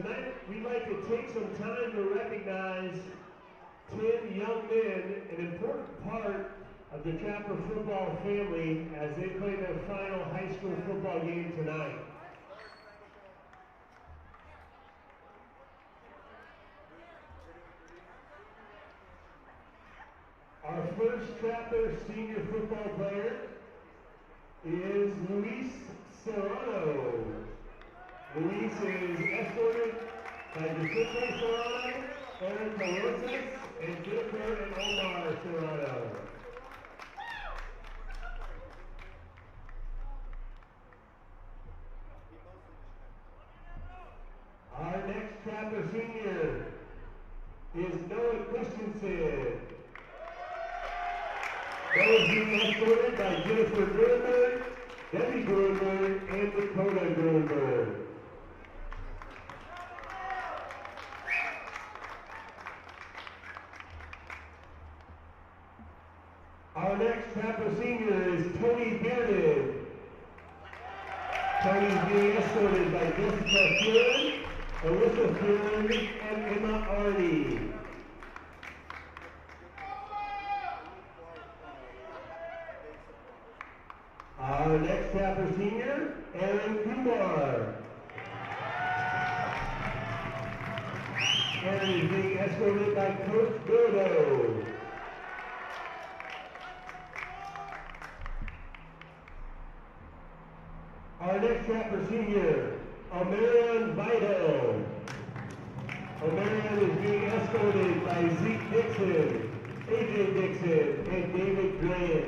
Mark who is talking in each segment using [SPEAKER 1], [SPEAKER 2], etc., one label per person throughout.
[SPEAKER 1] Tonight, we'd like to take some time to recognize 10 young men, an important part of the Trapper football family as they play their final high school football game tonight. Our first Trapper senior football player is Luis Serrano. Luis is escorted by Giuseppe Serrano, Aaron Carrozas, and Jennifer and Omar Serrano. Our next Trapper senior is Noah Christensen. Noah is being escorted by Jennifer Gruenberg, Debbie Gruenberg, and Dakota Gruenberg. Our next Trapper senior is Tony Bearded. Tony is being escorted by Jessica Fuhren, Alyssa Fuhren, and Emma Arney. Our next Trapper senior, Aaron Kumar. Aaron is being escorted by Coach Gordo. Our next Trapper senior, Omarion Vital. Omarion is being escorted by Zeke Dixon, AJ Dixon, and David Grant.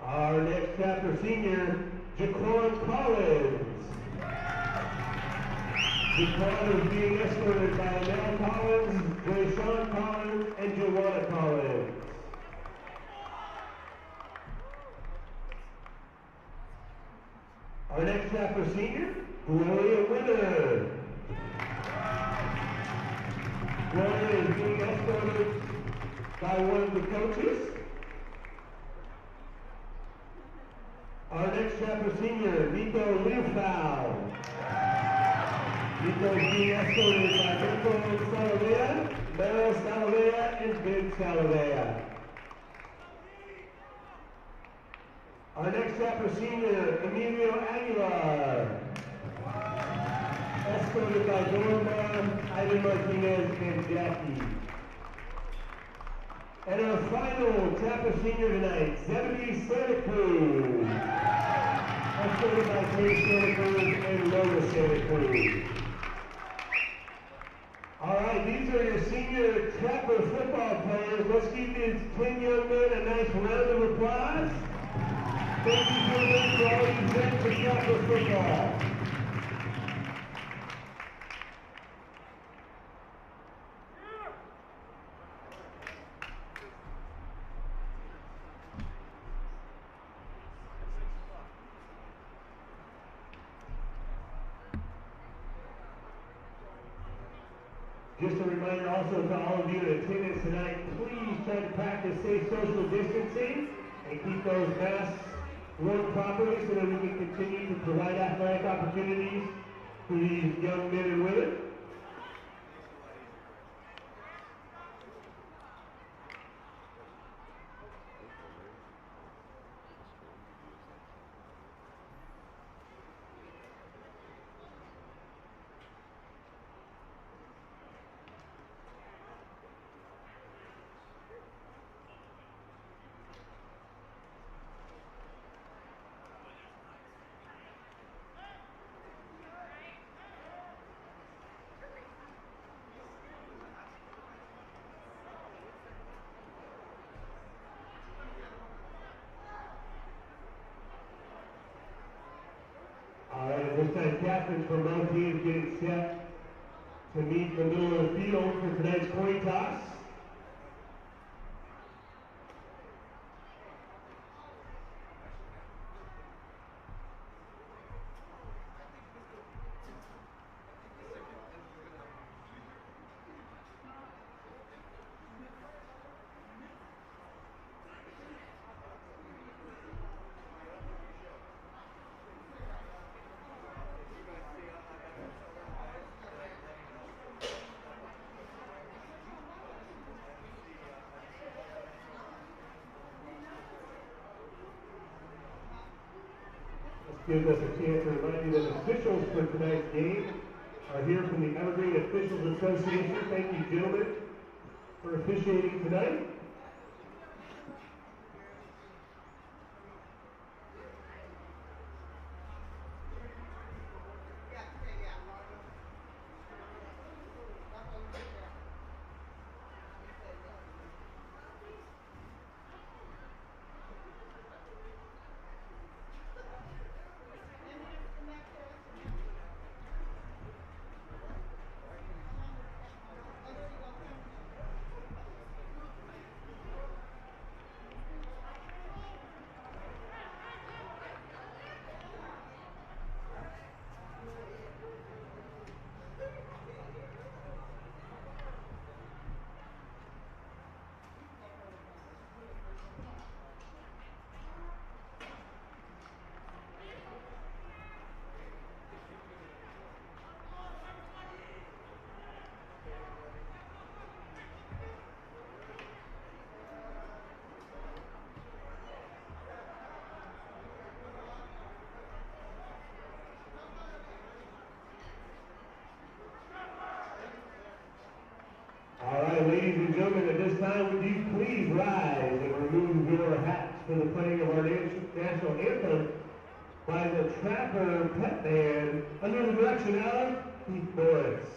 [SPEAKER 1] Our next Trapper senior, Jaquan Collins. Jaquan is being escorted by Mel Collins, Jayshawn Collins, and Joanna Collins. Our next Trapper senior, Gloria Winner. Gloria is being escorted by one of the coaches. Our next Trapper senior, Nico Learfowl. Nico is being escorted by Nico Salavea, Meryl Salavea, and Ben Salavea. Our next Trapper senior, Emilio Aguilar. Escorted by Norma, Ivan Martinez, and Jackie. And our final Trapper senior tonight, Zebedee Santa Cruz. Escorted by Kay Santa Cruz and Lola Santa Cruz. All right, these are your senior Trapper football players. Let's give these 10 young men a nice round of applause. Thank you so much for all you've done for Trapper football. Just a reminder also to all of you in attendance tonight, please try to practice safe social distancing and keep those masks worn properly so that we can continue to provide athletic opportunities for these young men and women. This time, captains from both teams getting set to meet in the middle of the field for tonight's coin toss. gives us a chance to remind you that officials for tonight's game are here from the Evergreen Officials Association. Thank you, gentlemen, for officiating tonight. All right, ladies and gentlemen, at this time, would you please rise and remove your hats for the playing of our national anthem by the Trapper Pet Band under the direction of Keith Morris.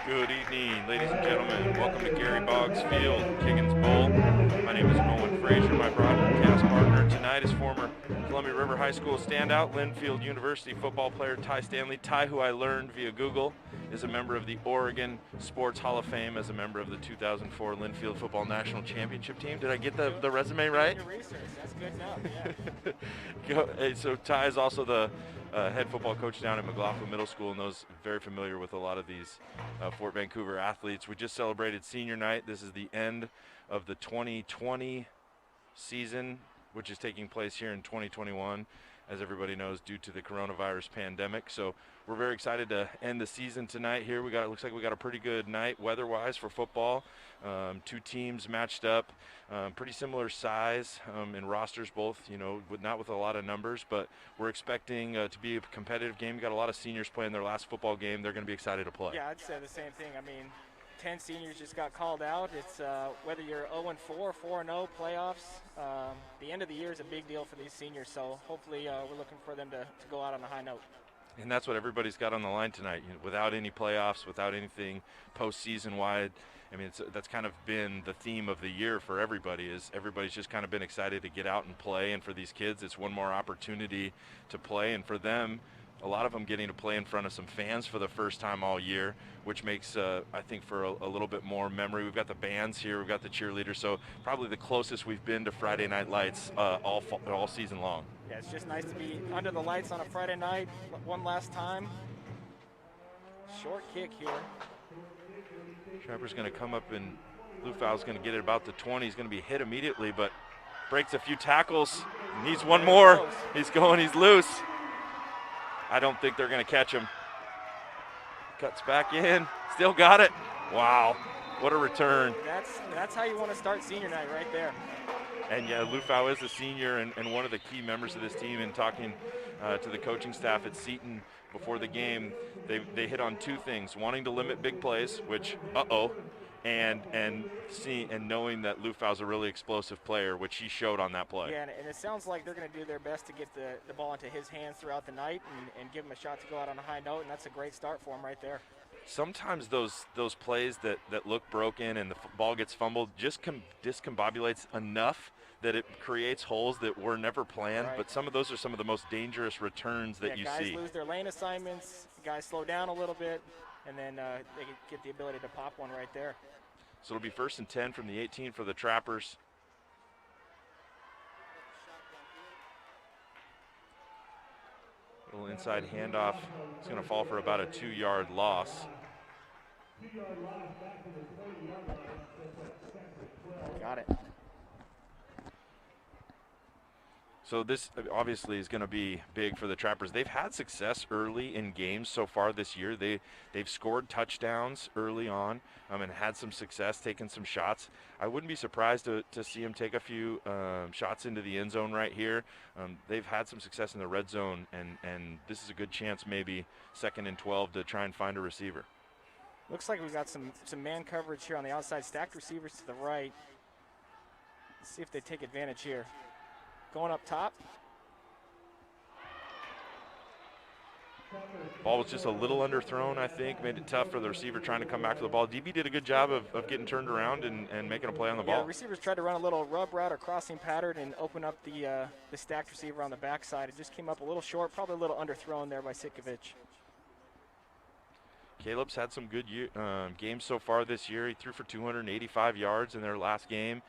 [SPEAKER 2] Good evening, ladies and gentlemen. Welcome to Gary Boggs Field, Kiggins Bowl. My name is Nolan Frazier. My broadcast partner tonight is former Columbia River High School standout, Linfield University football player Ty Stanley. Ty, who I learned via Google, is a member of the Oregon Sports Hall of Fame as a member of the 2004 Linfield Football National Championship team. Did I get the resume right?
[SPEAKER 3] Your research, that's good enough, yeah.
[SPEAKER 2] Hey, so Ty is also the head football coach down at McLaughlin Middle School, and those very familiar with a lot of these Fort Vancouver athletes. We just celebrated senior night. This is the end of the 2020 season, which is taking place here in 2021, as everybody knows, due to the coronavirus pandemic. So we're very excited to end the season tonight here. It looks like we got a pretty good night weather-wise for football. Two teams matched up, pretty similar size in rosters, both, not with a lot of numbers, but we're expecting to be a competitive game. We got a lot of seniors playing their last football game. They're going to be excited to play.
[SPEAKER 3] Yeah, I'd say the same thing. I mean, 10 seniors just got called out. It's whether you're 0-4, 4-0, playoffs. The end of the year is a big deal for these seniors, so hopefully we're looking for them to go out on a high note.
[SPEAKER 2] And that's what everybody's got on the line tonight. Without any playoffs, without anything postseason wide. I mean, that's kind of been the theme of the year for everybody. Is everybody's just kind of been excited to get out and play. And for these kids, it's one more opportunity to play. And for them, a lot of them getting to play in front of some fans for the first time all year, which makes, I think, for a little bit more memory. We've got the bands here, we've got the cheerleaders, so probably the closest we've been to Friday Night Lights all season long.
[SPEAKER 3] Yeah, it's just nice to be under the lights on a Friday night one last time. Short kick here.
[SPEAKER 2] Trapper's going to come up, and Lufau's going to get it about the 20. He's going to be hit immediately, but breaks a few tackles. Needs one more. He's loose. I don't think they're going to catch him. Cuts back in. Still got it. Wow. What a return.
[SPEAKER 3] That's how you want to start senior night right there.
[SPEAKER 2] And yeah, Lufau is a senior and one of the key members of this team. And talking to the coaching staff at Seton before the game, they hit on two things: wanting to limit big plays, which and knowing that Lufau's a really explosive player, which he showed on that play.
[SPEAKER 3] Yeah, and it sounds like they're going to do their best to get the ball into his hands throughout the night and give him a shot to go out on a high note, and that's a great start for him right there.
[SPEAKER 2] Sometimes those plays that look broken and the ball gets fumbled just discombobulates enough that it creates holes that were never planned. Right. But some of those are some of the most dangerous returns that you see.
[SPEAKER 3] Guys lose their lane assignments, guys slow down a little bit, and then they get the ability to pop one right there.
[SPEAKER 2] So it'll be 1st and 10 from the 18 for the Trappers. Little inside handoff. It's going to fall for about a 2-yard loss.
[SPEAKER 3] Got it.
[SPEAKER 2] So this obviously is going to be big for the Trappers. They've had success early in games so far this year. They've scored touchdowns early on and had some success taking some shots. I wouldn't be surprised to see them take a few shots into the end zone right here. They've had some success in the red zone, and this is a good chance, maybe 2nd and 12, to try and find a receiver.
[SPEAKER 3] Looks like we've got some man coverage here on the outside, stacked receivers to the right. Let's see if they take advantage here. Going up top.
[SPEAKER 2] Ball was just a little underthrown, I think. Made it tough for the receiver trying to come back to the ball. DB did a good job of getting turned around and making a play on the ball.
[SPEAKER 3] Yeah, the receivers tried to run a little rub route or crossing pattern and open up the stacked receiver on the backside. It just came up a little short, probably a little underthrown there by Sitkovich.
[SPEAKER 2] Caleb's had some good games so far this year. He threw for 285 yards in their last game,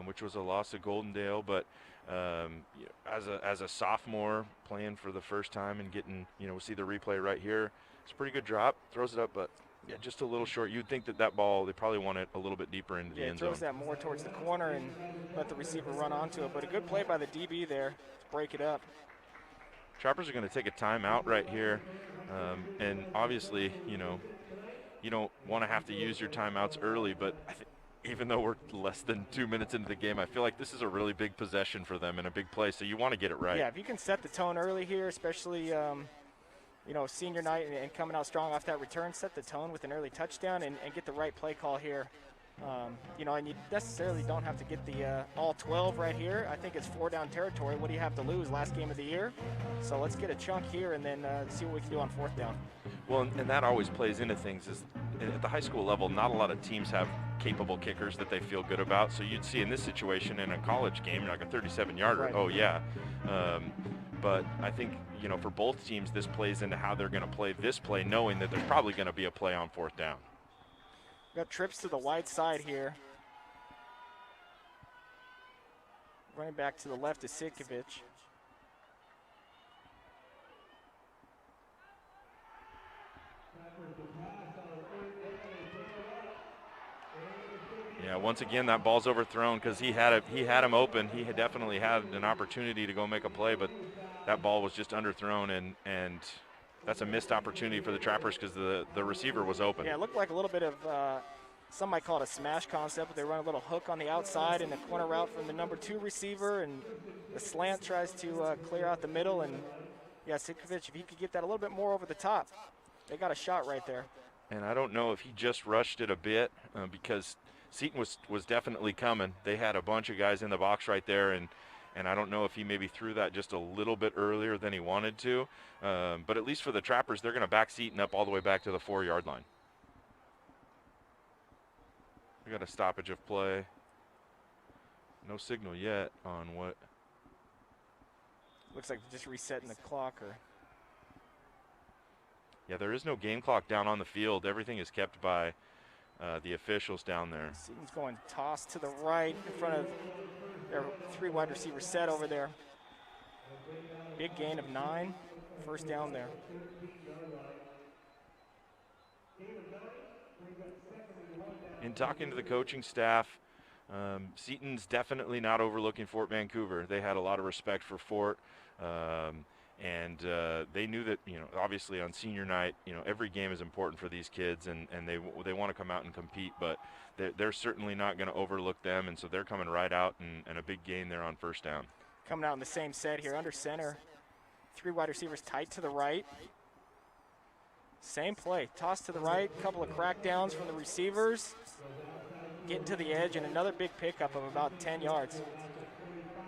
[SPEAKER 2] which was a loss to Goldendale. But as a sophomore playing for the first time and getting, we'll see the replay right here. It's a pretty good drop. Throws it up, but yeah, just a little short. You'd think that ball, they probably want it a little bit deeper into the end zone.
[SPEAKER 3] Throws that more towards the corner and let the receiver run onto it. But a good play by the DB there to break it up.
[SPEAKER 2] Trappers are going to take a timeout right here. And obviously, you don't want to have to use your timeouts early, but I think even though we're less than 2 minutes into the game, I feel like this is a really big possession for them and a big play, so you want to get it right.
[SPEAKER 3] Yeah, if you can set the tone early here, especially, senior night and coming out strong off that return, set the tone with an early touchdown and get the right play call here. And you necessarily don't have to get the all 12 right here. I think it's 4-down territory. What do you have to lose? Last game of the year. So let's get a chunk here and then see what we can do on 4th down.
[SPEAKER 2] Well, and that always plays into things. Is at the high school level, not a lot of teams have capable kickers that they feel good about. So you'd see in this situation in a college game, like a 37-yarder. Right. Oh yeah. But I think for both teams, this plays into how they're going to play this play, knowing that there's probably going to be a play on 4th down.
[SPEAKER 3] Got trips to the wide side here. Running back to the left is Sitkovich.
[SPEAKER 2] Yeah, once again, that ball's overthrown because he had him open. He had definitely had an opportunity to go make a play, but that ball was just underthrown, and that's a missed opportunity for the Trappers because the receiver was open.
[SPEAKER 3] Yeah, it looked like a little bit of, some might call it a smash concept, but they run a little hook on the outside and a corner route from the number 2 receiver, and the slant tries to clear out the middle. And yeah, Sitkovich, if he could get that a little bit more over the top, they got a shot right there.
[SPEAKER 2] And I don't know if he just rushed it a bit because Seton was definitely coming. They had a bunch of guys in the box right there, and I don't know if he maybe threw that just a little bit earlier than he wanted to. But at least for the Trappers, they're going to back Seton up all the way back to the 4-yard line. We got a stoppage of play. No signal yet on what.
[SPEAKER 3] Looks like just resetting the clock.
[SPEAKER 2] Yeah, there is no game clock down on the field. Everything is kept by the officials down there.
[SPEAKER 3] Seton's going toss to the right in front of their 3 wide receiver set over there. Big gain of 9. 1st down there.
[SPEAKER 2] In talking to the coaching staff, Seton's definitely not overlooking Fort Vancouver. They had a lot of respect for Fort, And they knew that, obviously on senior night, every game is important for these kids, and they want to come out and compete, but they're certainly not going to overlook them, and so they're coming right out and a big gain there on first down.
[SPEAKER 3] Coming out in the same set here, under center. 3 wide receivers tight to the right. Same play, toss to the right, couple of crackdowns from the receivers. Getting to the edge, and another big pickup of about 10 yards.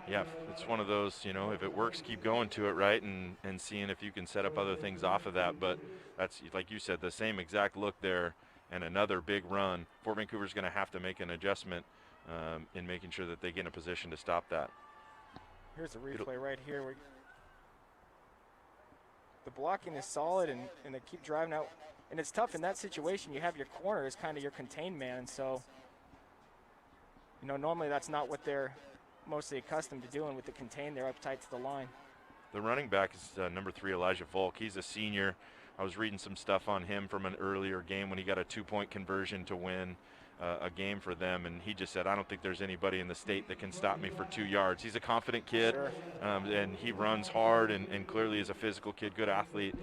[SPEAKER 2] Yeah, it's one of those, if it works, keep going to it, right, and seeing if you can set up other things off of that. But that's, like you said, the same exact look there and another big run. Fort Vancouver's going to have to make an adjustment in making sure that they get in a position to stop that.
[SPEAKER 3] Here's a replay right here. The blocking is solid, and they keep driving out. And it's tough in that situation. You have your corner as kind of your contained man, and so, normally that's not what they're mostly accustomed to doing with the contain. They're up tight to the line.
[SPEAKER 2] The running back is number 3, Elijah Volk. He's a senior. I was reading some stuff on him from an earlier game when he got a 2-point conversion to win a game for them, and he just said, I don't think there's anybody in the state that can stop me for 2 yards. He's a confident kid,
[SPEAKER 3] sure.
[SPEAKER 2] And he runs hard and clearly is a physical kid, good athlete.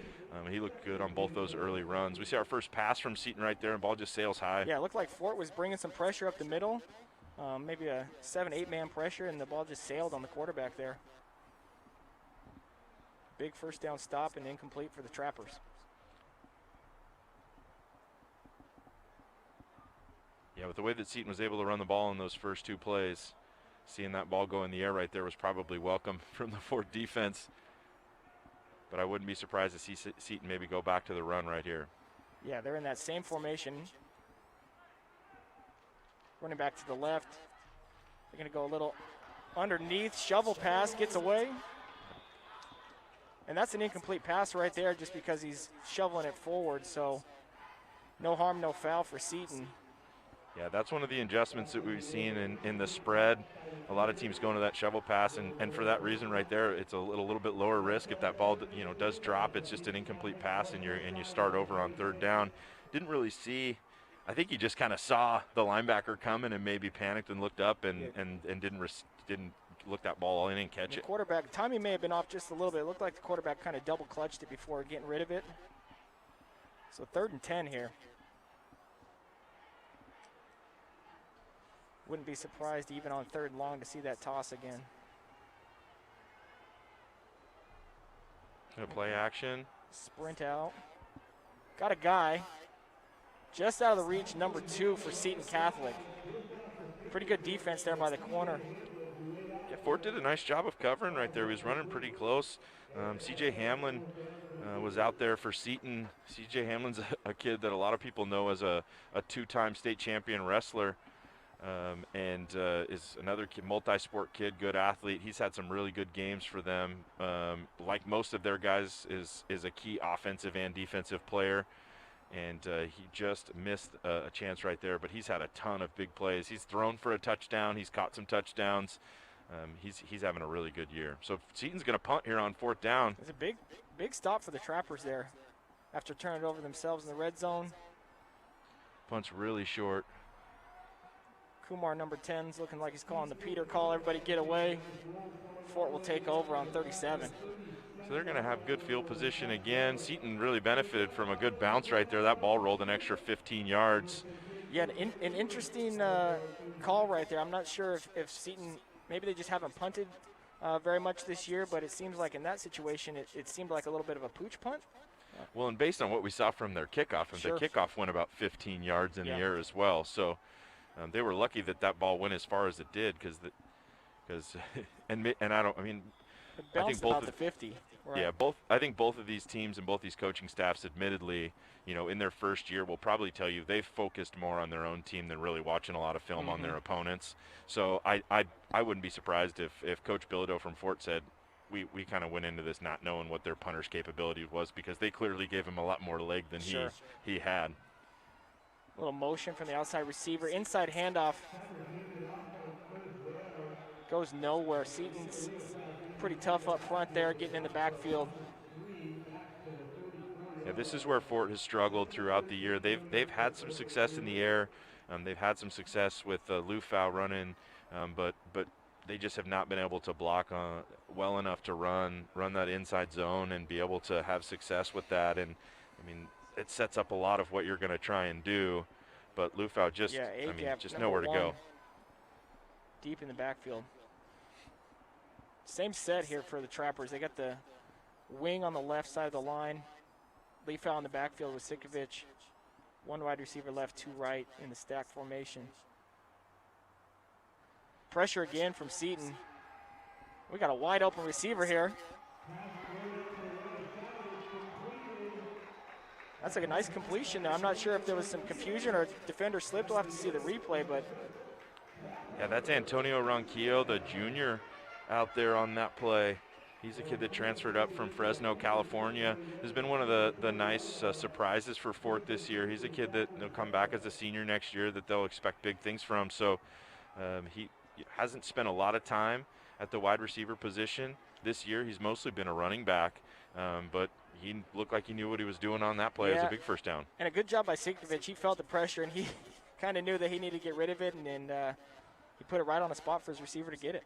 [SPEAKER 2] He looked good on both those early runs. We see our first pass from Seton right there, and ball just sails high.
[SPEAKER 3] Yeah, it looked like Fort was bringing some pressure up the middle. Maybe a 7-8 man pressure, and the ball just sailed on the quarterback there. Big first down stop and incomplete for the Trappers.
[SPEAKER 2] Yeah, with the way that Seton was able to run the ball in those first 2 plays, seeing that ball go in the air right there was probably welcome from the Fort defense. But I wouldn't be surprised to see Seton maybe go back to the run right here.
[SPEAKER 3] Yeah, they're in that same formation. Running back to the left. They're going to go a little underneath. Shovel pass, gets away. And that's an incomplete pass right there just because he's shoveling it forward. So no harm, no foul for Seton.
[SPEAKER 2] Yeah, that's one of the adjustments that we've seen in the spread. A lot of teams going to that shovel pass, and for that reason right there, it's a little bit lower risk. If that ball does drop, it's just an incomplete pass, and you start over on 3rd down. Didn't really see. I think he just kind of saw the linebacker coming and maybe panicked and looked up and didn't look that ball in and catch it.
[SPEAKER 3] Quarterback timing may have been off just a little bit. It looked like the quarterback kind of double clutched it before getting rid of it. So 3rd and 10 here. Wouldn't be surprised even on 3rd and long to see that toss again.
[SPEAKER 2] Gonna play action.
[SPEAKER 3] Sprint out. Got a guy. Just out of the reach, number 2 for Seton Catholic. Pretty good defense there by the corner.
[SPEAKER 2] Yeah, Fort did a nice job of covering right there. He was running pretty close. C.J. Hamlin was out there for Seton. C.J. Hamlin's a kid that a lot of people know as a 2-time state champion wrestler, and is another kid, multi-sport kid, good athlete. He's had some really good games for them. Like most of their guys, is a key offensive and defensive player. And he just missed a chance right there, but he's had a ton of big plays. He's thrown for a touchdown. He's caught some touchdowns. He's having a really good year. So Seton's going to punt here on 4th down.
[SPEAKER 3] It's a big stop for the Trappers there after turning it over themselves in the red zone.
[SPEAKER 2] Punt's really short.
[SPEAKER 3] Kumar, number 10's looking like he's calling the Peter call. Everybody get away. Fort will take over on 37.
[SPEAKER 2] So they're going to have good field position again. Seton really benefited from a good bounce right there. That ball rolled an extra 15 yards.
[SPEAKER 3] Yeah, an interesting call right there. I'm not sure if Seton, maybe they just haven't punted very much this year, but it seems like in that situation it seemed like a little bit of a pooch punt.
[SPEAKER 2] Well, and based on what we saw from their kickoff, and
[SPEAKER 3] sure.
[SPEAKER 2] the kickoff went about 15 yards in the air as well. So they were lucky that ball went as far as it did, because
[SPEAKER 3] It bounced about the 50. Right.
[SPEAKER 2] Yeah, I think both of these teams and both these coaching staffs, admittedly, in their first year, will probably tell you they've focused more on their own team than really watching a lot of film on their opponents. So I wouldn't be surprised if Coach Bilodeau from Fort said, we kind of went into this not knowing what their punter's capability was, because they clearly gave him a lot more leg than he had.
[SPEAKER 3] A little motion from the outside receiver, inside handoff. Goes nowhere. Seton's pretty tough up front there, getting in the backfield.
[SPEAKER 2] Yeah, this is where Fort has struggled throughout the year. They've had some success in the air. They've had some success with Lufau running, but they just have not been able to block well enough to run that inside zone and be able to have success with that. And I mean, it sets up a lot of what you're going to try and do. But Lufau just, just nowhere to go.
[SPEAKER 3] Deep in the backfield. Same set here for the Trappers. They got the wing on the left side of the line. Lufau in the backfield with Sikovic. One wide receiver left, two right in the stack formation. Pressure again from Seton. We got a wide open receiver here. That's like a nice completion. Now, I'm not sure if there was some confusion or defender slipped. We'll have to see the replay, but.
[SPEAKER 2] Yeah, that's Antonio Ronquillo, the junior out there on that play. He's a kid that transferred up from Fresno, California. Has been one of the nice surprises for Fort this year. He's a kid that will come back as a senior next year that they'll expect big things from. So he hasn't spent a lot of time at the wide receiver position this year. He's mostly been a running back, but he looked like he knew what he was doing on that play. As a big first down.
[SPEAKER 3] And a good job by Sikovic. He felt the pressure, and he kind of knew that he needed to get rid of it, and he put it right on the spot for his receiver to get it.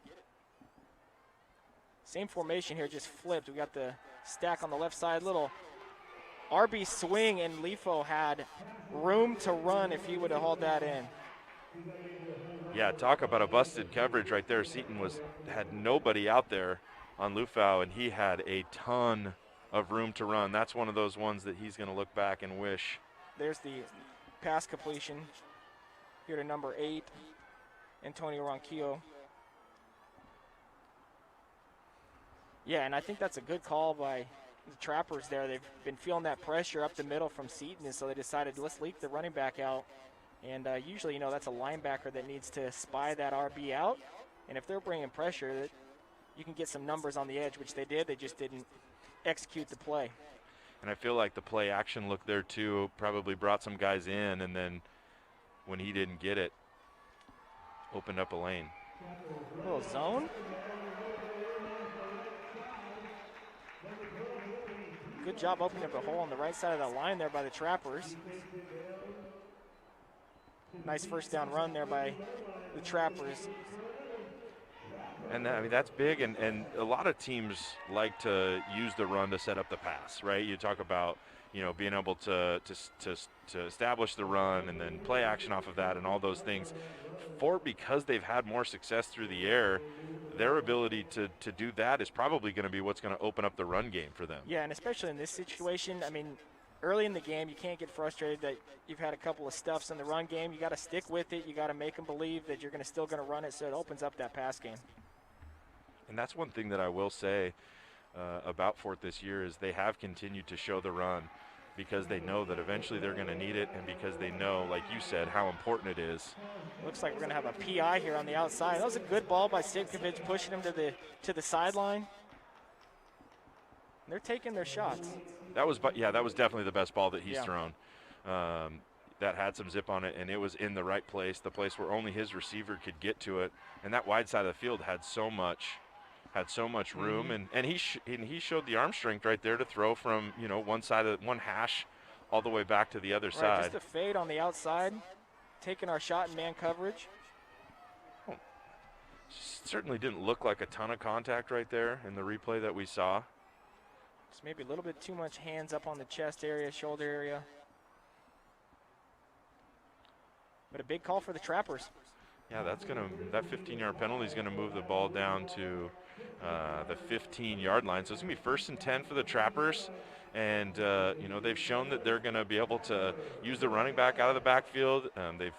[SPEAKER 3] Same formation here, just flipped. We got the stack on the left side, little RB swing, and Lefo had room to run if he would have hauled that in.
[SPEAKER 2] Yeah, talk about a busted coverage right there. Seton had nobody out there on Lufau, and he had a ton of room to run. That's one of those ones that he's going to look back and wish.
[SPEAKER 3] There's the pass completion here to number 8, Antonio Ronquillo. Yeah, and I think that's a good call by the Trappers there. They've been feeling that pressure up the middle from Seton, and so they decided, let's leak the running back out. And usually, that's a linebacker that needs to spy that RB out. And if they're bringing pressure, that you can get some numbers on the edge, which they did. They just didn't execute the play.
[SPEAKER 2] And I feel like the play action look there, too, probably brought some guys in, and then when he didn't get it, opened up a lane.
[SPEAKER 3] A little zone. Good job opening up a hole on the right side of the line there by the Trappers. Nice first down run there by the Trappers.
[SPEAKER 2] And that's big, and a lot of teams like to use the run to set up the pass, right? You talk about, being able to establish the run and then play action off of that and all those things. Fort, because they've had more success through the air, their ability to do that is probably going to be what's going to open up the run game for them.
[SPEAKER 3] Yeah, and especially in this situation, early in the game, you can't get frustrated that you've had a couple of stuffs in the run game. You got to stick with it. You got to make them believe that you're still going to run it, so it opens up that pass game.
[SPEAKER 2] And that's one thing that I will say about Fort this year is they have continued to show the run because they know that eventually they're going to need it, and because they know, like you said, how important it is.
[SPEAKER 3] Looks like we're going to have a PI here on the outside. That was a good ball by Sikovic, pushing him to the sideline. They're taking their shots.
[SPEAKER 2] That was definitely the best ball that he's thrown. That had some zip on it, and it was in the right place, the place where only his receiver could get to it. And that wide side of the field had so much room, and he showed the arm strength right there to throw from one side of one hash all the way back to the other side.
[SPEAKER 3] Just a fade on the outside, taking our shot in man coverage.
[SPEAKER 2] Certainly didn't look like a ton of contact right there in the replay that we saw.
[SPEAKER 3] Just maybe a little bit too much hands up on the chest area, shoulder area. But a big call for the Trappers.
[SPEAKER 2] Yeah, that 15-yard penalty is gonna move the ball down to the 15-yard line. So it's gonna be 1st and 10 for the Trappers. And they've shown that they're gonna be able to use the running back out of the backfield.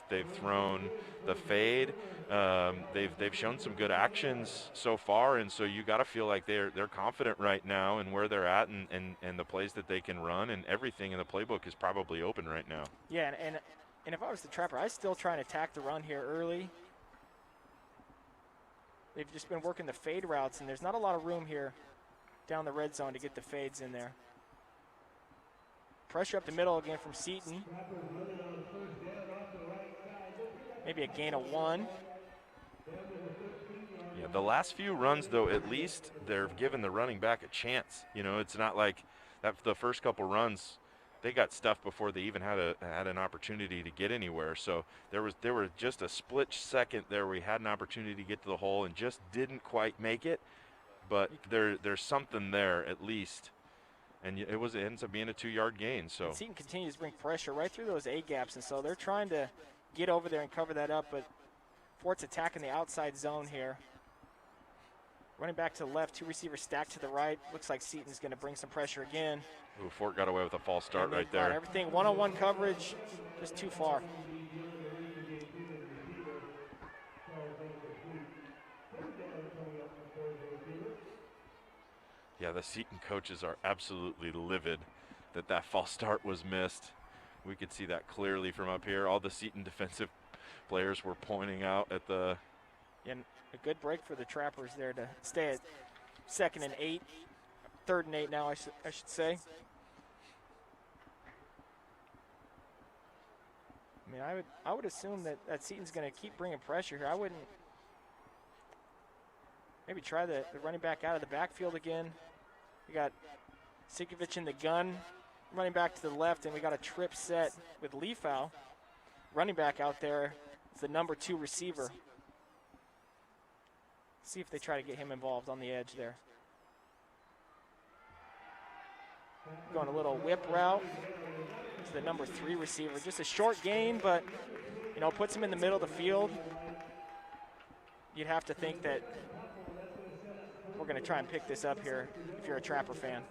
[SPEAKER 2] They've thrown the fade. They've shown some good actions so far, and so you got to feel like they're confident right now in where they're at and the plays that they can run, and everything in the playbook is probably open right now.
[SPEAKER 3] Yeah, and if I was the Trapper, I'd still try and attack the run here early. They've just been working the fade routes, and there's not a lot of room here down the red zone to get the fades in there. Pressure up the middle again from Seton. Maybe a gain of 1.
[SPEAKER 2] Yeah, the last few runs, though, at least they're giving the running back a chance. It's not like that. The first couple runs, they got stuffed before they even had an opportunity to get anywhere. So there was just a split second there where we had an opportunity to get to the hole and just didn't quite make it. but there's something there at least. And it ends up being a 2-yard gain. So
[SPEAKER 3] Seton continues to bring pressure right through those A gaps, and so they're trying to get over there and cover that up, but Fort's attacking the outside zone here. Running back to the left, 2 receivers stacked to the right. Looks like Seton's going to bring some pressure again.
[SPEAKER 2] Ooh, Fort got away with a false start right there.
[SPEAKER 3] Everything one-on-one coverage, just too far.
[SPEAKER 2] Yeah, the Seton coaches are absolutely livid that false start was missed. We could see that clearly from up here. All the Seton defensive players were pointing out at the...
[SPEAKER 3] And a good break for the Trappers there to stay at 2nd and 8. 3rd and 8 now, I should say. I mean, I would assume that Seton's going to keep bringing pressure here. I wouldn't maybe try the running back out of the backfield again. We got Sikovic in the gun, running back to the left, and we got a trip set with Leafow. Running back out there is the number 2 receiver. See if they try to get him involved on the edge there. Going a little whip route. It's the number 3 receiver. Just a short gain, but, you know, puts him in the middle of the field. You'd have to think that we're going to try and pick this up here if you're a Trapper fan.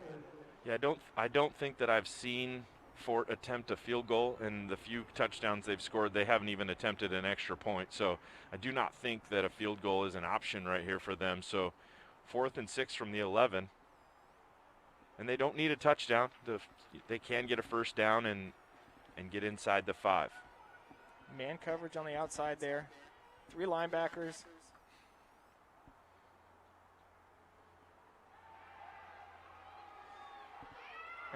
[SPEAKER 2] Yeah, I don't think that I've seen Fort attempt a field goal, and the few touchdowns they've scored, they haven't even attempted an extra point. So I do not think that a field goal is an option right here for them. So 4th and 6 from the 11. And they don't need a touchdown. They can get a first down and get inside the 5.
[SPEAKER 3] Man coverage on the outside there. 3 linebackers.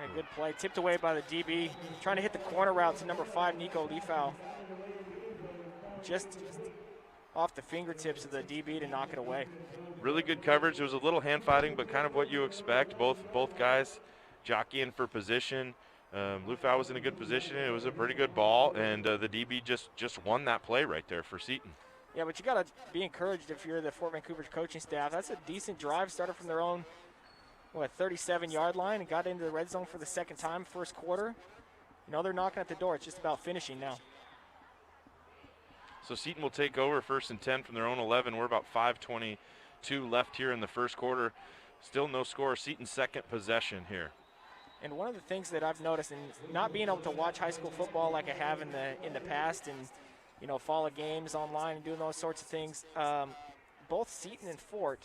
[SPEAKER 3] And a good play, tipped away by the DB. Trying to hit the corner route to number 5, Nico Leafow. Just off the fingertips of the DB to knock it away.
[SPEAKER 2] Really good coverage. There was a little hand fighting, but kind of what you expect. Both guys jockeying for position. Leafow was in a good position. It was a pretty good ball, and the DB just won that play right there for Seton.
[SPEAKER 3] Yeah, but you got to be encouraged if you're the Fort Vancouver coaching staff. That's a decent drive. Started from their own 37-yard line and got into the red zone for the 2nd time, 1st quarter. You know, they're knocking at the door. It's just about finishing now.
[SPEAKER 2] So Seton will take over 1st and 10 from their own 11. We're about 5:22 left here in the 1st quarter. Still no score. Seton's 2nd possession here.
[SPEAKER 3] And one of the things that I've noticed, and not being able to watch high school football like I have in the past, and you know, follow games online and doing those sorts of things, both Seton and Fort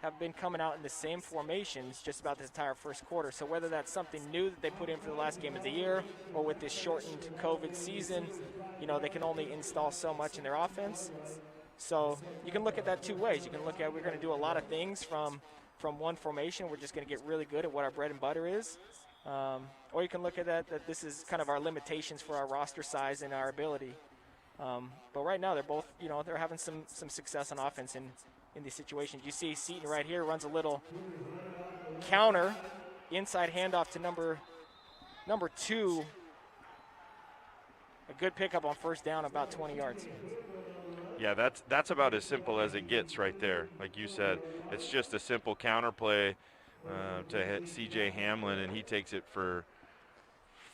[SPEAKER 3] have been coming out in the same formations just about this entire 1st quarter. So whether that's something new that they put in for the last game of the year, or with this shortened COVID season, you know, they can only install so much in their offense. So you can look at that 2 ways. You can look at, we're going to do a lot of things from one formation. We're just going to get really good at what our bread and butter is. Or you can look at that this is kind of our limitations for our roster size and our ability. But right now they're both, you know, they're having some success on offense in these situations. You see Seton right here runs a little counter, inside handoff to number 2. A good pickup on 1st down, about 20 yards.
[SPEAKER 2] Yeah, that's about as simple as it gets right there. Like you said, it's just a simple counter play to hit C.J. Hamlin, and he takes it for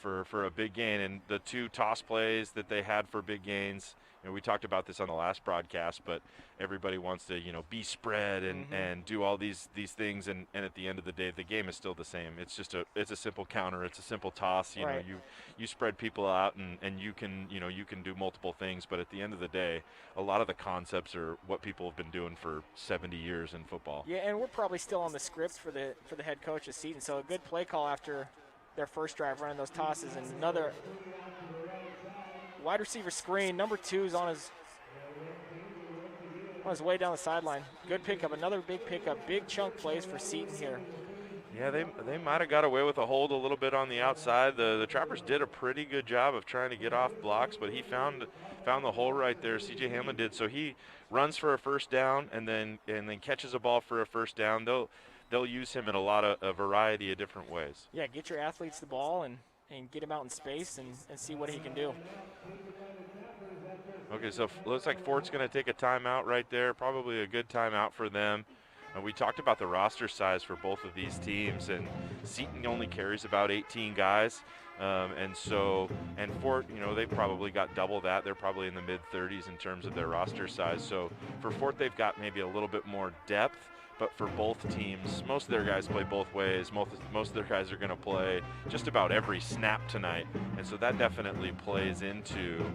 [SPEAKER 2] a big gain. And the 2 toss plays that they had for big gains, you know, we talked about this on the last broadcast, but everybody wants to, you know, be spread and do all these things, and at the end of the day, the game is still the same. It's just it's a simple counter, it's a simple toss. You know, you spread people out, and you can do multiple things, but at the end of the day, a lot of the concepts are what people have been doing for 70 years in football.
[SPEAKER 3] Yeah, and we're probably still on the script for the head coach of Seton, so a good play call after their 1st drive running those tosses, and another wide receiver screen. Number 2 is on his way down the sideline. Good pickup, another big pickup, big chunk plays for Seton here.
[SPEAKER 2] Yeah, they might have got away with a hold a little bit on the outside. The Trappers did a pretty good job of trying to get off blocks, but he found the hole right there. C.J. Hamlin did. So he runs for a 1st down and then catches a ball for a 1st down. They'll use him in a variety of different ways.
[SPEAKER 3] Yeah, get your athletes the ball and get him out in space and see what he can do.
[SPEAKER 2] Okay, so looks like Fort's going to take a timeout right there. Probably a good timeout for them. We talked about the roster size for both of these teams, and Seton only carries about 18 guys. And Fort, they've probably got double that. They're probably in the mid-30s in terms of their roster size. So for Fort, they've got maybe a little bit more depth. But for both teams, most of their guys play both ways. Most of their guys are going to play just about every snap tonight. And so that definitely plays into,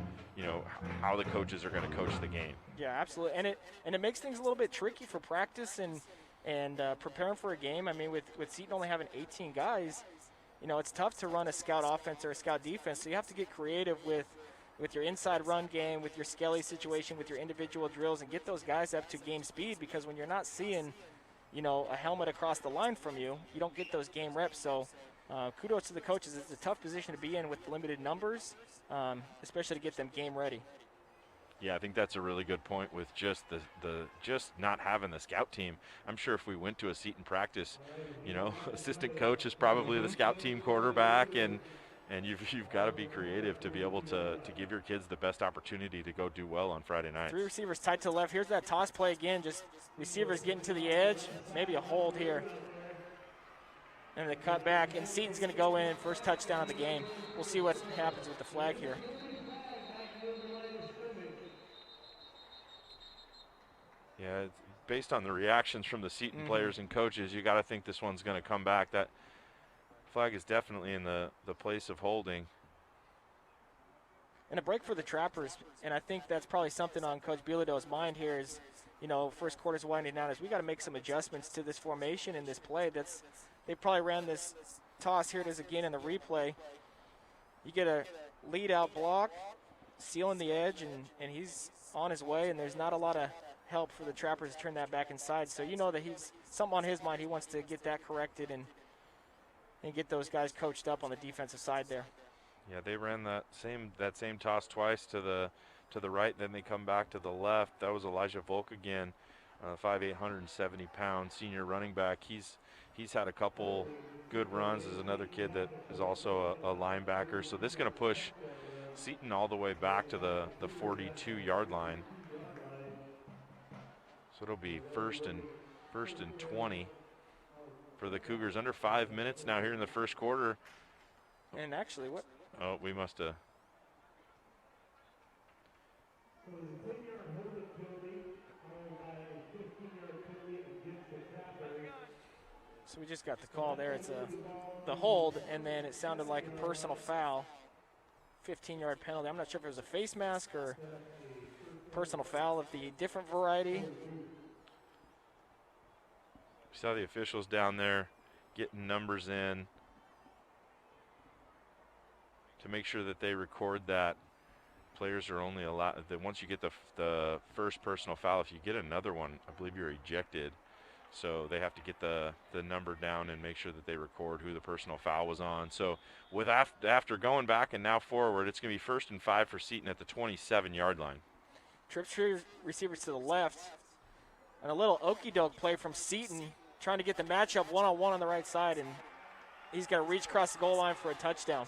[SPEAKER 2] how the coaches are going to coach the game.
[SPEAKER 3] Yeah, absolutely. And it makes things a little bit tricky for practice and preparing for a game. I mean, with Seton only having 18 guys, it's tough to run a scout offense or a scout defense. So you have to get creative with your inside run game, with your Skelly situation, with your individual drills, and get those guys up to game speed, because when you're not seeing, a helmet across the line from you, you don't get those game reps. So kudos to the coaches. It's a tough position to be in with limited numbers, especially to get them game ready.
[SPEAKER 2] Yeah, I think that's a really good point with just just not having the scout team. I'm sure if we went to a Seton practice, assistant coach is probably the scout team quarterback, and you've got to be creative to be able to give your kids the best opportunity to go do well on Friday night.
[SPEAKER 3] 3 receivers tight to the left. Here's that toss play again. Just receivers getting to the edge. Maybe a hold here. And the cut back. And Seton's going to go in. First touchdown of the game. We'll see what happens with the flag here.
[SPEAKER 2] Yeah, based on the reactions from the Seton players and coaches, you got to think this one's going to come back. That flag is definitely in the place of holding.
[SPEAKER 3] And a break for the Trappers, and I think that's probably something on Coach Bilodeau's mind here is, first quarter's winding down, is we got to make some adjustments to this formation and this play. They probably ran this toss. Here it is again in the replay. You get a lead out block, sealing the edge, and he's on his way, and there's not a lot of help for the Trappers to turn that back inside. So that he's something on his mind. He wants to get that corrected and get those guys coached up on the defensive side there.
[SPEAKER 2] Yeah, they ran that same toss twice to the right, then they come back to the left. That was Elijah Volk again, 5'8", 170-pound senior running back. He's had a couple good runs as another kid that is also a linebacker. So this is going to push Seton all the way back to the 42-yard line. So it'll be first and 20 for the Cougars. Under 5 minutes now here in the first quarter.
[SPEAKER 3] And actually, what?
[SPEAKER 2] Oh, we must have.
[SPEAKER 3] So we just got the call there. It's the hold, and then it sounded like a personal foul. 15-yard penalty. I'm not sure if it was a face mask or personal foul of the different variety.
[SPEAKER 2] We saw the officials down there getting numbers in to make sure that they record that. Players are only allowed that once you get the first personal foul. If you get another one, I believe you're ejected. So they have to get the number down and make sure that they record who the personal foul was on. So with after going back and now forward, it's going to be 1st and 5 for Seton at the 27-yard line.
[SPEAKER 3] Trip receivers to the left. And a little okey-doke play from Seton, trying to get the matchup one-on-one on the right side, and he's got to reach across the goal line for a touchdown.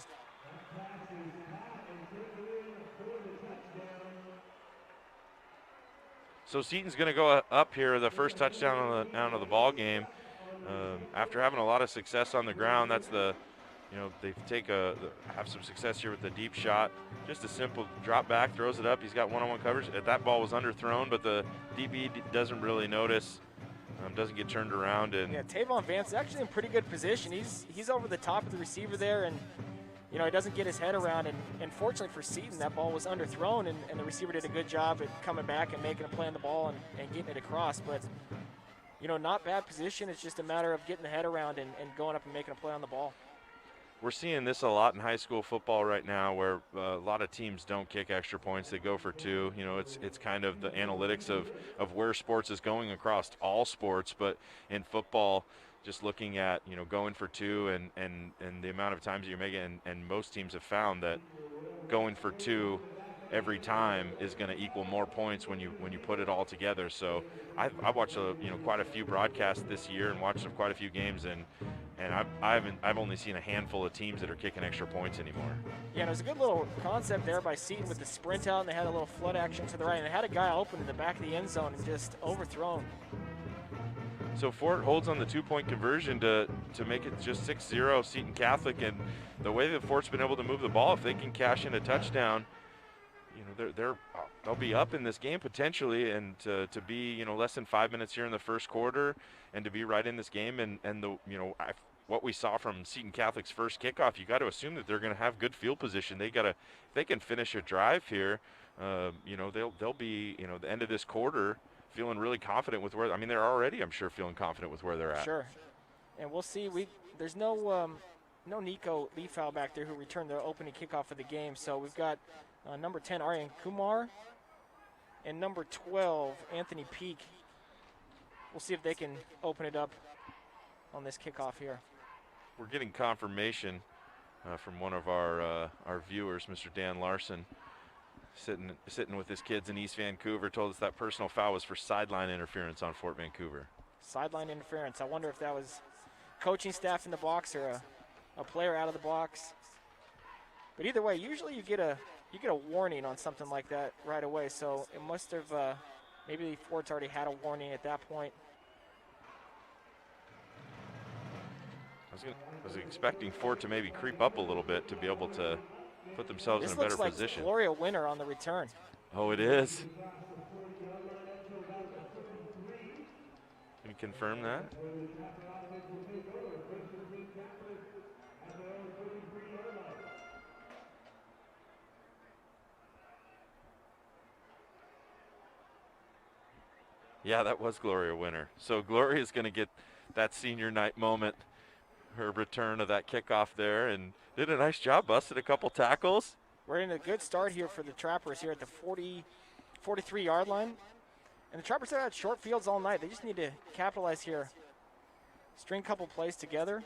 [SPEAKER 2] So Seton's going to go up here, the first touchdown of the ball game. After having a lot of success on the ground, that's they have some success here with the deep shot. Just a simple drop back, throws it up. He's got one-on-one coverage. That ball was underthrown, but the DB doesn't really notice. Doesn't get turned around. And
[SPEAKER 3] yeah, Tavon Vance is actually in pretty good position. He's over the top of the receiver there, and he doesn't get his head around. And fortunately for Seton, that ball was underthrown, and the receiver did a good job at coming back and making a play on the ball and getting it across. But not bad position. It's just a matter of getting the head around and going up and making a play on the ball.
[SPEAKER 2] We're seeing this a lot in high school football right now, where a lot of teams don't kick extra points. They go for two. It's kind of the analytics of where sports is going across all sports. But in football, just looking at, going for two and the amount of times you're making, and most teams have found that going for two every time is going to equal more points when you put it all together. So I've watched quite a few broadcasts this year and watched quite a few games, and I've only seen a handful of teams that are kicking extra points anymore.
[SPEAKER 3] Yeah, and it was a good little concept there by Seton with the sprint out, and they had a little flood action to the right, and they had a guy open in the back of the end zone and just overthrown.
[SPEAKER 2] So Fort holds on the 2-point conversion to make it just 6-0 Seton Catholic, and the way that Fort's been able to move the ball, if they can cash in a touchdown, you know, they'll be up in this game potentially, and to be, you know, less than 5 minutes here in the first quarter, and to be right in this game, and the, you know, what we saw from Seton Catholic's first kickoff, you got to assume that they're going to have good field position. If they can finish a drive here, you know, they'll be, you know, the end of this quarter feeling really confident with where, I mean, they're already, I'm sure, feeling confident with where they're at.
[SPEAKER 3] Sure. And we'll see. There's no Nico Leafow back there who returned the opening kickoff of the game. So we've got number 10, Aryan Kumar, and number 12, Anthony Peak. We'll see if they can open it up on this kickoff here.
[SPEAKER 2] We're getting confirmation from one of our viewers, Mr. Dan Larson, sitting with his kids in East Vancouver, told us that personal foul was for sideline interference on Fort Vancouver.
[SPEAKER 3] Sideline interference. I wonder if that was coaching staff in the box or a player out of the box. But either way, usually you get a warning on something like that right away. So it must have maybe Fort's already had a warning at that point.
[SPEAKER 2] I was expecting Fort to maybe creep up a little bit to be able to put themselves in a better
[SPEAKER 3] This looks like
[SPEAKER 2] position.
[SPEAKER 3] Gloria Winner on the return.
[SPEAKER 2] Oh, it is. Can you confirm that? Yeah, that was Gloria Winner. So Gloria is going to get that senior night moment, her return of that kickoff there, and did a nice job, busted a couple tackles.
[SPEAKER 3] We're in a good start here for the Trappers here at the 43-yard line. And the Trappers have had short fields all night. They just need to capitalize here. String a couple plays together.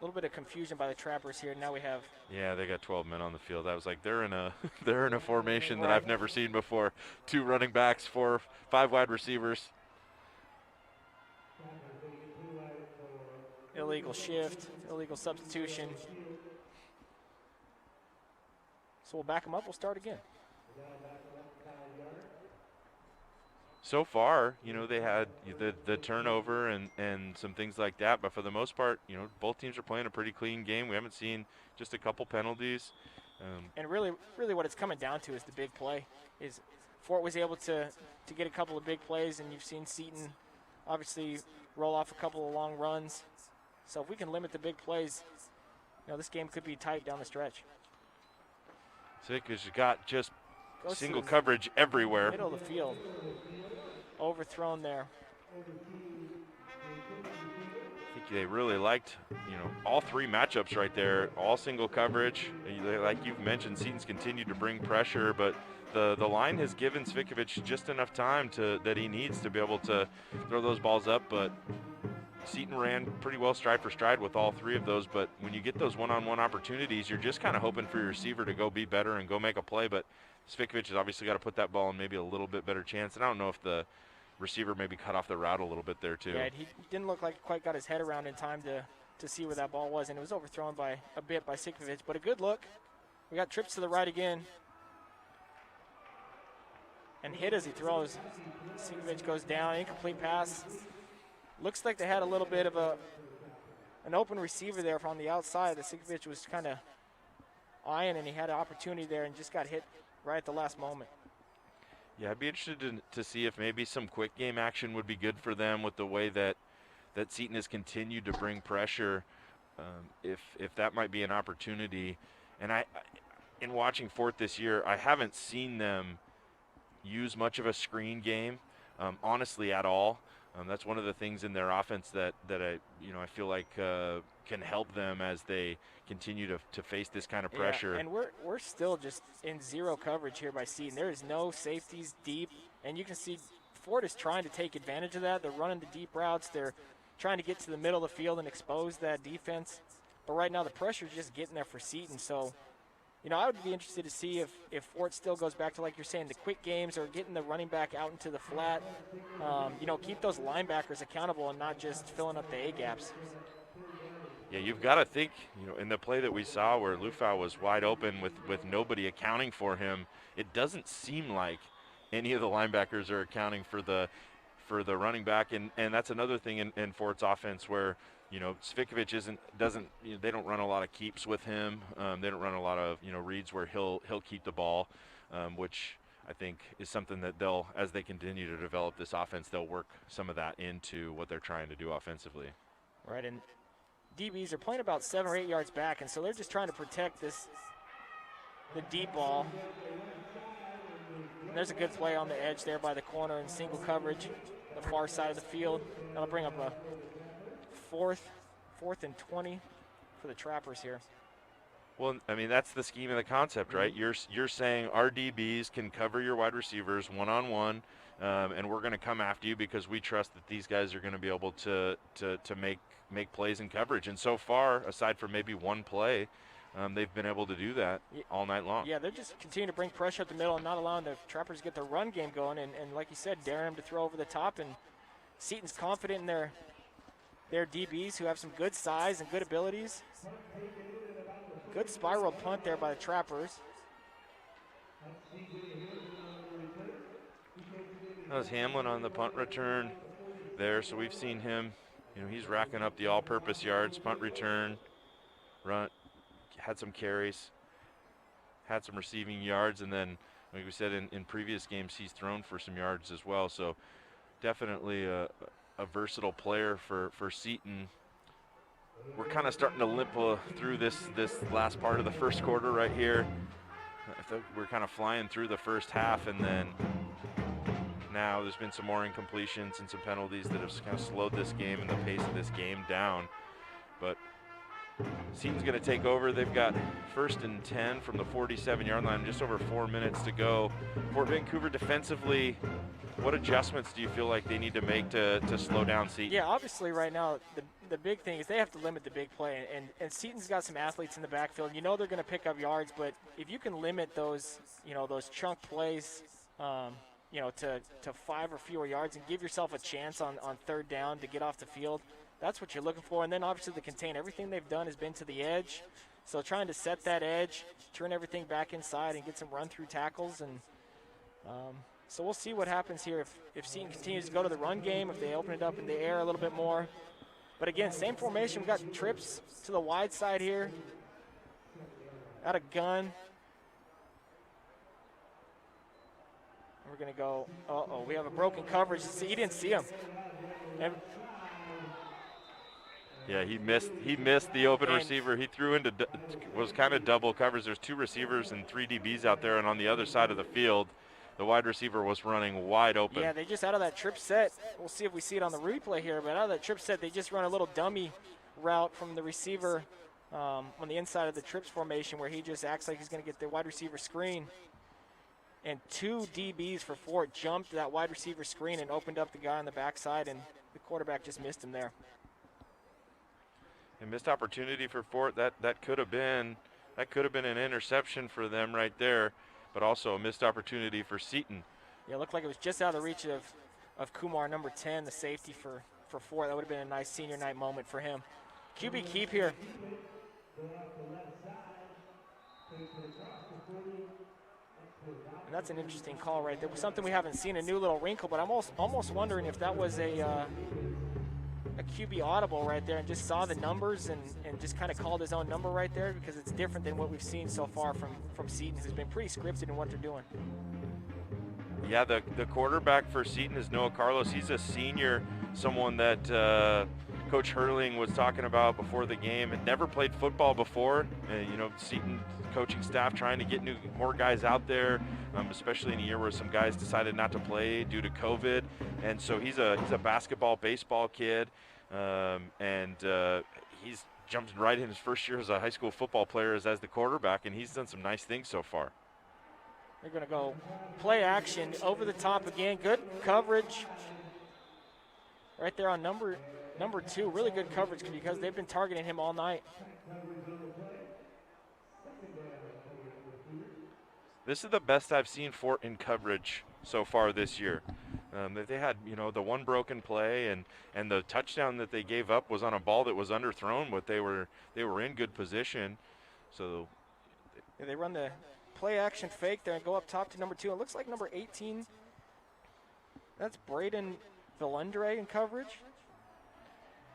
[SPEAKER 3] A little bit of confusion by the Trappers here. Now we have.
[SPEAKER 2] Yeah, they got 12 men on the field. I was like, they're in a formation that I've never seen before. 2 running backs, 5 wide receivers.
[SPEAKER 3] Illegal shift, illegal substitution. So we'll back them up. We'll start again.
[SPEAKER 2] So far, you know, they had the turnover and some things like that, but for the most part, you know, both teams are playing a pretty clean game. We haven't seen just a couple penalties.
[SPEAKER 3] And really what it's coming down to is the big play. Is Fort was able to get a couple of big plays, and you've seen Seton obviously roll off a couple of long runs. So if we can limit the big plays, you know, this game could be tight down the stretch.
[SPEAKER 2] Because you got just single coverage everywhere.
[SPEAKER 3] Middle of the field. Overthrown there.
[SPEAKER 2] I think they really liked, you know, all 3 matchups right there, all single coverage. Like you've mentioned, Seton's continued to bring pressure, but the line has given Svikovic just enough time that he needs to be able to throw those balls up, but Seton ran pretty well stride for stride with all 3 of those, but when you get those one-on-one opportunities, you're just kind of hoping for your receiver to go be better and go make a play, but Svikovic has obviously got to put that ball in maybe a little bit better chance, and I don't know if the receiver maybe cut off the route a little bit there too.
[SPEAKER 3] Yeah, he didn't look like he quite got his head around in time to see where that ball was, and it was overthrown by a bit by Svikovic, but a good look. We got trips to the right again. And hit as he throws. Svikovic goes down, incomplete pass. Looks like they had a little bit of an open receiver there from the outside that Svikovic was kind of eyeing, and he had an opportunity there and just got hit right at the last moment.
[SPEAKER 2] Yeah, I'd be interested to see if maybe some quick game action would be good for them with the way that Seton has continued to bring pressure. If that might be an opportunity. And in watching Fort this year, I haven't seen them use much of a screen game, honestly, at all. That's one of the things in their offense that I feel like can help them as they continue to face this kind of pressure.
[SPEAKER 3] Yeah, and we're still just in zero coverage here by Seton. There is no safeties deep, and you can see Fort is trying to take advantage of that. They're running the deep routes. They're trying to get to the middle of the field and expose that defense. But right now the pressure is just getting there for Seton. So, you know, I would be interested to see if Fort still goes back to, like you're saying, the quick games or getting the running back out into the flat. You know, keep those linebackers accountable and not just filling up the A-gaps.
[SPEAKER 2] Yeah, you've got to think, in the play that we saw where Lufau was wide open with nobody accounting for him, it doesn't seem like any of the linebackers are accounting for the running back, and that's another thing in Fort's offense where Cvikovic doesn't they don't run a lot of keeps with him. They don't run a lot of reads where he'll keep the ball, which I think is something that as they continue to develop this offense, they'll work some of that into what they're trying to do offensively.
[SPEAKER 3] Right, and DBs are playing about 7 or 8 yards back, and so they're just trying to protect the deep ball. And there's a good play on the edge there by the corner in single coverage, the far side of the field. That'll bring up a fourth and 20 for the Trappers here.
[SPEAKER 2] Well, I mean, that's the scheme of the concept, right? You're saying our DBs can cover your wide receivers one-on-one, and we're going to come after you because we trust that these guys are going to be able to make plays in coverage. And so far, aside from maybe one play, they've been able to do that all night long.
[SPEAKER 3] Yeah, they're just continuing to bring pressure up the middle and not allowing the Trappers to get their run game going. And like you said, daring them to throw over the top. And Seton's confident in their DBs who have some good size and good abilities. Good spiral punt there by the Trappers.
[SPEAKER 2] That was Hamlin on the punt return there, so we've seen him. He's racking up the all-purpose yards, punt return, run, had some carries, had some receiving yards, and then, like we said, in previous games, he's thrown for some yards as well. So definitely a versatile player for Seton. We're kind of starting to limp through this last part of the first quarter right here. I think we're kind of flying through the first half, and then now there's been some more incompletions and some penalties that have kind of slowed this game and the pace of this game down. But Seton's going to take over. They've got 1st and 10 from the 47-yard line, just over 4 minutes to go. For Vancouver defensively, what adjustments do you feel like they need to make to slow down Seton?
[SPEAKER 3] Yeah, obviously right now the big thing is they have to limit the big play, and Seton's got some athletes in the backfield. They're going to pick up yards, but if you can limit those chunk plays, to 5 or fewer yards and give yourself a chance on 3rd down to get off the field, that's what you're looking for. And then obviously the contain. Everything they've done has been to the edge. So trying to set that edge, turn everything back inside and get some run-through tackles. And so we'll see what happens here if Seton continues to go to the run game, if they open it up in the air a little bit more. But again, same formation. We've got trips to the wide side here. Out of gun. We're going to go, we have a broken coverage. See, he didn't see him.
[SPEAKER 2] Yeah, he missed the open receiver. He threw into, was kind of double coverage. There's 2 receivers and 3 DBs out there, and on the other side of the field, the wide receiver was running wide open.
[SPEAKER 3] Yeah, they just out of that trip set. We'll see if we see it on the replay here, but out of that trip set, they just run a little dummy route from the receiver on the inside of the trips formation where he just acts like he's going to get the wide receiver screen. And 2 DBs for Fort jumped that wide receiver screen and opened up the guy on the backside, and the quarterback just missed him there.
[SPEAKER 2] A missed opportunity for Fort. That could have been an interception for them right there, but also a missed opportunity for Seton.
[SPEAKER 3] Yeah, it looked like it was just out of the reach of Kumar, number 10, the safety for Fort. That would have been a nice senior night moment for him. QB keep here. And that's an interesting call right there. Something we haven't seen, a new little wrinkle, but I'm almost wondering if that was a QB audible right there and just saw the numbers and just kind of called his own number right there, because it's different than what we've seen so far from Seton, who's been pretty scripted in what they're doing.
[SPEAKER 2] Yeah, the quarterback for Seton is Noah Carlos. He's a senior, someone that Coach Hurling was talking about before the game. Had never played football before. Seton coaching staff trying to get more guys out there, especially in a year where some guys decided not to play due to COVID. And so he's a basketball, baseball kid, and he's jumped right in his first year as a high school football player as the quarterback, and he's done some nice things so far.
[SPEAKER 3] They're going to go play action over the top again. Good coverage right there on number 2. Really good coverage because they've been targeting him all night. This
[SPEAKER 2] is the best I've seen Fort in coverage so far this year. They had, the one broken play, and the touchdown that they gave up was on a ball that was underthrown, but they were in good position. So
[SPEAKER 3] they run the play action fake there and go up top to number 2. It looks like number 18. That's Braden Valendre in coverage.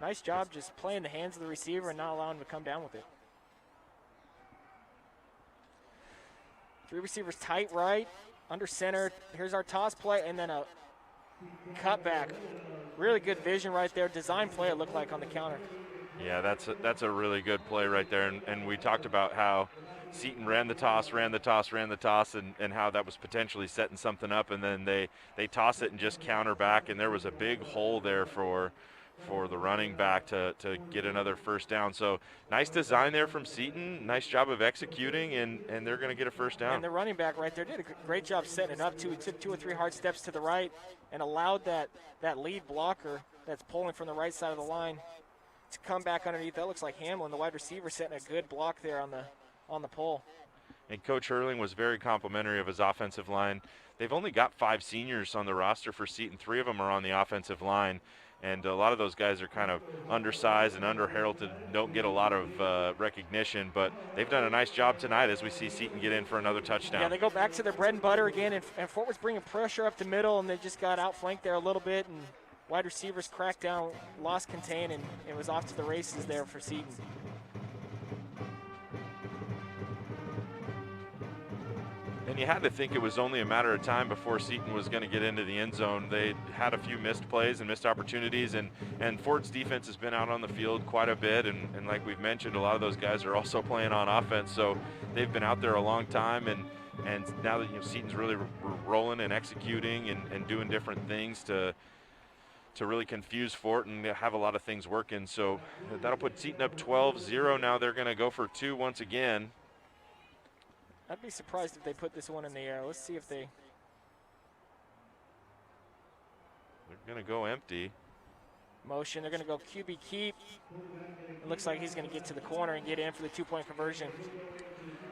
[SPEAKER 3] Nice job just playing the hands of the receiver and not allowing him to come down with it. 3 receivers tight right, under center. Here's our toss play, and then a cutback. Really good vision right there. Design play, it looked like, on the counter.
[SPEAKER 2] Yeah, that's a really good play right there. And we talked about how Seton ran the toss, and how that was potentially setting something up. And then they toss it and just counter back. And there was a big hole there for the running back to get another first down. So nice design there from Seton. Nice job of executing, and they're going to get a first down.
[SPEAKER 3] And the running back right there did a great job setting it up, too. He took 2 or 3 hard steps to the right and allowed that lead blocker that's pulling from the right side of the line to come back underneath. That looks like Hamlin, the wide receiver, setting a good block there on the pull.
[SPEAKER 2] And Coach Hurling was very complimentary of his offensive line. They've only got 5 seniors on the roster for Seton. 3 of them are on the offensive line. And a lot of those guys are kind of undersized and underheralded, don't get a lot of recognition, but they've done a nice job tonight as we see Seton get in for another touchdown.
[SPEAKER 3] Yeah, they go back to their bread and butter again, and Fort was bringing pressure up the middle, and they just got outflanked there a little bit, and wide receivers cracked down, lost contain, and it was off to the races there for Seton.
[SPEAKER 2] And you had to think it was only a matter of time before Seton was going to get into the end zone. They had a few missed plays and missed opportunities, and Fort's defense has been out on the field quite a bit, and like we've mentioned, a lot of those guys are also playing on offense, so they've been out there a long time, and now that Seton's really rolling and executing and doing different things to really confuse Fort and have a lot of things working. So that'll put Seton up 12-0. Now they're going to go for 2 once again.
[SPEAKER 3] I'd be surprised if they put this one in the air. Let's see if they...
[SPEAKER 2] They're going to go empty.
[SPEAKER 3] Motion, they're going to go QB keep. It looks like he's going to get to the corner and get in for the 2-point conversion.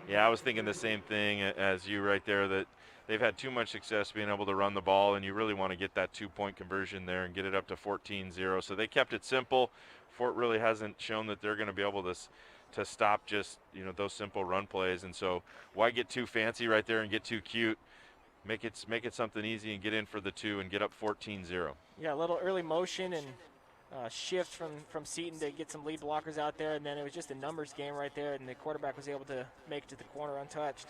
[SPEAKER 2] Yeah, I was thinking the same thing as you right there, that they've had too much success being able to run the ball, and you really want to get that 2-point conversion there and get it up to 14-0. So they kept it simple. Fort really hasn't shown that they're going to be able to stop just those simple run plays, and so why get too fancy right there and get too cute? Make it something easy and get in for the 2 and get up 14-0.
[SPEAKER 3] Yeah, a little early motion and shift from Seton to get some lead blockers out there, and then it was just a numbers game right there, and the quarterback was able to make it to the corner untouched.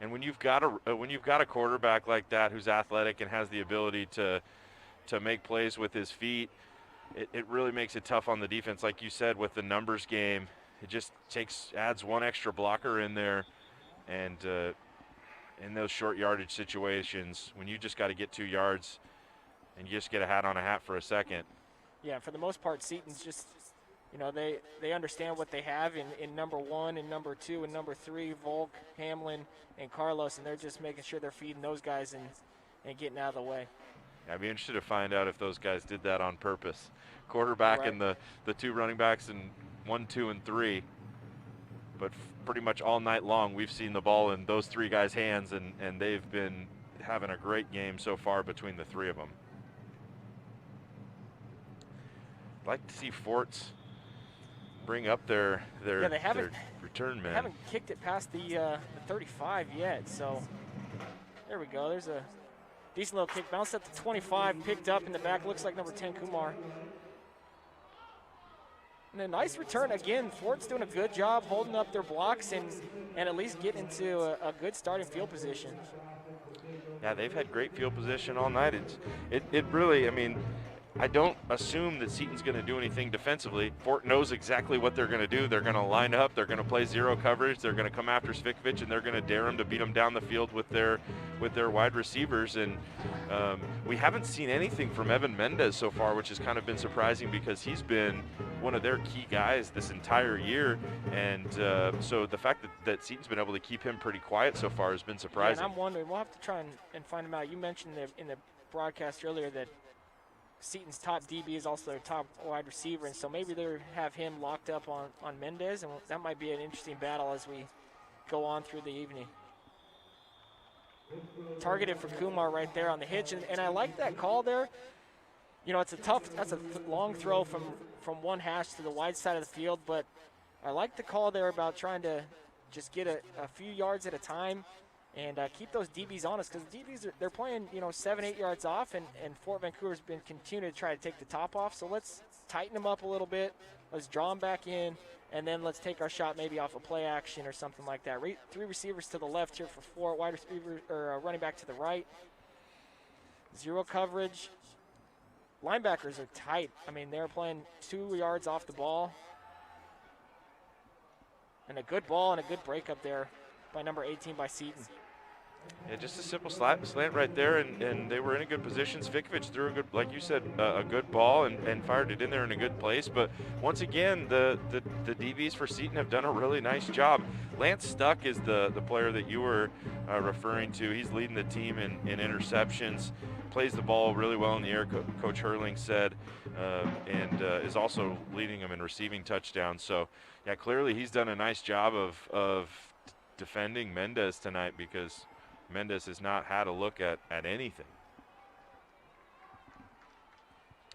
[SPEAKER 2] And when you've got a quarterback like that who's athletic and has the ability to make plays with his feet, it really makes it tough on the defense. Like you said, with the numbers game, it just adds one extra blocker in there, and in those short yardage situations, when you just got to get 2 yards and you just get a hat on a hat for a second.
[SPEAKER 3] Yeah, for the most part, Seton's just, they understand what they have in number 1 and number 2 and number 3, Volk, Hamlin, and Carlos, and they're just making sure they're feeding those guys and getting out of the way.
[SPEAKER 2] I'd be interested to find out if those guys did that on purpose. Quarterback right. And the 2 running backs and 1, 2, and 3. But pretty much all night long we've seen the ball in those 3 guys' hands, and they've been having a great game so far between the 3 of them. I'd like to see Forts bring up their return man.
[SPEAKER 3] They haven't kicked it past the 35 yet, so there we go. There's a decent little kick, bounced up to 25, picked up in the back, looks like number 10, Kumar. And a nice return again. Fort's doing a good job holding up their blocks and at least getting into a good starting field position.
[SPEAKER 2] Yeah, they've had great field position all night. It really, I don't assume that Seton's going to do anything defensively. Fort knows exactly what they're going to do. They're going to line up. They're going to play zero coverage. They're going to come after Svikvich, and they're going to dare him to beat him down the field with their wide receivers. And we haven't seen anything from Evan Mendez so far, which has kind of been surprising because he's been one of their key guys this entire year. And so the fact that Seton's been able to keep him pretty quiet so far has been surprising.
[SPEAKER 3] Yeah, and I'm wondering, we'll have to try and find him out. You mentioned in the broadcast earlier that Seton's top DB is also their top wide receiver, and so maybe they have him locked up on Mendez, and that might be an interesting battle as we go on through the evening. targeted for Kumar right there on the hitch, and I like that call there. You know, that's a long throw from one hash to the wide side of the field, but I like the call there about trying to just get a few yards at a time and keep those DBs honest, because the DBs, they're playing, 7-8 yards off, and Fort Vancouver's been continuing to try to take the top off. So let's tighten them up a little bit. Let's draw them back in, and then let's take our shot maybe off a play action or something like that. 3 receivers to the left here for Fort, wide receiver or running back to the right. 0 coverage. Linebackers are tight. I mean, they're playing 2 yards off the ball. And a good ball and a good break up there by number 18 by Seton.
[SPEAKER 2] Yeah, just a simple slant right there, and they were in a good position. Zvikovic threw a good, like you said, a good ball and fired it in there in a good place. But once again, the DBs for Seton have done a really nice job. Lance Stuck is the player that you were referring to. He's leading the team in interceptions, plays the ball really well in the air, Coach Hurling said, and is also leading them in receiving touchdowns. So, yeah, clearly he's done a nice job of defending Mendez tonight, because Mendez has not had a look at anything.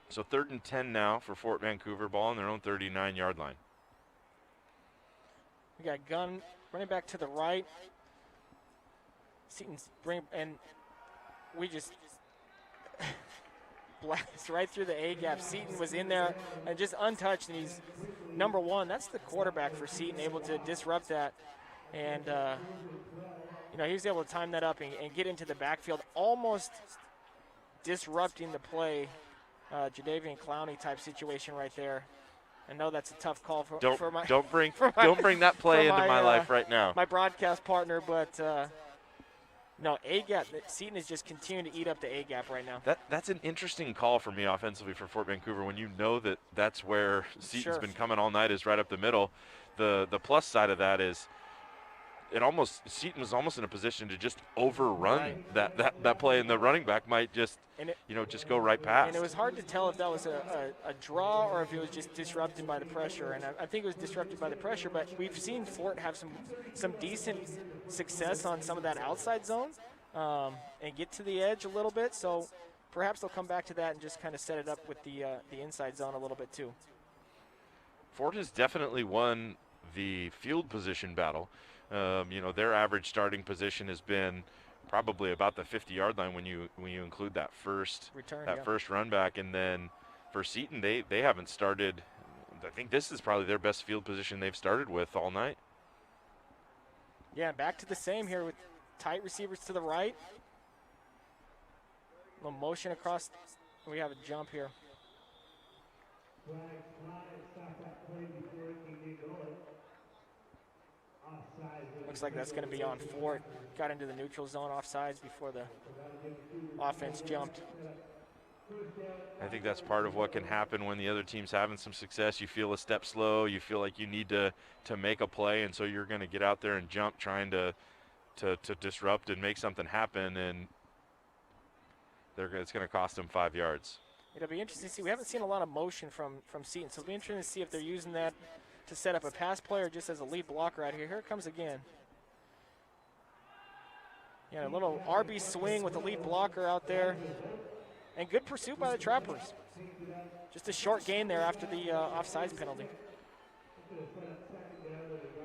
[SPEAKER 2] So 3rd and 10 now for Fort Vancouver, ball on their own 39-yard line.
[SPEAKER 3] We got Gunn running back to the right. Seton's and we just blast right through the A-gap. Seton was in there and just untouched, and he's number 1. That's the quarterback for Seton, able to disrupt that. And, he was able to time that up and get into the backfield, almost disrupting the play. Jadavian Clowney type situation right there. I know that's a tough call
[SPEAKER 2] don't bring that play into my life right now.
[SPEAKER 3] My broadcast partner, but no, A-gap. Seton is just continuing to eat up the A-gap right now.
[SPEAKER 2] That's an interesting call for me offensively for Fort Vancouver, when you know that's where Seton's been coming all night, is right up the middle. The plus side of that is Seton was almost in a position to just overrun that play, and the running back might just go right past.
[SPEAKER 3] And it was hard to tell if that was a draw or if it was just disrupted by the pressure. And I think it was disrupted by the pressure, but we've seen Fort have some decent success on some of that outside zone and get to the edge a little bit. So perhaps they'll come back to that and just kind of set it up with the inside zone a little bit too.
[SPEAKER 2] Fort has definitely won the field position battle. Their average starting position has been probably about the 50-yard line when you include that first first run back. And then for Seton, they haven't started. I think this is probably their best field position they've started with all night.
[SPEAKER 3] Yeah, back to the same here with tight receivers to the right. A little motion across. We have a jump here. Looks like that's going to be on Fort. Got into the neutral zone offsides before the offense jumped.
[SPEAKER 2] I think that's part of what can happen when the other team's having some success. You feel a step slow. You feel like you need to make a play, and so you're going to get out there and jump, trying to disrupt and make something happen, and it's going to cost them 5 yards.
[SPEAKER 3] It'll be interesting to see. We haven't seen a lot of motion from Seton, so it'll be interesting to see if they're using that to set up a pass play or just as a lead blocker out here. Here it comes again. Yeah, a little RB swing with the lead blocker out there. And good pursuit by the Trappers. Just a short gain there after the offsides penalty.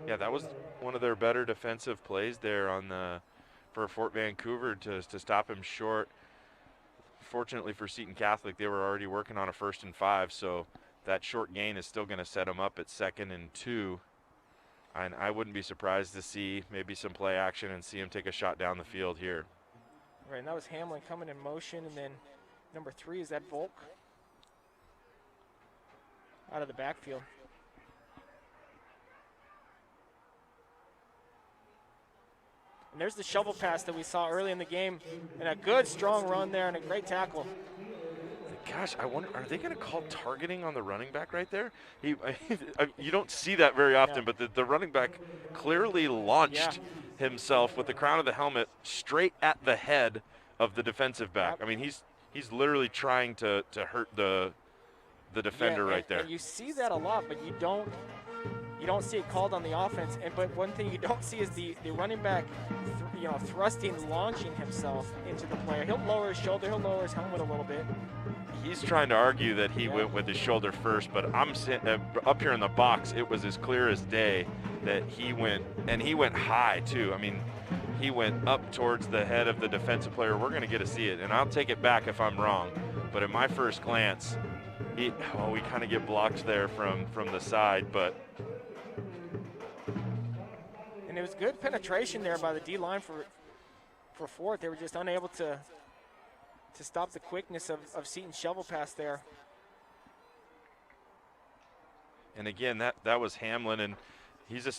[SPEAKER 2] Yeah, that was one of their better defensive plays there for Fort Vancouver to stop him short. Fortunately for Seton Catholic, they were already working on a 1st and 5, so that short gain is still going to set them up at 2nd and 2. And I wouldn't be surprised to see maybe some play action and see him take a shot down the field here.
[SPEAKER 3] Right, and that was Hamlin coming in motion, and then number 3, is that Volk? Out of the backfield. And there's the shovel pass that we saw early in the game, and a good strong run there and a great tackle.
[SPEAKER 2] Gosh, I wonder, are they going to call targeting on the running back right there? You don't see that very often, but the running back clearly launched himself with the crown of the helmet straight at the head of the defensive back. I mean, he's literally trying to hurt the defender right there.
[SPEAKER 3] And you see that a lot, but you don't see it called on the offense. But one thing you don't see is the running back, you know, thrusting, launching himself into the player. He'll lower his shoulder, he'll lower his helmet a little bit.
[SPEAKER 2] He's trying to argue that he went with his shoulder first, but I'm up here in the box. It was as clear as day that he went, and he went high too. I mean, he went up towards the head of the defensive player. We're going to get to see it, and I'll take it back if I'm wrong. But at my first glance, we kind of get blocked there from the side, but.
[SPEAKER 3] And it was good penetration there by the D-line for Fort. They were just unable to stop the quickness of Seton's shovel pass there.
[SPEAKER 2] And again, that was Hamlin, and he's a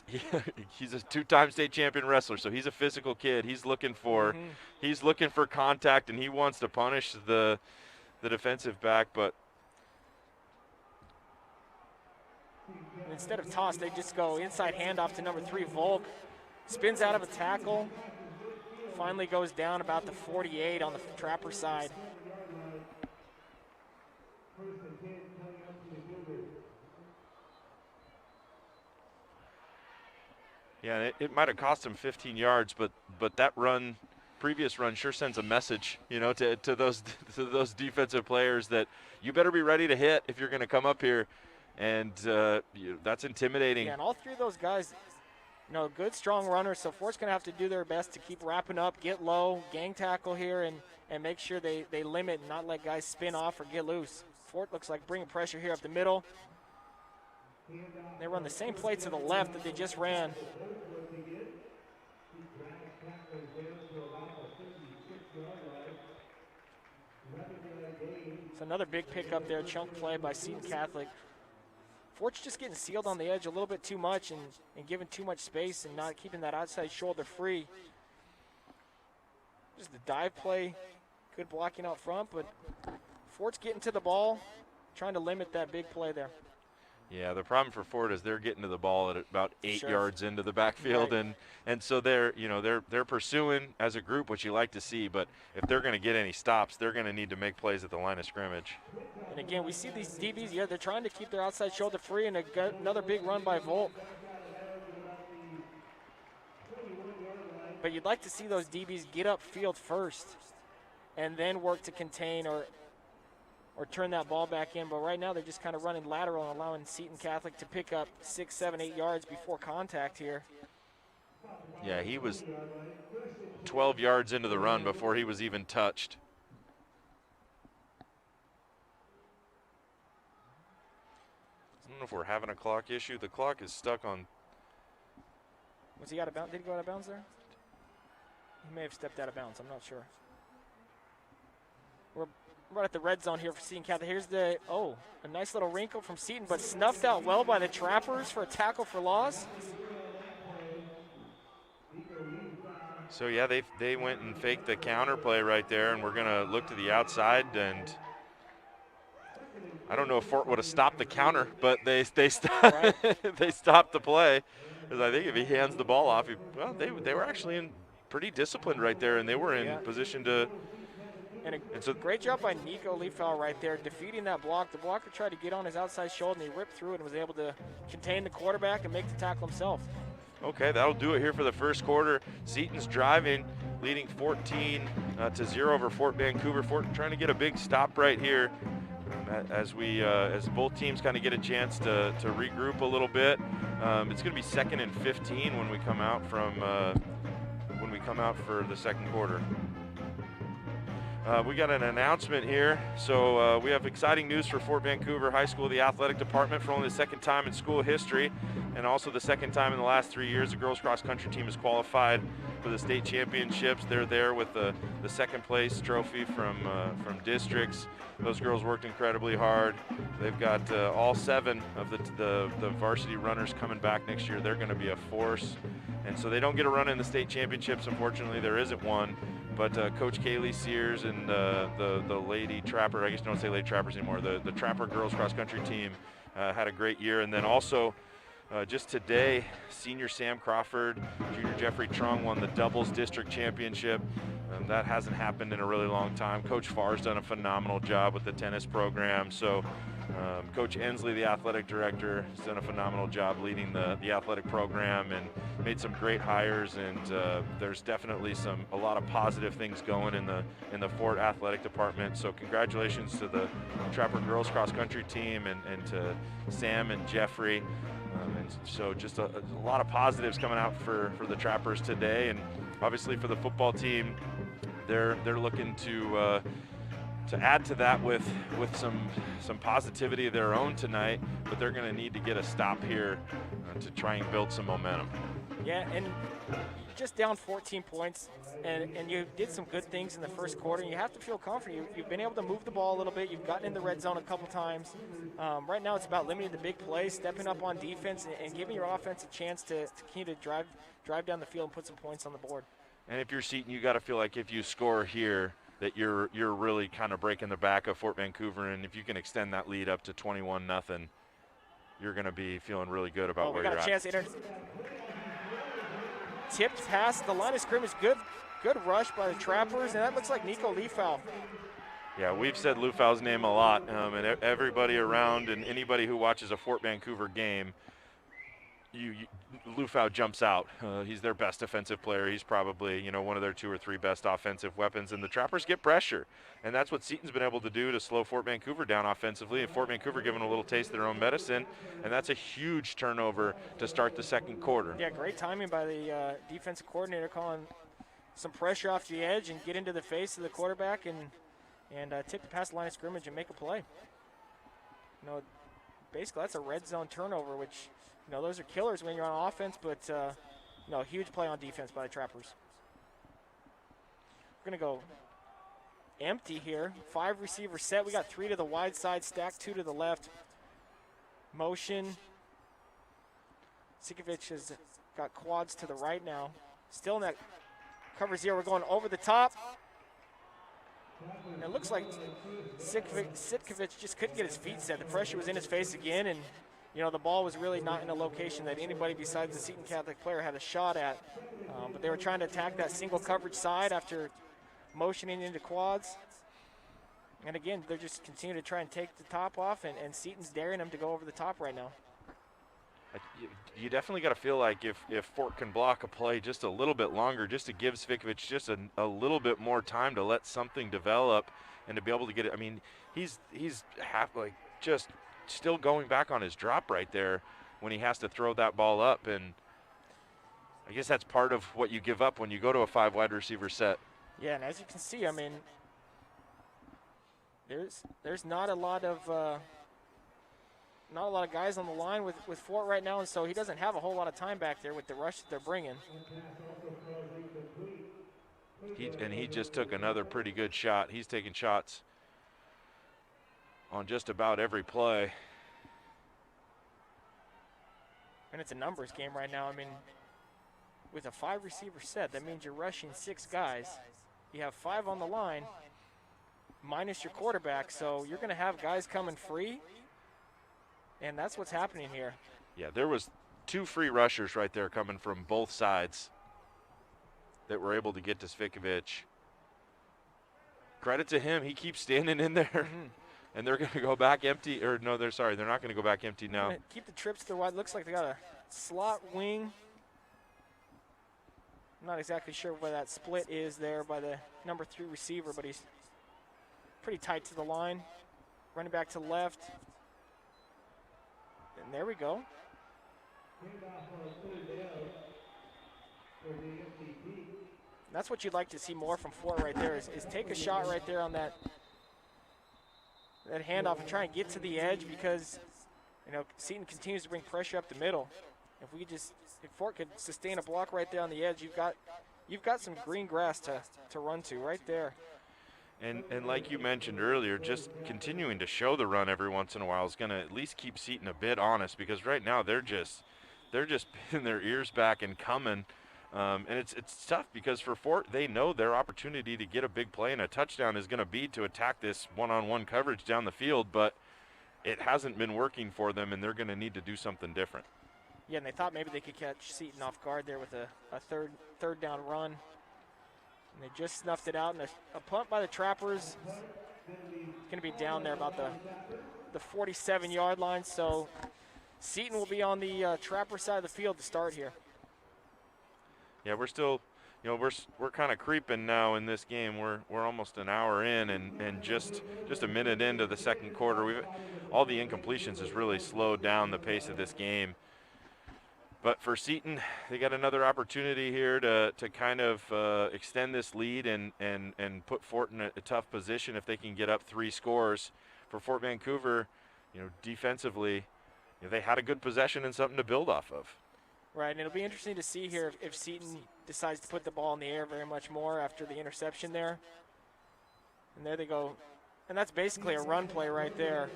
[SPEAKER 2] two-time state champion wrestler, so he's a physical kid. He's looking for contact, and he wants to punish the defensive back, but
[SPEAKER 3] instead of toss, they just go inside handoff to number 3, Volk. Spins out of a tackle. Finally goes down about the 48 on the Trapper side.
[SPEAKER 2] Yeah, it might have cost him 15 yards, but that previous run sure sends a message, you know, to those defensive players that you better be ready to hit if you're going to come up here, and that's intimidating.
[SPEAKER 3] Yeah, and all three of those guys, you know, good strong runners. So Fort's going to have to do their best to keep wrapping up, get low, gang tackle here, and make sure they limit and not let guys spin off or get loose. Fort looks like bringing pressure here up the middle. They run the same play to the left that they just ran. It's another big pickup there, chunk play by Seton Catholic. Fort's just getting sealed on the edge a little bit too much and giving too much space and not keeping that outside shoulder free. Just the dive play, good blocking out front, but Fort's getting to the ball, trying to limit that big play there.
[SPEAKER 2] Yeah, the problem for Fort is they're getting to the ball at about 8
[SPEAKER 3] Sure.
[SPEAKER 2] yards into the backfield,
[SPEAKER 3] Right.
[SPEAKER 2] and so they're pursuing as a group, which you like to see. But if they're going to get any stops, they're going to need to make plays at the line of scrimmage.
[SPEAKER 3] And again, we see these DBs, yeah, they're trying to keep their outside shoulder free, and another big run by Volk. But you'd like to see those DBs get upfield first and then work to contain or turn that ball back in. But right now they're just kind of running lateral and allowing Seton Catholic to pick up 6, 7, 8 yards before contact here.
[SPEAKER 2] Yeah, he was 12 yards into the run before he was even touched. I don't know if we're having a clock issue. The clock is stuck on.
[SPEAKER 3] Was he out of bounds? Did he go out of bounds there? He may have stepped out of bounds. I'm not sure. We're right at the red zone here for Seton Catholic. Here's a nice little wrinkle from Seton, but snuffed out well by the Trappers for a tackle for loss.
[SPEAKER 2] So yeah, they went and faked the counter play right there, and we're gonna look to the outside, and I don't know if Fort would have stopped the counter, but they stopped they stopped the play, because I think if he hands the ball off, they were actually in pretty disciplined right there, and they were in position to.
[SPEAKER 3] And so great job by Nico Leafau right there, defeating that block. The blocker tried to get on his outside shoulder, and he ripped through it and was able to contain the quarterback and make the tackle himself.
[SPEAKER 2] Okay, that'll do it here for the first quarter. Seton's driving, leading 14-0 over Fort Vancouver. Fort trying to get a big stop right here as both teams kind of get a chance to regroup a little bit. It's going to be 2nd and 15 when we come out for the second quarter. We got an announcement here. So we have exciting news for Fort Vancouver High School, the athletic department. For only the second time in school history, and also the second time in the last 3 years, the girls cross country team has qualified for the state championships. They're there with the second place trophy from districts. Those girls worked incredibly hard. They've got all 7 of the varsity runners coming back next year. They're going to be a force, and so they don't get a run in the state championships. Unfortunately, there isn't one. But Coach Kaylee Sears and the Lady Trapper, I guess you don't say Lady Trappers anymore, the Trapper girls cross country team had a great year. And then also just today, senior Sam Crawford, junior Jeffrey Trung won the doubles district championship. That hasn't happened in a really long time. Coach Farr's done a phenomenal job with the tennis program. So Coach Ensley, the athletic director, has done a phenomenal job leading the athletic program and made some great hires, and there's definitely a lot of positive things going in the Fort athletic department. So congratulations to the Trapper girls cross country team and to Sam and Jeffrey. And so just a lot of positives coming out for the Trappers today, and obviously for the football team, they're looking to add to that with some positivity of their own tonight, but they're going to need to get a stop here to try and build some momentum.
[SPEAKER 3] Yeah, and just down 14 points, and you did some good things in the first quarter, and you have to feel confident. You've been able to move the ball a little bit. You've gotten in the red zone a couple times. Right now it's about limiting the big plays, stepping up on defense, and giving your offense a chance to continue to drive down the field and put some points on the board.
[SPEAKER 2] And if you're Seton, you got to feel like if you score here, that you're really kind of breaking the back of Fort Vancouver, and if you can extend that lead up to 21-0, you're going to be feeling really good about where you're at.
[SPEAKER 3] We got a chance. Tipped past the line of scrimmage. Good rush by the Trappers, and that looks like Nico Leafow.
[SPEAKER 2] Yeah, we've said Leafow's name a lot, and everybody around and anybody who watches a Fort Vancouver game, Leafow jumps out. He's their best defensive player. He's probably, one of their 2 or 3 best offensive weapons, and the Trappers get pressure. And that's what Seton's been able to do to slow Fort Vancouver down offensively, and Fort Vancouver giving a little taste of their own medicine, and that's a huge turnover to start the second quarter.
[SPEAKER 3] Yeah, great timing by the defensive coordinator, calling some pressure off the edge and get into the face of the quarterback and tip the pass the line of scrimmage and make a play. Basically that's a red zone turnover, which those are killers when you're on offense, but huge play on defense by the Trappers. We're going to go empty here. 5 receiver set. We got 3 to the wide side stack, 2 to the left. Motion. Sikovic has got quads to the right now. Still in that cover 0. We're going over the top. And it looks like Sitkovic just couldn't get his feet set. The pressure was in his face again, and the ball was really not in a location that anybody besides the Seton Catholic player had a shot at. But they were trying to attack that single coverage side after motioning into quads. And again, they're just continuing to try and take the top off, and Seton's daring them to go over the top right now.
[SPEAKER 2] You definitely got to feel like if Fort can block a play just a little bit longer, just to give Sikovic just a little bit more time to let something develop and to be able to get it. I mean, he's just still going back on his drop right there when he has to throw that ball up, and I guess that's part of what you give up when you go to a 5 wide receiver set.
[SPEAKER 3] Yeah, and as you can see, I mean, there's not a lot of guys on the line with Fort right now, and so he doesn't have a whole lot of time back there with the rush that they're bringing.
[SPEAKER 2] He just took another pretty good shot. He's taking shots on just about every play.
[SPEAKER 3] And it's a numbers game right now. I mean, with a 5 receiver set, that means you're rushing 6 guys. You have 5 on the line, minus your quarterback, so you're going to have guys coming free, and that's what's happening here.
[SPEAKER 2] Yeah, there was 2 free rushers right there coming from both sides that were able to get to Sikovic. Credit to him, he keeps standing in there. Mm-hmm. And they're going to go back empty, or no, they're not going to go back empty now.
[SPEAKER 3] Keep the trips to the wide. Looks like they got a slot wing. I'm not exactly sure where that split is there by the number 3 receiver, but he's pretty tight to the line. Running back to the left. And there we go. That's what you'd like to see more from Fort right there is take a shot right there on that handoff and try and get to the edge, because Seton continues to bring pressure up the middle. If Fort could sustain a block right there on the edge, you've got some green grass to run to right there.
[SPEAKER 2] And like you mentioned earlier, just continuing to show the run every once in a while is going to at least keep Seton a bit honest, because right now they're just pinning their ears back and coming. And it's tough because for Fort, they know their opportunity to get a big play and a touchdown is going to be to attack this one-on-one coverage down the field, but it hasn't been working for them, and they're going to need to do something different.
[SPEAKER 3] Yeah, and they thought maybe they could catch Seton off guard there with a third down run. And they just snuffed it out, and a punt by the Trappers. Going to be down there about the 47-yard line. So Seton will be on the Trapper side of the field to start here.
[SPEAKER 2] Yeah, we're still, we're kind of creeping now in this game. We're almost an hour in, and just a minute into the second quarter. All the incompletions has really slowed down the pace of this game. But for Seton, they got another opportunity here to kind of extend this lead and put Fort in a tough position if they can get up 3 scores. For Fort Vancouver, defensively, they had a good possession and something to build off of.
[SPEAKER 3] Right, and it'll be interesting to see here if Seton decides to put the ball in the air very much more after the interception there. And there they go. And that's basically a run play right there.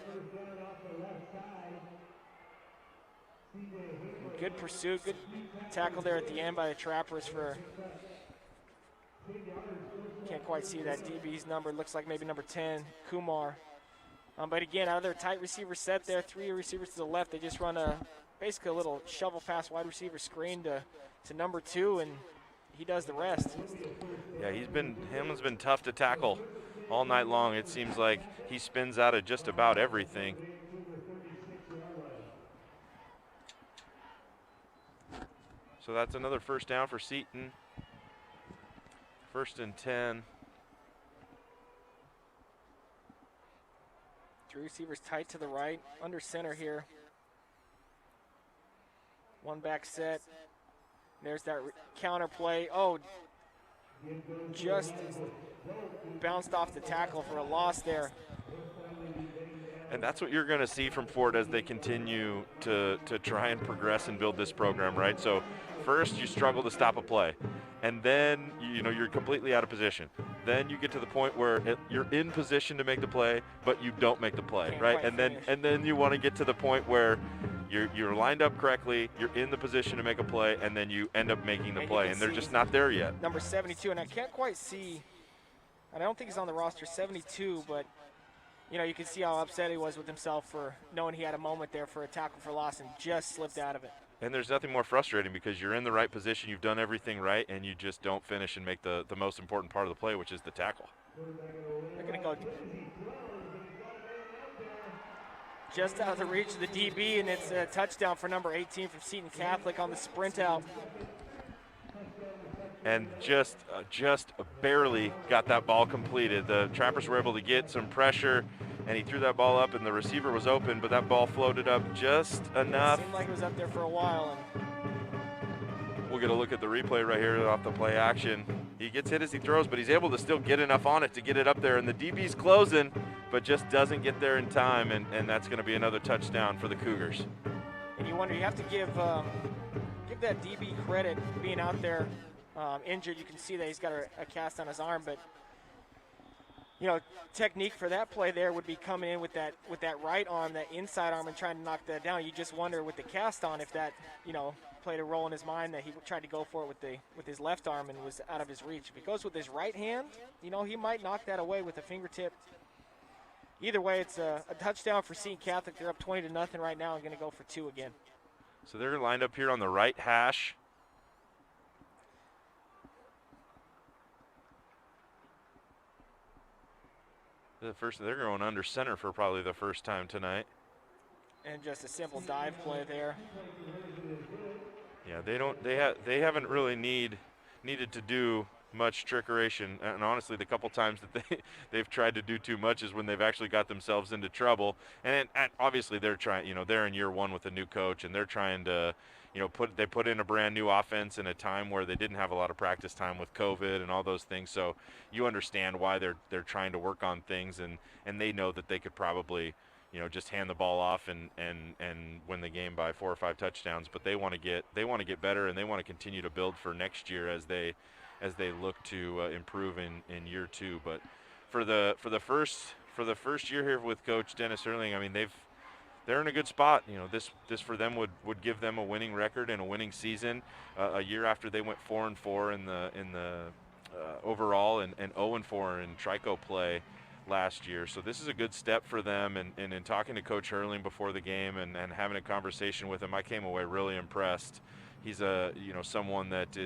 [SPEAKER 3] Good pursuit, good tackle there at the end by the Trappers for, can't quite see that DB's number, looks like maybe number 10, Kumar. But again, out of their tight receiver set there, 3 receivers to the left, they just run basically a little shovel pass wide receiver screen to number 2, and he does the rest.
[SPEAKER 2] Yeah, Hamlin's been tough to tackle all night long. It seems like he spins out of just about everything. So that's another first down for Seton. 1st and 10.
[SPEAKER 3] 3 receivers tight to the right, under center here. 1 back set. There's that counter play. Oh, just bounced off the tackle for a loss there.
[SPEAKER 2] And that's what you're going to see from Fort as they continue to try and progress and build this program, right? So first you struggle to stop a play, and then you're completely out of position. Then you get to the point where you're in position to make the play, but you don't make the play, right? And then you want to get to the point where you're lined up correctly, you're in the position to make a play, and then you end up making the play, and they're just not there yet.
[SPEAKER 3] Number 72, and I can't quite see, and I don't think he's on the roster, 72, but you can see how upset he was with himself for knowing he had a moment there for a tackle for loss and just slipped out of it.
[SPEAKER 2] And there's nothing more frustrating because you're in the right position, you've done everything right, and you just don't finish and make the most important part of the play, which is the tackle.
[SPEAKER 3] They're going to go just out of the reach of the DB, and it's a touchdown for number 18 from Seton Catholic on the sprint out.
[SPEAKER 2] And just barely got that ball completed. The Trappers were able to get some pressure, and he threw that ball up, and the receiver was open, but that ball floated up just enough.
[SPEAKER 3] It seemed like it was up there for a while.
[SPEAKER 2] We'll get a look at the replay right here off the play action. He gets hit as he throws, but he's able to still get enough on it to get it up there, and the DB's closing, but just doesn't get there in time, and that's going to be another touchdown for the Cougars.
[SPEAKER 3] And you wonder, you have to give that DB credit being out there injured. You can see that he's got a cast on his arm, but technique for that play there would be coming in with that right arm, that inside arm, and trying to knock that down. You just wonder with the cast on if that played a role in his mind that he tried to go for it with his left arm and was out of his reach. If he goes with his right hand, he might knock that away with a fingertip. Either way, it's a touchdown for Seton Catholic. They're up 20-0 right now and going to go for 2 again.
[SPEAKER 2] So they're lined up here on the right hash. They're going under center for probably the first time tonight.
[SPEAKER 3] And just a simple dive play there.
[SPEAKER 2] Yeah, they haven't really needed to do much trickeration, and honestly, the couple times that they've tried to do too much is when they've actually got themselves into trouble. And obviously they're trying, they're in year 1 with a new coach, and they're trying to, they put in a brand new offense in a time where they didn't have a lot of practice time with COVID and all those things. So you understand why they're trying to work on things, and they know that they could probably, just hand the ball off and win the game by 4 or 5 touchdowns. But they want to get better, and they want to continue to build for next year as they look to improve in year 2. But for the first year here with Coach Dennis Erling, I mean they're in a good spot. This for them would give them a winning record and a winning season. A year after they went 4-4 in the overall and 0-4 in Trico play last year. So this is a good step for them. And in talking to Coach Erling before the game and having a conversation with him, I came away really impressed. He's someone that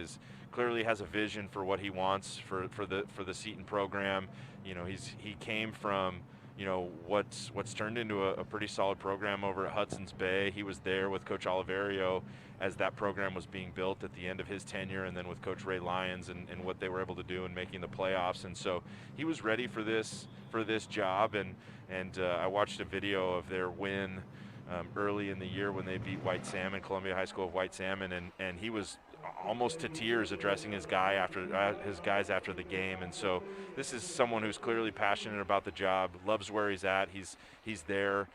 [SPEAKER 2] clearly has a vision for what he wants for the Seton program. He came from you know, what's turned into a pretty solid program over at Hudson's Bay. He was there with Coach Oliverio as that program was being built at the end of his tenure, and then with Coach Ray Lyons and what they were able to do in making the playoffs. And so he was ready for this job. And I watched a video of their win early in the year when they beat White Salmon, Columbia High School of White Salmon, and he was almost to tears addressing his guys after the game. And so this is someone who's clearly passionate about the job, loves where he's at. He's there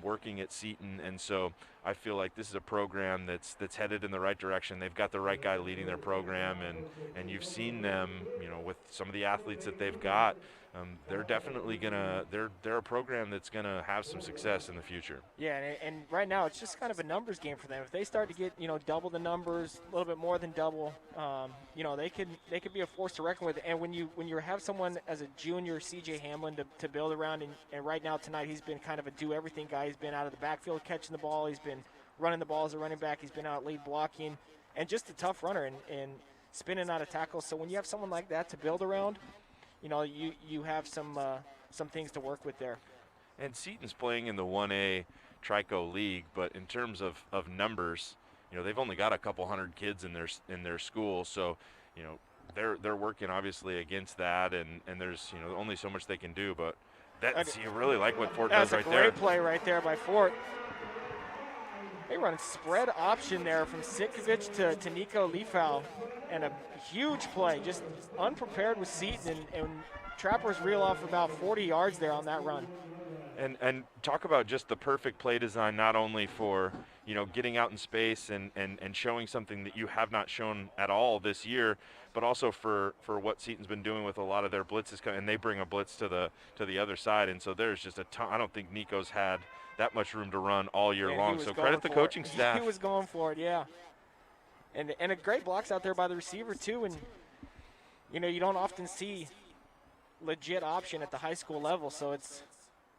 [SPEAKER 2] working at Seton, and so I feel like this is a program that's headed in the right direction. They've got the right guy leading their program, and you've seen them, you know, with some of the athletes that they've got. They're definitely they're a program that's gonna have some success in the future.
[SPEAKER 3] Yeah, and right now it's just kind of a numbers game for them. If they start to get, you know, double the numbers, a little bit more than double, you know, they could be a force to reckon with. And when you have someone as a junior, CJ Hamlin, to build around, and right now tonight he's been kind of a do-everything guy. He's been out of the backfield catching the ball. He's been running the ball as a running back. He's been out lead blocking, and just a tough runner and spinning out of tackles. So when you have someone like that to build around, you know, you have some things to work with there.
[SPEAKER 2] And Seton's playing in the 1A Trico League, but in terms of numbers, you know, they've only got a couple hundred kids in their school, so, you know, they're working obviously against that, and there's, you know, only so much they can do, but you really like what Fort does right there.
[SPEAKER 3] That's a great play right there by Fort. They run spread option there from Sitkovich to Nico Leifau, and a huge play, just unprepared with Seton, and Trappers reel off about 40 yards there on that run.
[SPEAKER 2] And talk about just the perfect play design, not only for, you know, getting out in space and showing something that you have not shown at all this year, but also for what Seton's been doing with a lot of their blitzes, and they bring a blitz to the other side, and so there's just a ton. I don't think Nico's had that much room to run all year long, so credit the coaching staff.
[SPEAKER 3] He was going for it, yeah. And a great blocks out there by the receiver too, and you know, you don't often see legit option at the high school level, so it's,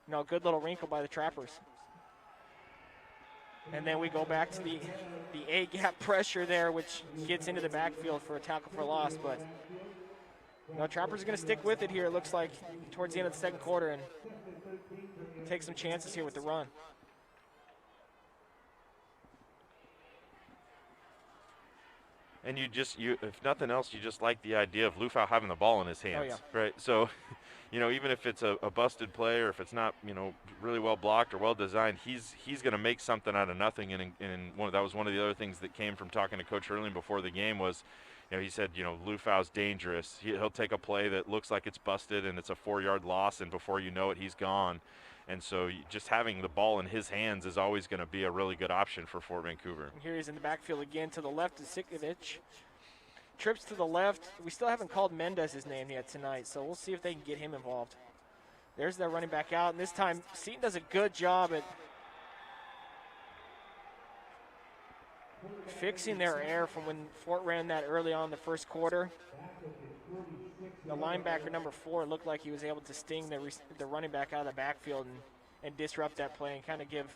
[SPEAKER 3] you know, a good little wrinkle by the Trappers. And then we go back to the A-gap pressure there, which gets into the backfield for a tackle for loss, but you know, Trappers are going to stick with it here, it looks like, towards the end of the second quarter, and take some chances here with the run.
[SPEAKER 2] And if nothing else, you just like the idea of Leifau having the ball in his hands,
[SPEAKER 3] oh, yeah.
[SPEAKER 2] right? So, you know, even if it's a busted play or if it's not, you know, really well blocked or well designed, he's going to make something out of nothing. And that was one of the other things that came from talking to Coach Hurling before the game was, you know, he said, you know, Leifau's dangerous. He'll take a play that looks like it's busted and it's a 4-yard loss, and before you know it, he's gone. And so just having the ball in his hands is always going to be a really good option for Fort Vancouver.
[SPEAKER 3] And here he's in the backfield again to the left of Sitkovich. Trips to the left. We still haven't called Mendez's name yet tonight, so we'll see if they can get him involved. There's that running back out, and this time Seton does a good job at fixing their error from when Fort ran that early on in the first quarter. The linebacker, number 4, looked like he was able to sting the running back out of the backfield and disrupt that play and kind of give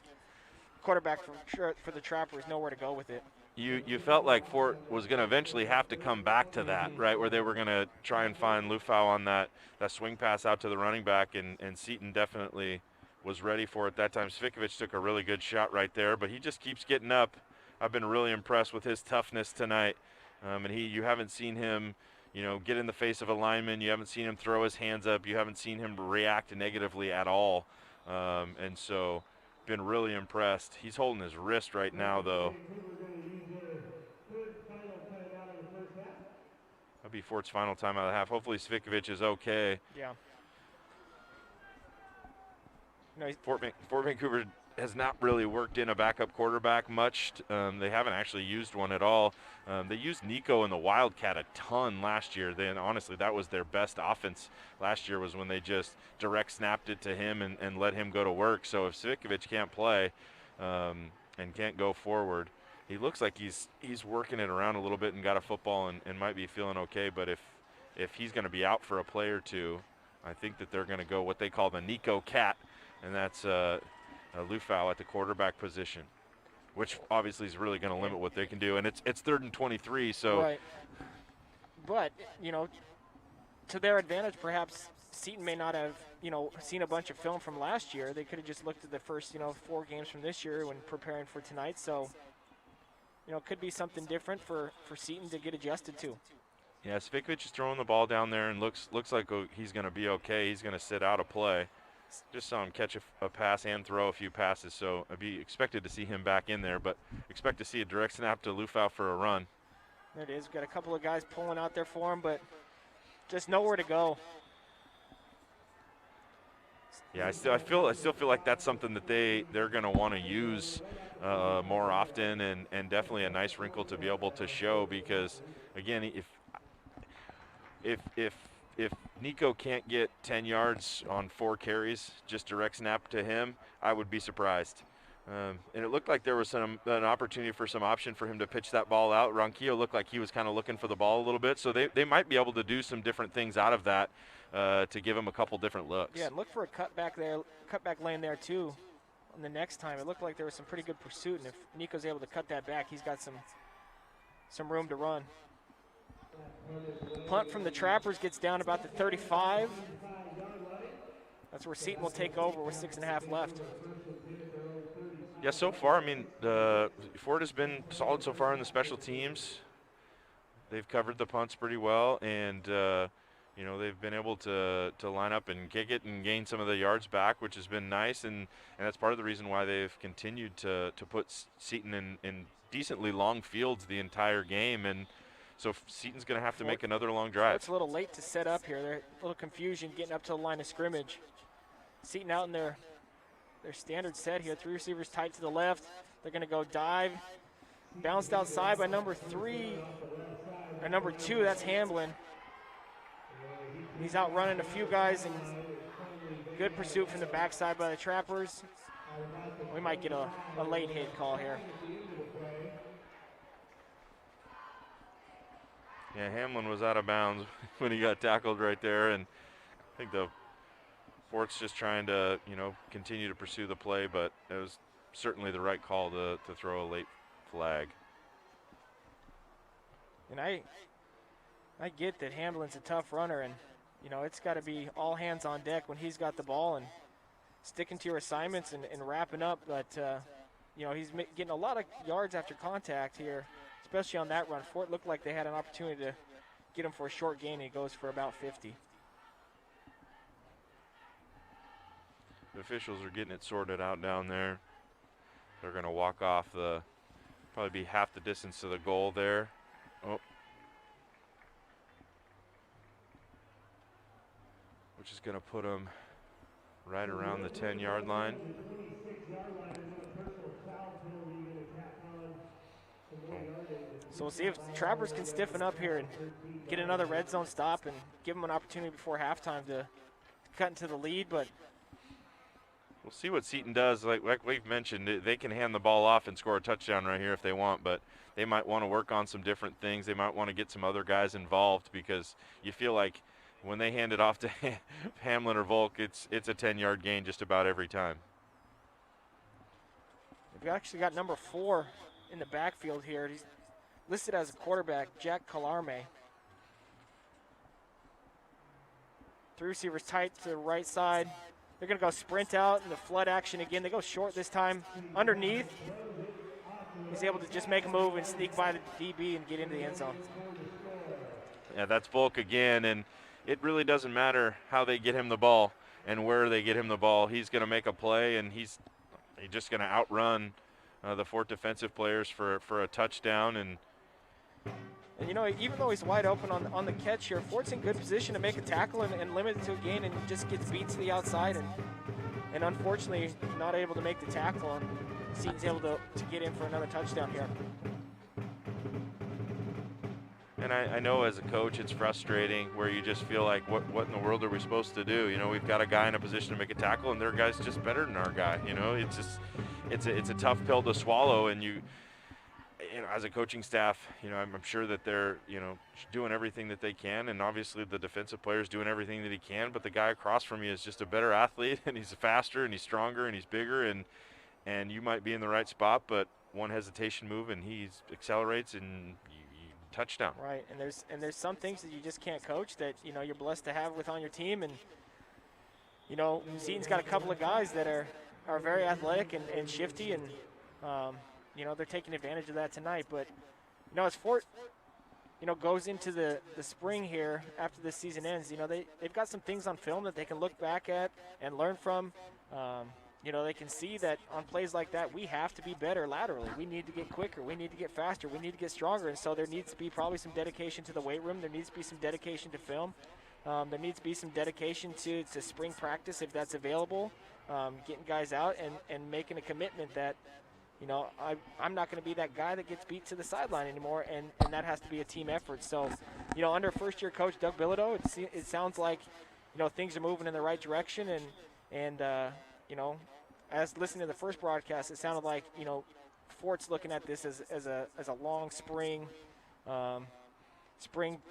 [SPEAKER 3] quarterback for the Trappers nowhere to go with it.
[SPEAKER 2] You felt like Fort was going to eventually have to come back to that, right, where they were going to try and find Leifau on that swing pass out to the running back, and Seton definitely was ready for it that time. Svikovich took a really good shot right there, but he just keeps getting up. I've been really impressed with his toughness tonight, and you haven't seen him, you know, get in the face of a lineman. You haven't seen him throw his hands up. You haven't seen him react negatively at all, and so been really impressed. He's holding his wrist right now, though. That'll be Fort's final time out of the half. Hopefully Svikovich is okay.
[SPEAKER 3] Yeah.
[SPEAKER 2] No, Fort Vancouver has not really worked in a backup quarterback much. They haven't actually used one at all. They used Nico in the Wildcat a ton last year. Then honestly, that was their best offense last year, was when they just direct snapped it to him and let him go to work. So if Svikovich can't play and can't go forward, he looks like he's working it around a little bit and got a football and might be feeling okay. But if he's going to be out for a play or two, I think that they're going to go what they call the Nico Cat, and that's Leifau at the quarterback position, which obviously is really going to limit what they can do. And it's 3rd and 23, so.
[SPEAKER 3] Right. But, you know, to their advantage, perhaps Seton may not have, seen a bunch of film from last year. They could have just looked at the first, 4 games from this year when preparing for tonight. So, it could be something different for Seton to get adjusted to.
[SPEAKER 2] Yeah, Svikvic is throwing the ball down there and looks like he's going to be okay. He's going to sit out of play. Just saw him catch a pass and throw a few passes, so I'd be expected to see him back in there, but expect to see a direct snap to Lufau for a run.
[SPEAKER 3] There it is. We've got a couple of guys pulling out there for him, but just nowhere to go.
[SPEAKER 2] Yeah, I still feel like that's something that they're going to want to use more often, and definitely a nice wrinkle to be able to show, because again, if Nico can't get 10 yards on 4 carries, just direct snap to him, I would be surprised. And it looked like there was an opportunity for some option for him to pitch that ball out. Ronquillo looked like he was kind of looking for the ball a little bit, so they might be able to do some different things out of that to give him a couple different looks.
[SPEAKER 3] Yeah, and look for a cutback lane there too. On the next time, it looked like there was some pretty good pursuit, and if Nico's able to cut that back, he's got some room to run. Punt from the Trappers gets down about the 35. That's where Seton will take over with 6.5 left.
[SPEAKER 2] Yeah, so far, I mean, Ford has been solid so far in the special teams. They've covered the punts pretty well, and they've been able to line up and kick it and gain some of the yards back, which has been nice, and that's part of the reason why they've continued to put Seton in decently long fields the entire game. And so Seton's going to have to make another long drive.
[SPEAKER 3] It's a little late to set up here. There's a little confusion getting up to the line of scrimmage. Seton out in their standard set here. 3 receivers tight to the left. They're going to go dive. Bounced outside by number 2. That's Hamblin. He's out running a few guys, and good pursuit from the backside by the Trappers. We might get a late hit call here.
[SPEAKER 2] Yeah, Hamlin was out of bounds when he got tackled right there, and I think the Fort's just trying to, continue to pursue the play, but it was certainly the right call to throw a late flag.
[SPEAKER 3] And I get that Hamlin's a tough runner, and it's got to be all hands on deck when he's got the ball and sticking to your assignments and wrapping up. But he's getting a lot of yards after contact here, especially on that run. Fort looked like they had an opportunity to get him for a short gain. He goes for about 50.
[SPEAKER 2] The officials are getting it sorted out down there. They're going to walk off probably be half the distance to the goal there. Oh. Which is going to put them right around the 10-yard line.
[SPEAKER 3] So we'll see if the Trappers can stiffen up here and get another red zone stop and give them an opportunity before halftime to cut into the lead, but
[SPEAKER 2] we'll see what Seton does. Like we've mentioned, they can hand the ball off and score a touchdown right here if they want, but they might want to work on some different things. They might want to get some other guys involved, because you feel like when they hand it off to Hamlin or Volk, it's a 10-yard gain just about every time.
[SPEAKER 3] We've actually got number 4 in the backfield here. He's listed as a quarterback, Jack Calarme. 3 receivers tight to the right side. They're going to go sprint out in the flood action again. They go short this time underneath. He's able to just make a move and sneak by the DB and get into the end zone.
[SPEAKER 2] Yeah, that's Volk again, and it really doesn't matter how they get him the ball and where they get him the ball. He's going to make a play, and he's just going to outrun the Fort defensive players for a touchdown. And
[SPEAKER 3] even though he's wide open on the catch here, Fort's in good position to make a tackle and limit it to a gain, and just gets beat to the outside, and unfortunately not able to make the tackle, and Seton's able to get in for another touchdown here.
[SPEAKER 2] And I know as a coach it's frustrating, where you just feel like, what in the world are we supposed to do? We've got a guy in a position to make a tackle, and their guy's just better than our guy. It's a tough pill to swallow, and as a coaching staff, I'm sure that they're, doing everything that they can, and obviously the defensive player's doing everything that he can, but the guy across from you is just a better athlete, and he's faster, and he's stronger, and he's bigger, and you might be in the right spot, but one hesitation move and he accelerates, and you touchdown.
[SPEAKER 3] Right, and there's some things that you just can't coach that, you know, you're blessed to have on your team. And, you know, Seton's got a couple of guys that are very athletic and shifty, and, you know, they're taking advantage of that tonight. But, you know, as Fort, you know, goes into the spring here after this season ends, you know, they've got some things on film that they can look back at and learn from. You know, they can see that on plays like that, we have to be better laterally. We need to get quicker. We need to get faster. We need to get stronger. And so there needs to be probably some dedication to the weight room. There needs to be some dedication to film. There needs to be some dedication to spring practice if that's available, getting guys out and making a commitment that, you know, I'm not going to be that guy that gets beat to the sideline anymore, and that has to be a team effort. So, you know, under first-year coach Doug Bilodeau, it sounds like, you know, things are moving in the right direction, and you know, as listening to the first broadcast, it sounded like, you know, Fort's looking at this as a long spring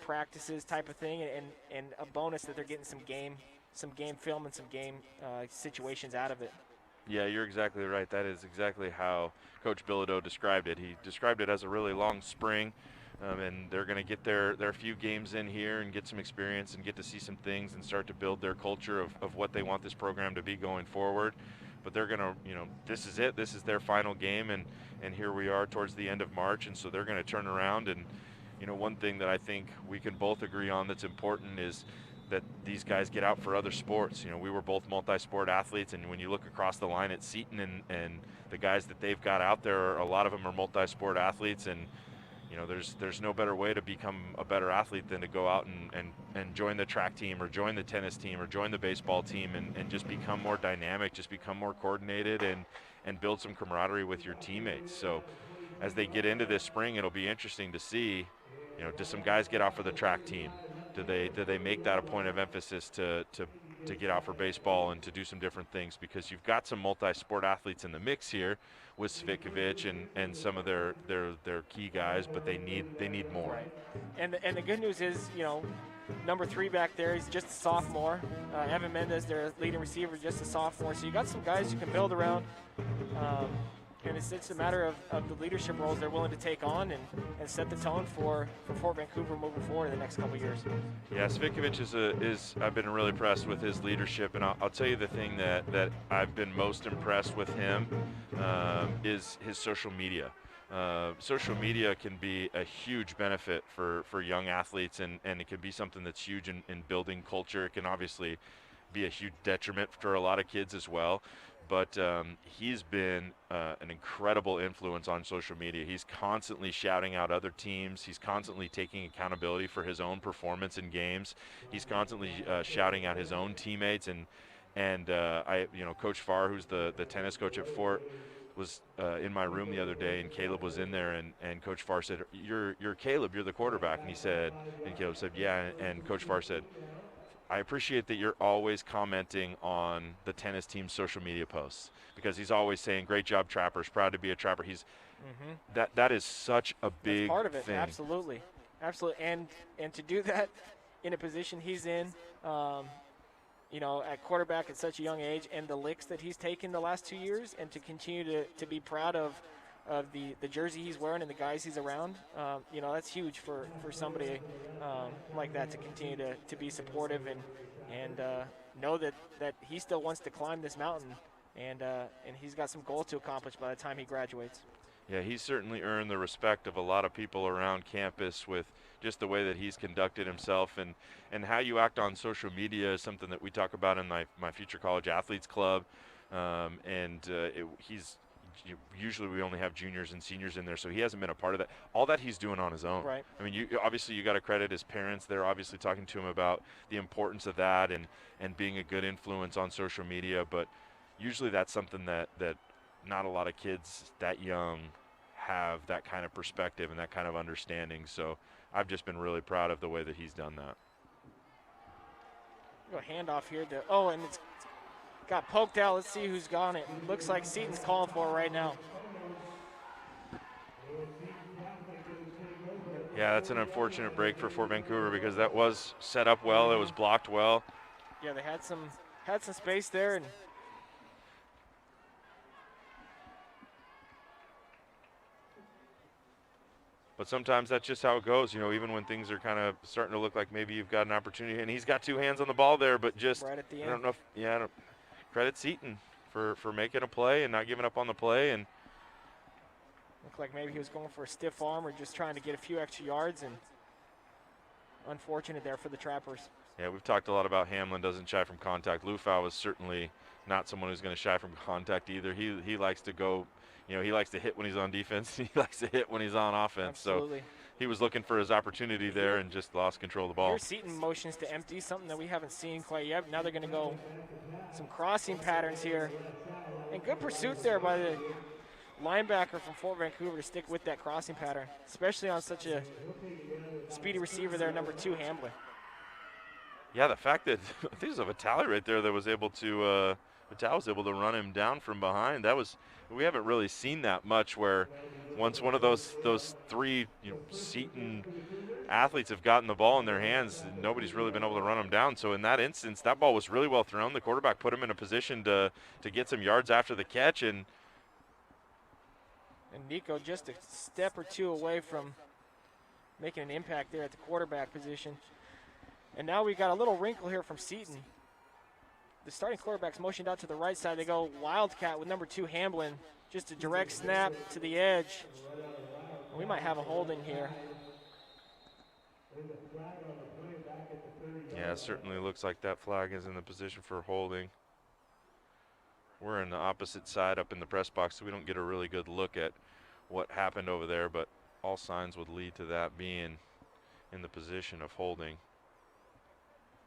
[SPEAKER 3] practices type of thing, and a bonus that they're getting some game film and some game situations out of it.
[SPEAKER 2] Yeah, you're exactly right. That is exactly how Coach Bilodeau described it. He described it as a really long spring, and they're going to get their few games in here and get some experience and get to see some things and start to build their culture of what they want this program to be going forward. But they're going to, you know, this is it. This is their final game, and here we are towards the end of March, and so they're going to turn around. And, you know, one thing that I think we can both agree on that's important is that these guys get out for other sports. You know, we were both multi-sport athletes, and when you look across the line at Seton and the guys that they've got out there, a lot of them are multi-sport athletes, and, you know, there's no better way to become a better athlete than to go out and join the track team or join the tennis team or join the baseball team and just become more dynamic, just become more coordinated and build some camaraderie with your teammates. So as they get into this spring, it'll be interesting to see, you know, do some guys get out for the track team? Do they make that a point of emphasis to get out for baseball and to do some different things? Because you've got some multi-sport athletes in the mix here with Svikovic and some of their key guys, but they need more.
[SPEAKER 3] Right. And the good news is, you know, number 3 back there, he's just a sophomore. Evan Mendez, their leading receiver, just a sophomore. So you got some guys you can build around. And it's a matter of the leadership roles they're willing to take on and set the tone for Fort Vancouver moving forward in the next couple of years.
[SPEAKER 2] Yeah, Svikovic is I've been really impressed with his leadership, and I'll tell you the thing that I've been most impressed with him is his social media. Social media can be a huge benefit for young athletes, and it can be something that's huge in building culture. It can obviously be a huge detriment for a lot of kids as well. But he's been an incredible influence on social media. He's constantly shouting out other teams. He's constantly taking accountability for his own performance in games. He's constantly shouting out his own teammates. And Coach Farr, who's the tennis coach at Fort, was in my room the other day, and Caleb was in there, and Coach Farr said, "You're Caleb. You're the quarterback." And Caleb said, "Yeah." And Coach Farr said, "I appreciate that you're always commenting on the tennis team's social media posts," because he's always saying, "Great job, Trappers. Proud to be a Trapper." He's that is such a big
[SPEAKER 3] That's part of it.
[SPEAKER 2] thing.
[SPEAKER 3] Absolutely. And to do that in a position he's in, you know, at quarterback at such a young age, and the licks that he's taken the last 2 years, and to continue to be proud of the jersey he's wearing and the guys he's around, you know, that's huge for somebody like that, to continue to be supportive and know that he still wants to climb this mountain, and he's got some goals to accomplish by the time he graduates.
[SPEAKER 2] Yeah, he's certainly earned the respect of a lot of people around campus with just the way that he's conducted himself, and how you act on social media is something that we talk about in my Future College Athletes Club, usually we only have juniors and seniors in there, so he hasn't been a part of that. All that he's doing on his own.
[SPEAKER 3] Right.
[SPEAKER 2] I mean, you got to credit his parents. They're obviously talking to him about the importance of that and being a good influence on social media, but usually that's something that not a lot of kids that young have, that kind of perspective and that kind of understanding. So I've just been really proud of the way that he's done that.
[SPEAKER 3] Go handoff here and it's got poked out. Let's see who's got it. Looks like Seton's calling for it right now.
[SPEAKER 2] Yeah, that's an unfortunate break for Fort Vancouver, because that was set up well. It was blocked well.
[SPEAKER 3] Yeah, they had some space there, and
[SPEAKER 2] But sometimes that's just how it goes, you know, even when things are kind of starting to look like maybe you've got an opportunity. And he's got 2 hands on the ball there, but just
[SPEAKER 3] right at the
[SPEAKER 2] I
[SPEAKER 3] end.
[SPEAKER 2] don't know if, credit Seton for making a play and not giving up on the play. And
[SPEAKER 3] Looked like maybe he was going for a stiff arm or just trying to get a few extra yards, and unfortunate there for the Trappers.
[SPEAKER 2] yeah, we've talked a lot about Hamlin doesn't shy from contact. Lufau is certainly not someone who's going to shy from contact either. He likes to go, you know, he likes to hit when he's on defense. He likes to hit when he's on offense.
[SPEAKER 3] Absolutely.
[SPEAKER 2] So he was looking for his opportunity there and just lost control of the ball.
[SPEAKER 3] Here's Seton motions to empty, something that we haven't seen quite yet. Now they're going to go some crossing patterns here. And good pursuit there by the linebacker from Fort Vancouver to stick with that crossing pattern, especially on such a speedy receiver there, number 2, Hamblin.
[SPEAKER 2] Yeah, the fact that I think it was a Vitale right there that was able to Vitale was able to run him down from behind. That was, we haven't really seen that much, where once one of those 3 Seton athletes have gotten the ball in their hands, nobody's really been able to run them down. So in that instance, that ball was really well thrown. The quarterback put him in a position to get some yards after the catch, and
[SPEAKER 3] Nico just a step or 2 away from making an impact there at the quarterback position. And now we got a little wrinkle here from Seton. The starting quarterback's motioned out to the right side. They go Wildcat with number 2, Hamblin. Just a direct snap to the edge. We might have a holding here.
[SPEAKER 2] yeah, it certainly looks like that flag is in the position for holding. We're in the opposite side up in the press box, so we don't get a really good look at what happened over there, but all signs would lead to that being in the position of holding,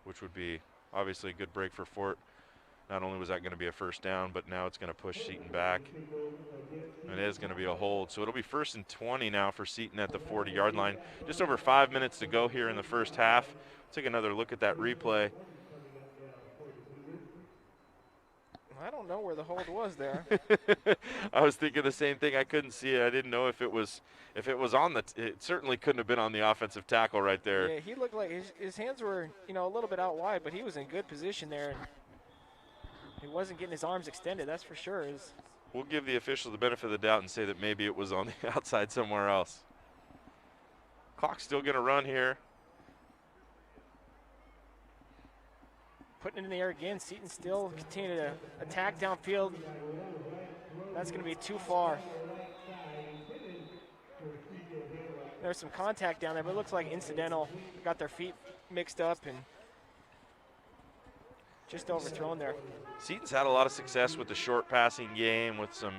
[SPEAKER 2] which would be obviously a good break for Fort. Not only was that going to be a first down, but now it's going to push Seton back. And it is going to be a hold. So it'll be 1st and 20 now for Seton at the 40-yard line. Just over 5 minutes to go here in the first half. Take another look at that replay.
[SPEAKER 3] I don't know where the hold was there.
[SPEAKER 2] I was thinking the same thing. I couldn't see it. I didn't know if it was on the. It certainly couldn't have been on the offensive tackle right there.
[SPEAKER 3] Yeah, he looked like his hands were, a little bit out wide, but he was in good position there. And he wasn't getting his arms extended, that's for sure.
[SPEAKER 2] We'll give the official the benefit of the doubt and say that maybe it was on the outside somewhere else. Clock's still going to run here.
[SPEAKER 3] Putting it in the air again. Seton still continue to attack downfield. That's going to be too far. There's some contact down there, but it looks like incidental. Got their feet mixed up and just overthrown there.
[SPEAKER 2] Seton's had a lot of success with the short passing game, with some,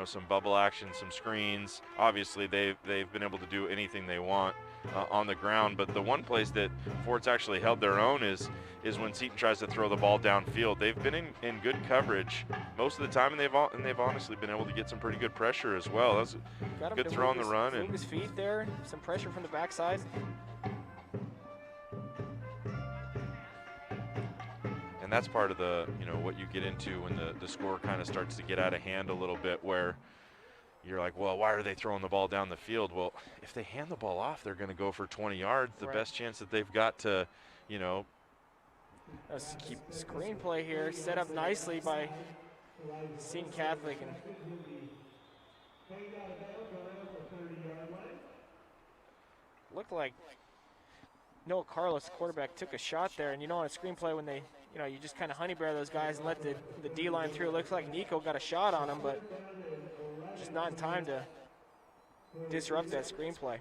[SPEAKER 2] some bubble action, some screens. Obviously, they've been able to do anything they want on the ground. But the one place that Fort's actually held their own is when Seton tries to throw the ball downfield. They've been in good coverage most of the time, and they've honestly been able to get some pretty good pressure as well. That's a good throw on the run.
[SPEAKER 3] Move his feet there, some pressure from the backside.
[SPEAKER 2] And that's part of the, what you get into when the score kind of starts to get out of hand a little bit, where you're like, well, why are they throwing the ball down the field? Well, if they hand the ball off, they're going to go for 20 yards. The best chance that they've got to,
[SPEAKER 3] Let's keep screenplay here, set up nicely by Seton Catholic. And looked like Noah Carlos, the quarterback, took a shot there. And on a screenplay when they, you just kind of honey bear those guys and let the D-line through. It looks like Nico got a shot on him, but just not in time to disrupt that screenplay.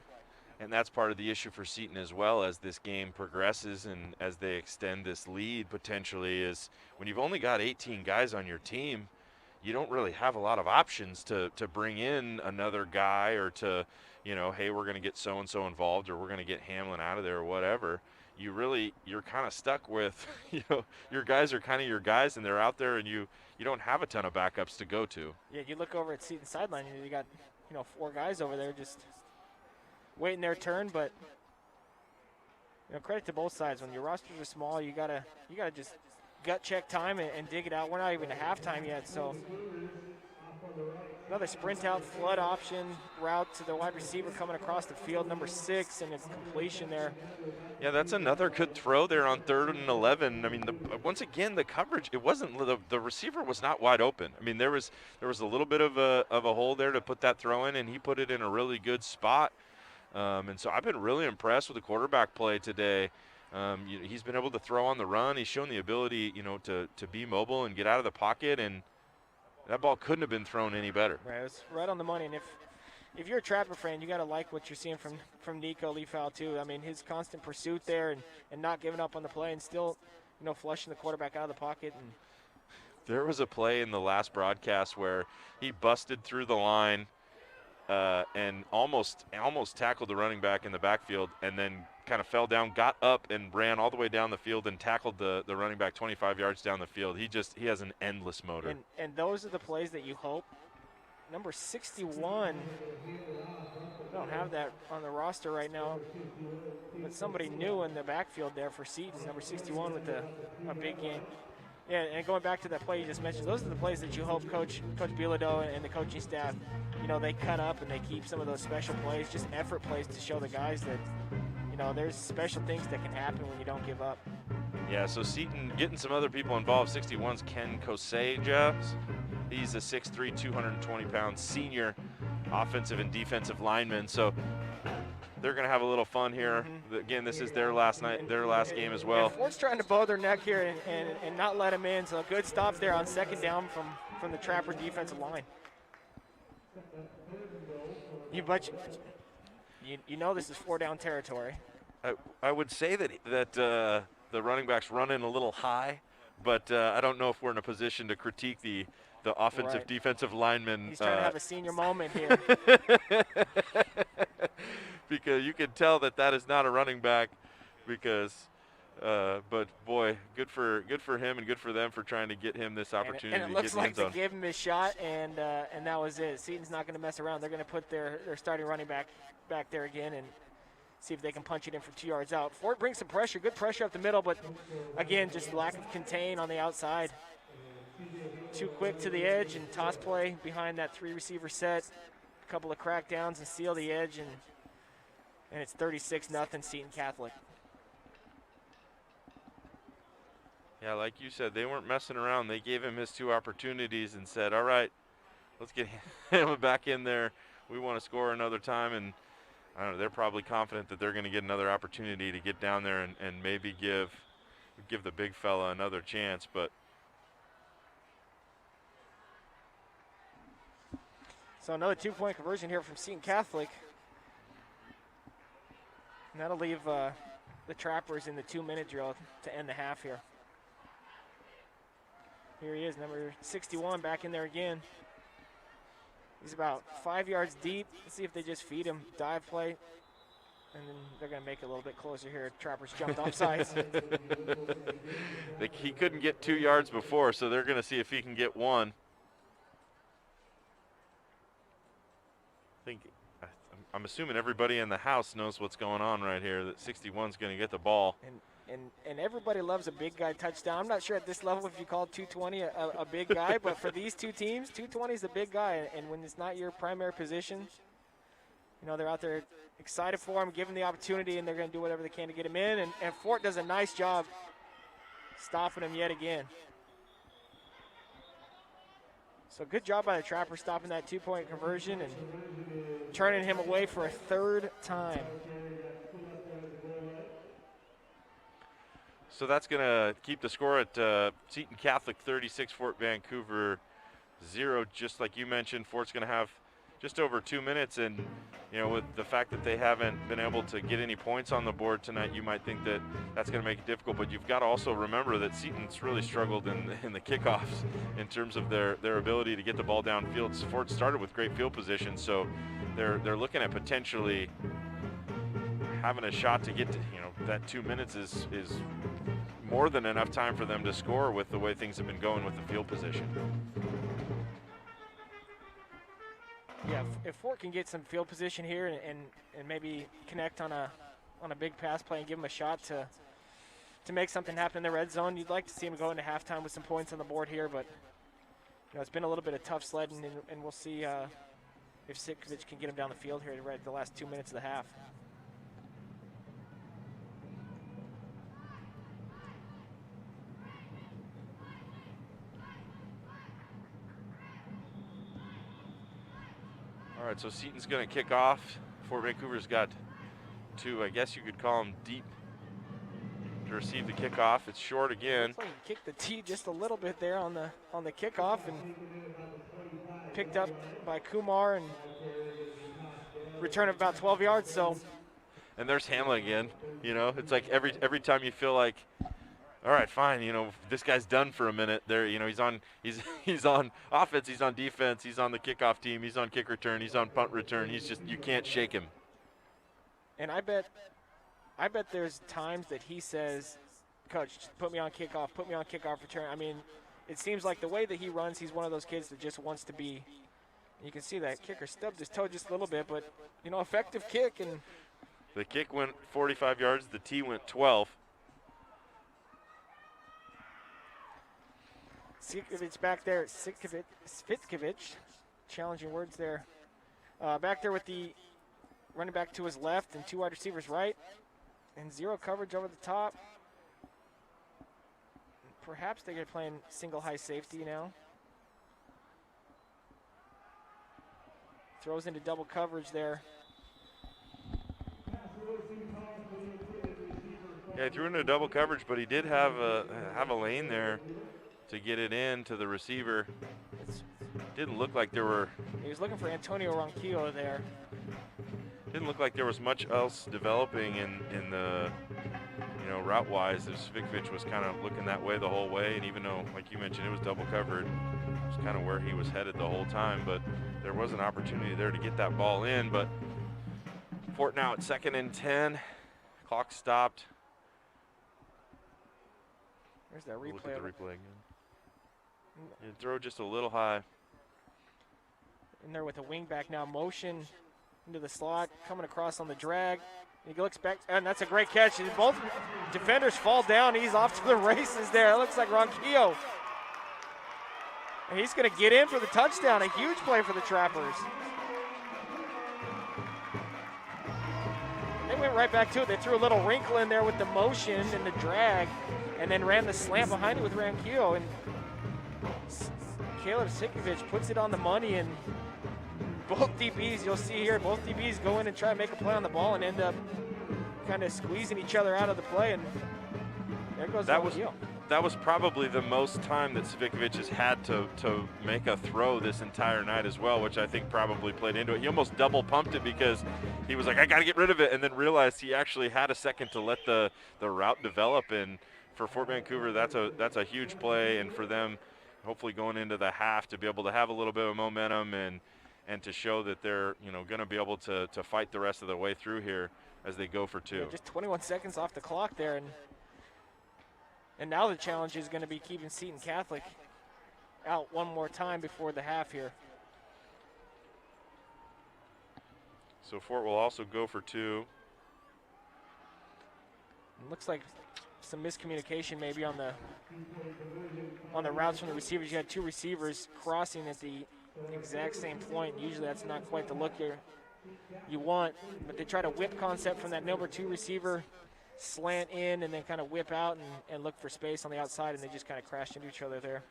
[SPEAKER 2] And that's part of the issue for Seton as well as this game progresses and as they extend this lead potentially, is when you've only got 18 guys on your team, you don't really have a lot of options to bring in another guy or to, hey, we're going to get so-and-so involved or we're going to get Hamlin out of there or whatever. You're kind of stuck with, your guys are kind of your guys and they're out there and you don't have a ton of backups to go to.
[SPEAKER 3] Yeah, you look over at Seton sideline, you got, 4 guys over there just waiting their turn, but credit to both sides. When your rosters are small, you gotta just gut check time and dig it out. We're not even at halftime yet, so another sprint out flood option route to the wide receiver coming across the field, number 6, and it's completion there.
[SPEAKER 2] Yeah, that's another good throw there on 3rd and 11. I mean, once again, the coverage, it wasn't, the receiver was not wide open. I mean, there was a little bit of a hole there to put that throw in, and he put it in a really good spot. And so I've been really impressed with the quarterback play today. He's been able to throw on the run. He's shown the ability, to be mobile and get out of the pocket, and that ball couldn't have been thrown any better.
[SPEAKER 3] Right, it was right on the money. And if you're a Trapper fan, you got to like what you're seeing from Nico Leafowl too. I mean, his constant pursuit there and not giving up on the play and still, flushing the quarterback out of the pocket. And
[SPEAKER 2] there was a play in the last broadcast where he busted through the line and almost tackled the running back in the backfield, and then kind of fell down, got up, and ran all the way down the field and tackled the running back 25 yards down the field. He has an endless motor.
[SPEAKER 3] And those are the plays that you hope. Number 61, I don't have that on the roster right now, but somebody new in the backfield there for Seton, number 61 with a big game. Yeah, and going back to that play you just mentioned, those are the plays that you hope Coach Bilodeau and the coaching staff, they cut up and they keep some of those special plays, just effort plays to show the guys that, there's special things that can happen when you don't give up.
[SPEAKER 2] Yeah, so Seton getting some other people involved. 61's Ken Koseja. He's a 6'3", 220-pound senior offensive and defensive lineman. So they're going to have a little fun here. Again, this is their last game as well.
[SPEAKER 3] Ford's trying to bow their neck here and not let him in. So a good stop there on second down from the Trapper defensive line. You know this is 4-down territory.
[SPEAKER 2] I would say that the running backs run in a little high, but I don't know if we're in a position to critique the offensive defensive lineman.
[SPEAKER 3] He's trying to have a senior moment here.
[SPEAKER 2] Because you can tell that is not a running back. But boy, good for him and good for them for trying to get him this opportunity.
[SPEAKER 3] And it looks like they gave him his shot, and that was it. Seton's not going to mess around. They're going to put their starting running back there again and see if they can punch it in for 2 yards out. Ford brings some pressure, good pressure up the middle, but again, just lack of contain on the outside. Too quick to the edge and toss play behind that 3-receiver set. A couple of crackdowns and seal the edge, and it's 36-0 Seton Catholic.
[SPEAKER 2] Yeah, like you said, they weren't messing around. They gave him his 2 opportunities and said, all right, let's get him back in there. We want to score another time, and I don't know, they're probably confident that they're going to get another opportunity to get down there and maybe give the big fella another chance. But
[SPEAKER 3] so another 2-point conversion here from Seton Catholic. And that'll leave the Trappers in the 2-minute drill to end the half here. Here he is, number 61, back in there again. He's about 5 yards deep. Let's see if they just feed him. Dive play. And then they're going to make it a little bit closer here. Trappers jumped off sides.
[SPEAKER 2] He couldn't get 2 yards before, so they're going to see if he can get 1. I'm assuming everybody in the house knows what's going on right here, that 61's going to get the ball.
[SPEAKER 3] And everybody loves a big guy touchdown. I'm not sure at this level if you call 220 a big guy, but for these two teams, 220 is a big guy. And when it's not your primary position, they're out there excited for him, given the opportunity, and they're going to do whatever they can to get him in. And Fort does a nice job stopping him yet again. So good job by the Trapper stopping that 2-point conversion and turning him away for a 3rd time.
[SPEAKER 2] So that's going to keep the score at Seton Catholic 36, Fort Vancouver 0. Just like you mentioned, Fort's going to have just over 2 minutes, and with the fact that they haven't been able to get any points on the board tonight, you might think that that's going to make it difficult. But you've got to also remember that Seton's really struggled in the kickoffs in terms of their ability to get the ball downfield. Fort started with great field position, so they're looking at potentially having a shot to get to that 2 minutes is more than enough time for them to score with the way things have been going with the field position.
[SPEAKER 3] Yeah, if Fort can get some field position here and maybe connect on a big pass play and give them a shot to make something happen in the red zone, you'd like to see them go into halftime with some points on the board here. But it's been a little bit of tough sledding, and we'll see if Sitkovich can get him down the field here right at the last 2 minutes of the half.
[SPEAKER 2] All right, so Seton's going to kick off Fort Vancouver's got two, I guess you could call them deep to receive the kickoff. It's short again.
[SPEAKER 3] Looks like he kicked the tee just a little bit there on the kickoff, and picked up by Kumar and return of about 12 yards. So,
[SPEAKER 2] and there's Hamlin again. You know, it's like every time you feel like, all right, fine, you know, this guy's done for a minute. There, you know, he's on offense, he's on defense, he's on the kickoff team, he's on kick return, he's on punt return. He's just, you can't shake him.
[SPEAKER 3] And I bet there's times that he says, "Coach, just put me on kickoff return." I mean, it seems like the way that he runs, he's one of those kids that just wants to be. You can see that kicker stubbed his toe just a little bit, but, you know, effective kick. And
[SPEAKER 2] the kick went 45 yards, the tee went 12.
[SPEAKER 3] Sitkovich back there, Svitkovich, challenging words there. Back there with the running back to his left and 2 wide receivers right, and zero coverage over the top. Perhaps they're playing single high safety now. Throws into double coverage there.
[SPEAKER 2] Yeah, he threw into double coverage, but he did have a lane there to get it in to the receiver. Didn't look like there were.
[SPEAKER 3] He was looking for Antonio Ronquillo there.
[SPEAKER 2] Didn't look like there was much else developing in the, you know, route-wise. Svitkovich was kind of looking that way the whole way, and even though, like you mentioned, it was double covered, it was kind of where he was headed the whole time. But there was an opportunity there to get that ball in. But Fort now at 2nd and 10. Clock stopped.
[SPEAKER 3] There's that replay.
[SPEAKER 2] Look at the replay again. You throw just a little high.
[SPEAKER 3] In there with a wing back now, motion into the slot, coming across on the drag. He looks back, and that's a great catch. And both defenders fall down. He's off to the races there. It looks like Ronquillo. And he's going to get in for the touchdown. A huge play for the Trappers. They went right back to it. They threw a little wrinkle in there with the motion and the drag, and then ran the slant behind it with Ronquillo. And Caleb Sitkovich puts it on the money, and both DBs, you'll see here, both DBs go in and try to make a play on the ball and end up kind of squeezing each other out of the play, and there goes Ronquillo.
[SPEAKER 2] That was probably the most time that Svitkovich has had to make a throw this entire night as well, which I think probably played into it. He almost double pumped it because he was like, I got to get rid of it, and then realized he actually had a second to let the route develop. And for Fort Vancouver, that's a huge play, and for them, hopefully going into the half, to be able to have a little bit of momentum and to show that they're, you know, going to be able to fight the rest of the way through here as they go for 2.
[SPEAKER 3] Yeah, just 21 seconds off the clock there, and now the challenge is going to be keeping Seton Catholic out one more time before the half here.
[SPEAKER 2] So Fort will also go for 2.
[SPEAKER 3] It looks like some miscommunication maybe on the routes from the receivers. You had 2 receivers crossing at the exact same point. Usually that's not quite the look you want, but they try to whip concept from that number 2 receiver, slant in, and then kind of whip out and look for space on the outside, and they just kind of crashed into each other there.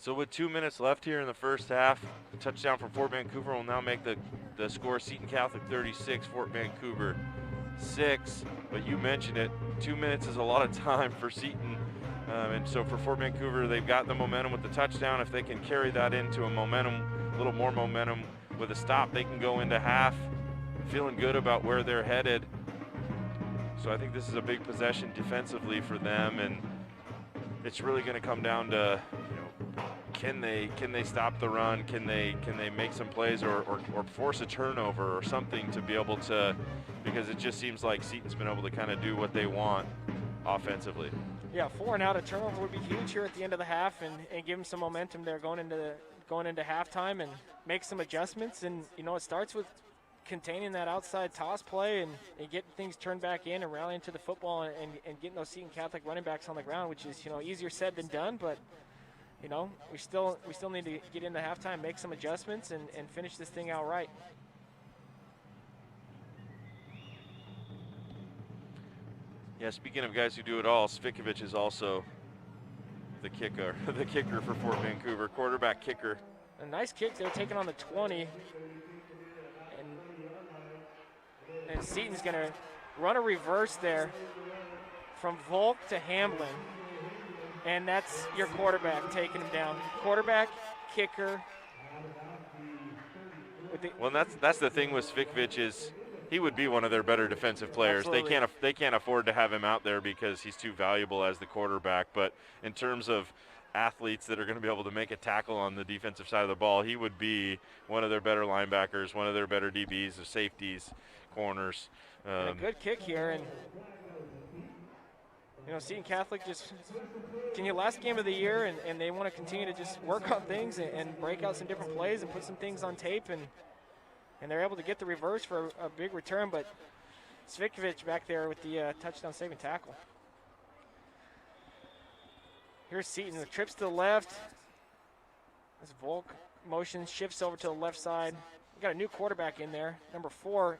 [SPEAKER 2] So with 2 minutes left here in the first half, the touchdown from Fort Vancouver will now make the score Seton Catholic 36, Fort Vancouver 6. But you mentioned it, 2 minutes is a lot of time for Seton. And so for Fort Vancouver, they've got the momentum with the touchdown. If they can carry that into a little more momentum with a stop, they can go into half feeling good about where they're headed. So I think this is a big possession defensively for them, and it's really going to come down to, you know, can they stop the run? Can they make some plays or force a turnover or something to be able to, because it just seems like Seton's been able to kind of do what they want offensively.
[SPEAKER 3] Yeah, 4 and out, a turnover would be huge here at the end of the half, and give them some momentum there going into halftime, and make some adjustments. And, you know, it starts with containing that outside toss play and getting things turned back in and rallying to the football and getting those Seton Catholic running backs on the ground, which is, you know, easier said than done. But, you know, we still need to get into halftime, make some adjustments, and finish this thing out right.
[SPEAKER 2] Yeah, speaking of guys who do it all, Svitkovich is also the kicker for Fort Vancouver, quarterback kicker.
[SPEAKER 3] A nice kick there, taken on the 20. And And Seton's going to run a reverse there from Volk to Hamblin. And that's your quarterback taking him down. Quarterback, kicker.
[SPEAKER 2] Well, that's the thing with Svikvic is he would be one of their better defensive players.
[SPEAKER 3] Absolutely.
[SPEAKER 2] They can't afford to have him out there because he's too valuable as the quarterback. But in terms of athletes that are going to be able to make a tackle on the defensive side of the ball, he would be one of their better linebackers, one of their better DBs, or safeties, corners.
[SPEAKER 3] And a good kick here, and Seton Catholic just last game of the year, and they want to continue to just work on things and break out some different plays and put some things on tape, and they're able to get the reverse for a big return, but Svikvic back there with the touchdown saving tackle. Here's Seton, the trips to the left. As Volk motion shifts over to the left side. We got a new quarterback in there, number 4,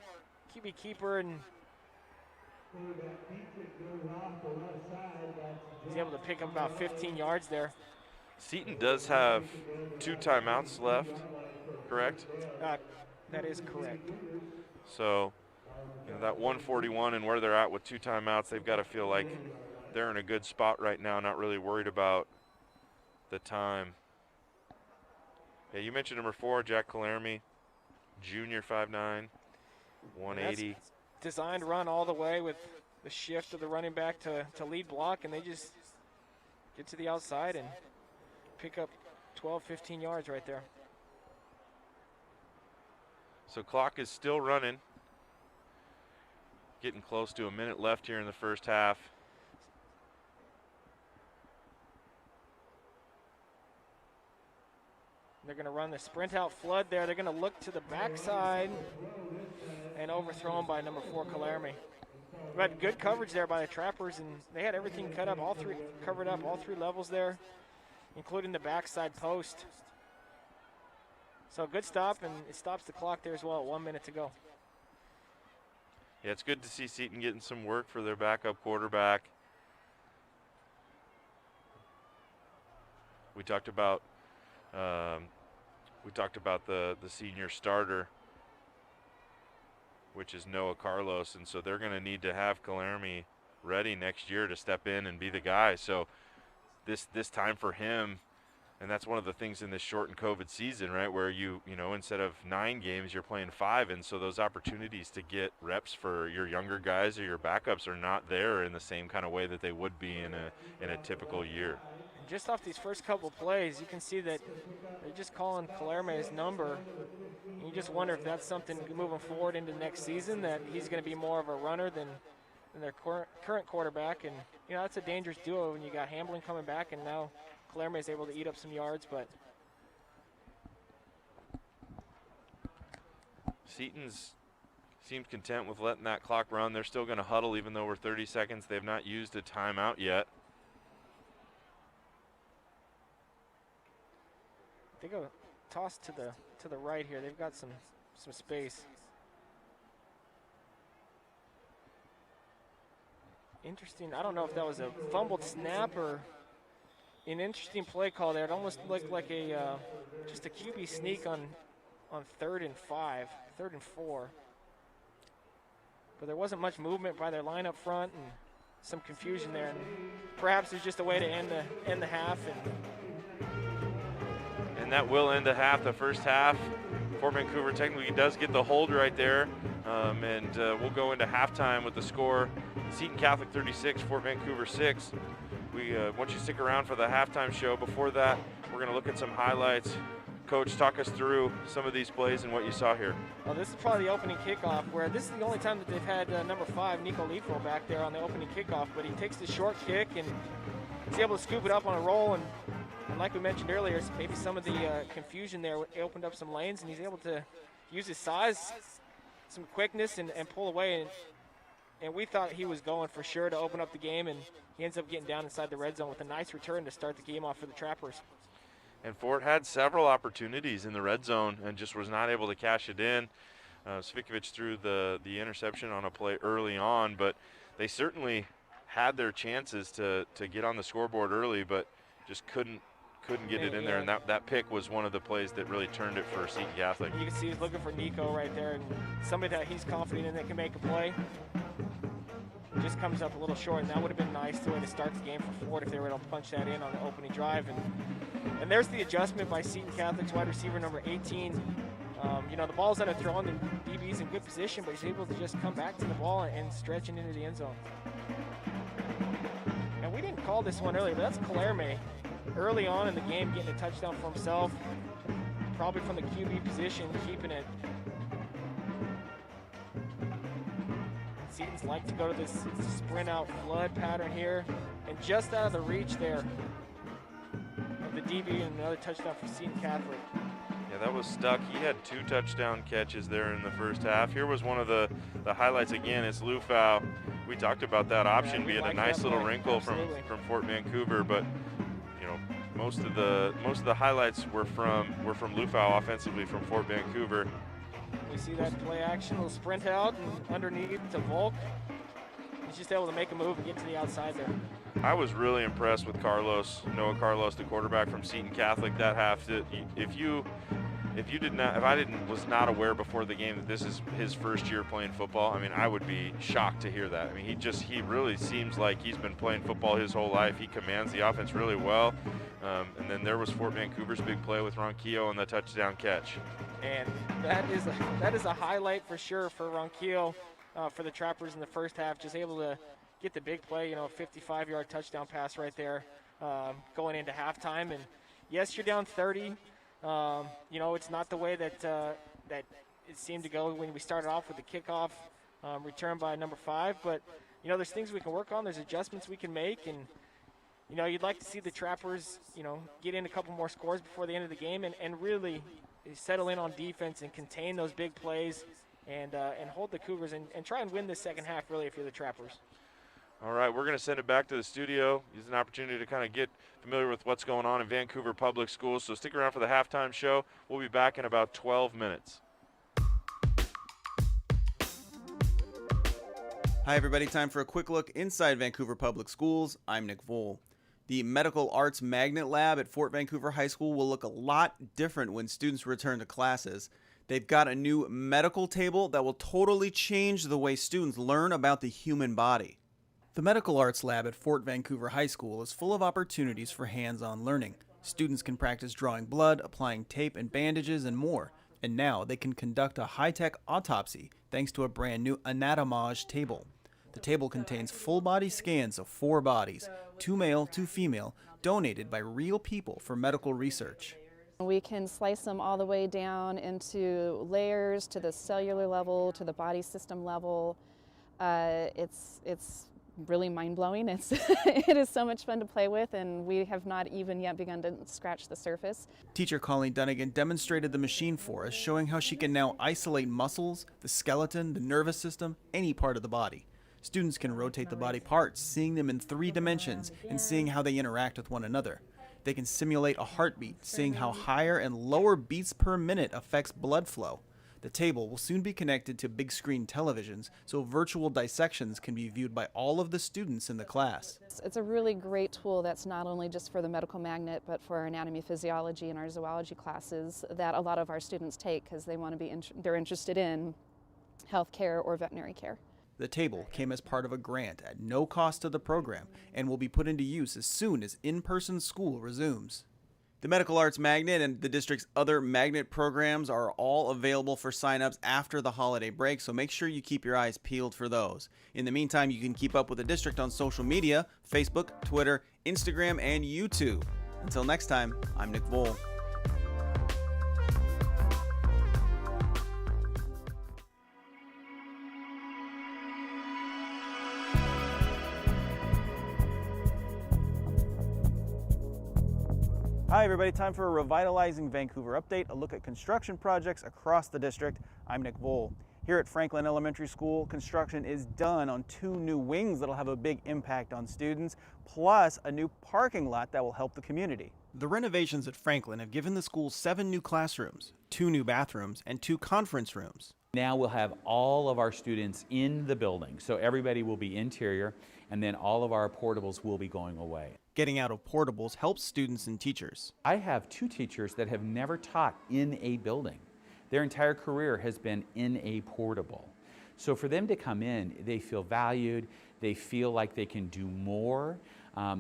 [SPEAKER 3] QB keeper, and he's able to pick up about 15 yards there.
[SPEAKER 2] Seton does have 2 timeouts left, correct?
[SPEAKER 3] That is correct.
[SPEAKER 2] So that 141 and where they're at with 2 timeouts, they've got to feel like they're in a good spot right now, not really worried about the time. Yeah, you mentioned number 4, Jack Calermi, junior, 5'9", 180.
[SPEAKER 3] That's designed to run all the way with the shift of the running back to lead block, and they just get to the outside and pick up 12, 15 yards right there.
[SPEAKER 2] So clock is still running. Getting close to a minute left here in the first half.
[SPEAKER 3] They're going to run the sprint out flood there. They're going to look to the backside and overthrown by number 4, Calermi. We had good coverage there by the Trappers, and they had everything covered up all 3 levels there, including the backside post. So good stop, and it stops the clock there as well at 1 minute to go.
[SPEAKER 2] Yeah, it's good to see Seton getting some work for their backup quarterback. We talked about the senior starter, which is Noah Carlos, and so they're going to need to have Calermi ready next year to step in and be the guy. So this time for him, and that's one of the things in this shortened COVID season, right, where you instead of 9 games, you're playing 5, and so those opportunities to get reps for your younger guys or your backups are not there in the same kind of way that they would be in a typical year.
[SPEAKER 3] Just off these first couple plays, you can see that they're just calling Calermi's number. You just wonder if that's something moving forward into next season, that he's going to be more of a runner than their current quarterback. And, that's a dangerous duo when you got Hamblin coming back, and now Calermi is able to eat up some yards. But
[SPEAKER 2] Seton's seemed content with letting that clock run. They're still going to huddle even though we're 30 seconds. They've not used a timeout yet.
[SPEAKER 3] they go toss to the right here. They've got some space. Interesting. I don't know if that was a fumbled snap or an interesting play call there. It almost looked like just a QB sneak on 3rd and 5, 3rd and 4. But there wasn't much movement by their line up front and some confusion there. And perhaps it's just a way to end the half.
[SPEAKER 2] And that will end the half, the first half. Fort Vancouver technically does get the hold right there. And we'll go into halftime with the score. Seton Catholic 36, Fort Vancouver 6. We want you to stick around for the halftime show. Before that, we're going to look at some highlights. Coach, talk us through some of these plays and what you saw here.
[SPEAKER 3] Well, this is probably the opening kickoff, where this is the only time that they've had number 5, Nico Leifel, back there on the opening kickoff. But he takes the short kick and he's able to scoop it up on a roll. And like we mentioned earlier, maybe some of the confusion there opened up some lanes, and he's able to use his size, some quickness, and pull away. And we thought he was going for sure to open up the game, and he ends up getting down inside the red zone with a nice return to start the game off for the Trappers.
[SPEAKER 2] And Fort had several opportunities in the red zone and just was not able to cash it in. Svikvic threw the interception on a play early on, but they certainly had their chances to get on the scoreboard early, but just couldn't couldn't get it in there, and that pick was one of the plays that really turned it for Seton Catholic.
[SPEAKER 3] You can see he's looking for Nico right there, and somebody that he's confident in that can make a play. Just comes up a little short, and that would have been nice the way to start the game for Ford if they were able to punch that in on the opening drive. And there's the adjustment by Seton Catholic's wide receiver number 18. You know, the ball's underthrown, and DB's in good position, but he's able to just come back to the ball and stretch it into the end zone. And we didn't call this one earlier, but that's Calerme early on in the game getting a touchdown for himself, probably from the QB position, keeping it. Seton's like to go to this sprint out flood pattern here, and just out of the reach there of the DB, and another touchdown for Seton Catholic.
[SPEAKER 2] Yeah, that was stuck. He had 2 touchdown catches there in the first half. Here was one of the highlights again. It's Lufau. We talked about that option being a nice little wrinkle from Fort Vancouver, but you know, most of the highlights were from Lufau offensively from Fort Vancouver.
[SPEAKER 3] We see that play action, little sprint out and underneath to Volk. He's just able to make a move and get to the outside there.
[SPEAKER 2] I was really impressed with Noah Carlos, the quarterback from Seton Catholic. That half, if I was not aware before the game that this is his first year playing football, I mean, I would be shocked to hear that. I mean, he really seems like he's been playing football his whole life. He commands the offense really well. And then there was Fort Vancouver's big play with Ronquillo and the touchdown catch.
[SPEAKER 3] And that is a highlight for sure for Ronquillo, for the Trappers in the first half, just able to get the big play, you know, 55-yard touchdown pass right there going into halftime. And yes, you're down 30. You know, it's not the way that it seemed to go when we started off with the kickoff return by number 5. But, you know, there's things we can work on. There's adjustments we can make. And, you know, you'd like to see the Trappers, you know, get in a couple more scores before the end of the game and really settle in on defense and contain those big plays and hold the Cougars and try and win this second half, really, if you're the Trappers.
[SPEAKER 2] All right, we're going to send it back to the studio. Use an opportunity to kind of get familiar with what's going on in Vancouver Public Schools. So stick around for the halftime show. We'll be back in about 12 minutes.
[SPEAKER 4] Hi, everybody. Time for a quick look inside Vancouver Public Schools. I'm Nick Vole. The Medical Arts Magnet Lab at Fort Vancouver High School will look a lot different when students return to classes. They've got a new medical table that will totally change the way students learn about the human body. The Medical Arts Lab at Fort Vancouver High School is full of opportunities for hands-on learning. Students can practice drawing blood, applying tape and bandages, and more. And now they can conduct a high-tech autopsy thanks to a brand new anatomage table. The table contains full-body scans of 4 bodies, 2 male, 2 female, donated by real people for medical research.
[SPEAKER 5] We can slice them all the way down into layers, to the cellular level, to the body system level. It's really mind-blowing. It is so much fun to play with, and we have not even yet begun to scratch the surface.
[SPEAKER 4] Teacher Colleen Dunnigan demonstrated the machine for us, showing how she can now isolate muscles, the skeleton, the nervous system, any part of the body. Students can rotate the body parts, seeing them in 3 dimensions and seeing how they interact with one another. They can simulate a heartbeat, seeing how higher and lower beats per minute affects blood flow. The table will soon be connected to big screen televisions, so virtual dissections can be viewed by all of the students in the class.
[SPEAKER 5] It's a really great tool that's not only just for the medical magnet, but for our anatomy, physiology, and our zoology classes that a lot of our students take because they want to be they're interested in healthcare or veterinary care.
[SPEAKER 4] The table came as part of a grant at no cost to the program and will be put into use as soon as in-person school resumes. The Medical Arts Magnet and the district's other magnet programs are all available for sign-ups after the holiday break, so make sure you keep your eyes peeled for those. In the meantime, you can keep up with the district on social media, Facebook, Twitter, Instagram, and YouTube. Until next time, I'm Nick Vole. Hi everybody, time for a Revitalizing Vancouver update, a look at construction projects across the district. I'm Nick Vole. Here at Franklin Elementary School, construction is done on 2 new wings that'll have a big impact on students, plus a new parking lot that will help the community. The renovations at Franklin have given the school 7 new classrooms, 2 new bathrooms, and 2 conference rooms.
[SPEAKER 6] Now we'll have all of our students in the building, so everybody will be interior, and then all of our portables will be going away.
[SPEAKER 4] Getting out of portables helps students and teachers.
[SPEAKER 6] I have 2 teachers that have never taught in a building. Their entire career has been in a portable. So for them to come in, they feel valued, they feel like they can do more.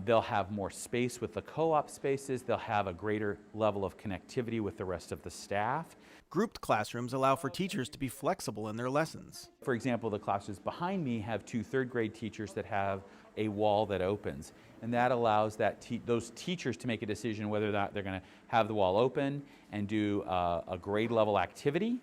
[SPEAKER 6] They'll have more space with the co-op spaces, they'll have a greater level of connectivity with the rest of the staff.
[SPEAKER 4] Grouped classrooms allow for teachers to be flexible in their lessons.
[SPEAKER 6] For example, the classes behind me have 2 third grade teachers that have a wall that opens. And that allows those teachers to make a decision whether or not they're going to have the wall open and do a grade level activity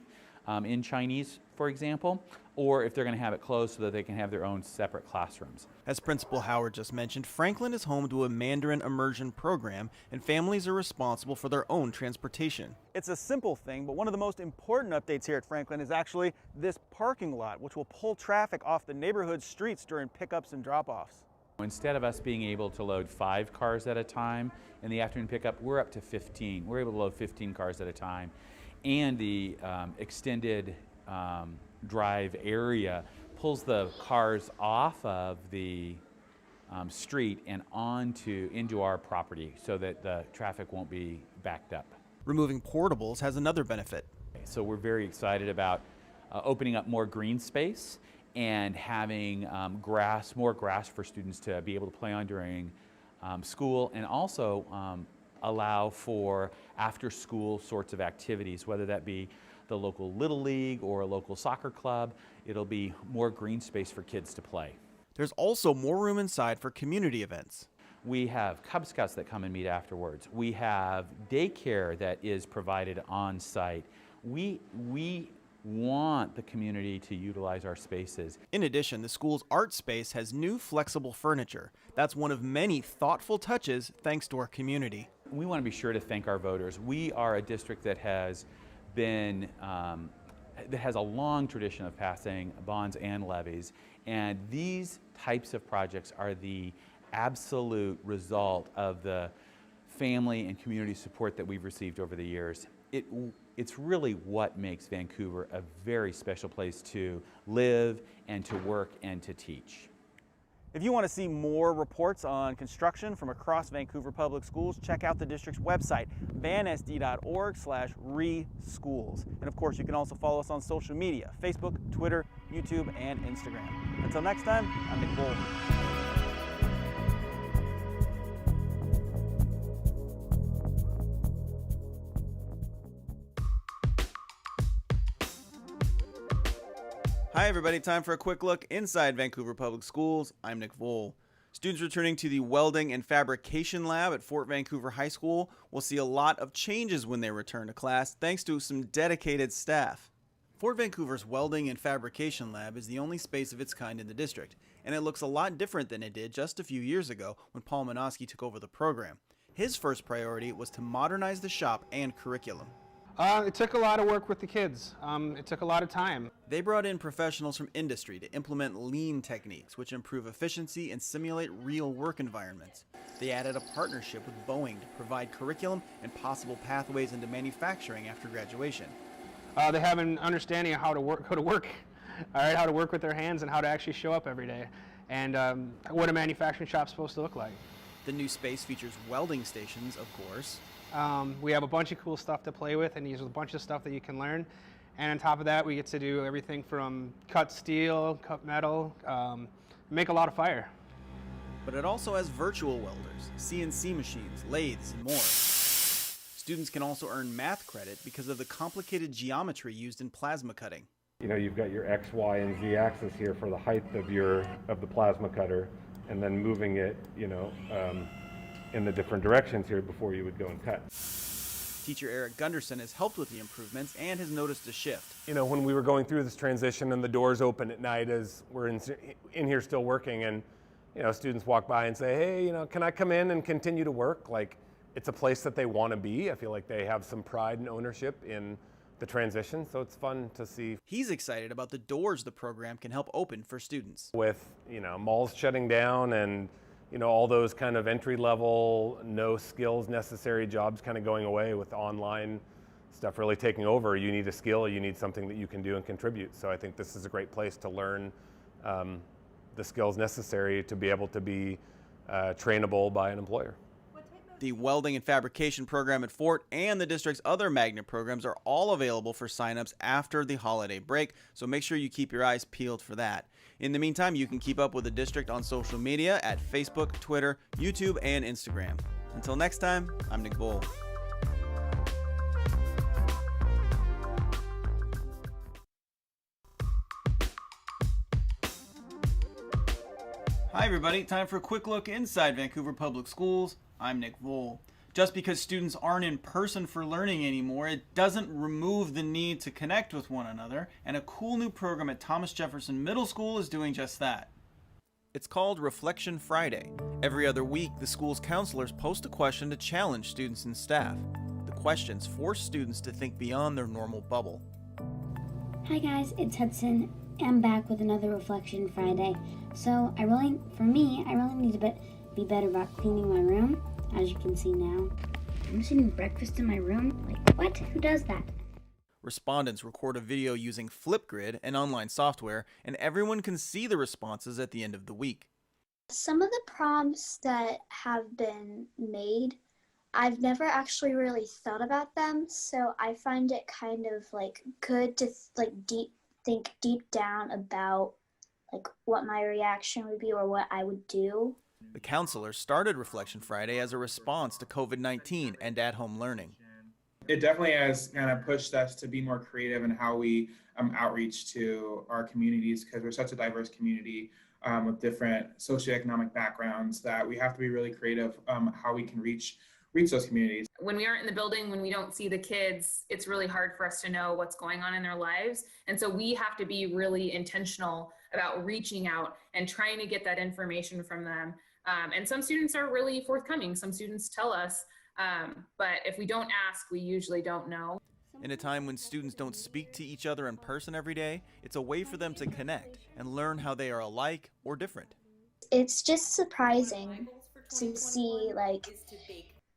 [SPEAKER 6] in Chinese, for example, or if they're going to have it closed so that they can have their own separate classrooms.
[SPEAKER 4] As Principal Howard just mentioned, Franklin is home to a Mandarin immersion program, and families are responsible for their own transportation. It's a simple thing, but one of the most important updates here at Franklin is actually this parking lot, which will pull traffic off the neighborhood streets during pickups and drop-offs.
[SPEAKER 6] Instead of us being able to load 5 cars at a time in the afternoon pickup, we're up to 15. We're able to load 15 cars at a time. And the extended drive area pulls the cars off of the street and into our property so that the traffic won't be backed up.
[SPEAKER 4] Removing portables has another benefit.
[SPEAKER 6] So we're very excited about opening up more green space and having more grass for students to be able to play on during school, and also allow for after-school sorts of activities, whether that be the local Little League or a local soccer club. It'll be more green space for kids to play.
[SPEAKER 4] There's also more room inside for community events.
[SPEAKER 6] We have Cub Scouts that come and meet afterwards. We have daycare that is provided on site. We want the community to utilize our spaces.
[SPEAKER 4] In addition, the school's art space has new flexible furniture. That's one of many thoughtful touches thanks to our community.
[SPEAKER 6] We want to be sure to thank our voters. We are a district that has been that has a long tradition of passing bonds and levies, and these types of projects are the absolute result of the family and community support that we've received over the years. It's really what makes Vancouver a very special place to live and to work and to teach.
[SPEAKER 4] If you want to see more reports on construction from across Vancouver Public Schools, check out the district's website, vansd.org/reschools. And of course, you can also follow us on social media, Facebook, Twitter, YouTube, and Instagram. Until next time, I'm Nick Bull. Hi everybody, time for a quick look inside Vancouver Public Schools. I'm Nick Vole. Students returning to the Welding and Fabrication Lab at Fort Vancouver High School will see a lot of changes when they return to class thanks to some dedicated staff. Fort Vancouver's Welding and Fabrication Lab is the only space of its kind in the district, and it looks a lot different than it did just a few years ago when Paul Minoski took over the program. His first priority was to modernize the shop and curriculum.
[SPEAKER 7] It took a lot of work with the kids. It took a lot of time.
[SPEAKER 4] They brought in professionals from industry to implement lean techniques, which improve efficiency and simulate real work environments. They added a partnership with Boeing to provide curriculum and possible pathways into manufacturing after graduation.
[SPEAKER 7] They have an understanding of how to work, all right, how to work with their hands and how to actually show up every day, and what a manufacturing shop's supposed to look like.
[SPEAKER 4] The new space features welding stations, of course.
[SPEAKER 7] We have a bunch of cool stuff to play with, and there's a bunch of stuff that you can learn. And on top of that, we get to do everything from cut steel, cut metal, make a lot of fire.
[SPEAKER 4] But it also has virtual welders, CNC machines, lathes, and more. Students can also earn math credit because of the complicated geometry used in plasma cutting.
[SPEAKER 8] You know, you've got your X, Y, and Z axis here for the height of the plasma cutter, and then moving it, in the different directions here before you would go and cut.
[SPEAKER 4] Teacher Eric Gunderson has helped with the improvements and has noticed a shift.
[SPEAKER 8] You know, when we were going through this transition and the doors open at night as we're in here still working, and students walk by and say, hey, can I come in and continue to work? Like, it's a place that they want to be. I feel like they have some pride and ownership in the transition, so it's fun to see.
[SPEAKER 4] He's excited about the doors the program can help open for students.
[SPEAKER 8] With, malls shutting down and all those kind of entry-level, no skills necessary jobs kind of going away, with online stuff really taking over. You need a skill, you need something that you can do and contribute. So I think this is a great place to learn the skills necessary to be able to be trainable by an employer.
[SPEAKER 4] The welding and fabrication program at Fort and the district's other magnet programs are all available for signups after the holiday break, so make sure you keep your eyes peeled for that. In the meantime, you can keep up with the district on social media at Facebook, Twitter, YouTube, and Instagram. Until next time, I'm Nick Bull. Hi everybody, time for a quick look inside Vancouver Public Schools. I'm Nick Voll. Just because students aren't in person for learning anymore, it doesn't remove the need to connect with one another, and a cool new program at Thomas Jefferson Middle School is doing just that. It's called Reflection Friday. Every other week, the school's counselors post a question to challenge students and staff. The questions force students to think beyond their normal bubble.
[SPEAKER 9] Hi guys, it's Hudson. I'm back with another Reflection Friday. So I really need to be better about cleaning my room. As you can see now, I'm just eating breakfast in my room. Like, what? Who does that?
[SPEAKER 4] Respondents record a video using Flipgrid, an online software, and everyone can see the responses at the end of the week.
[SPEAKER 10] Some of the prompts that have been made, I've never actually really thought about them, so I find it kind of like good to think deep down about like what my reaction would be or what I would do.
[SPEAKER 4] The counselors started Reflection Friday as a response to COVID-19 and at-home learning.
[SPEAKER 11] It definitely has kind of pushed us to be more creative in how we outreach to our communities, because we're such a diverse community with different socioeconomic backgrounds that we have to be really creative how we can reach those communities.
[SPEAKER 12] When we aren't in the building, when we don't see the kids, it's really hard for us to know what's going on in their lives. And so we have to be really intentional about reaching out and trying to get that information from them. And some students are really forthcoming. Some students tell us, but if we don't ask, we usually don't know.
[SPEAKER 4] In a time when students don't speak to each other in person every day, it's a way for them to connect and learn how they are alike or different.
[SPEAKER 10] It's just surprising to see like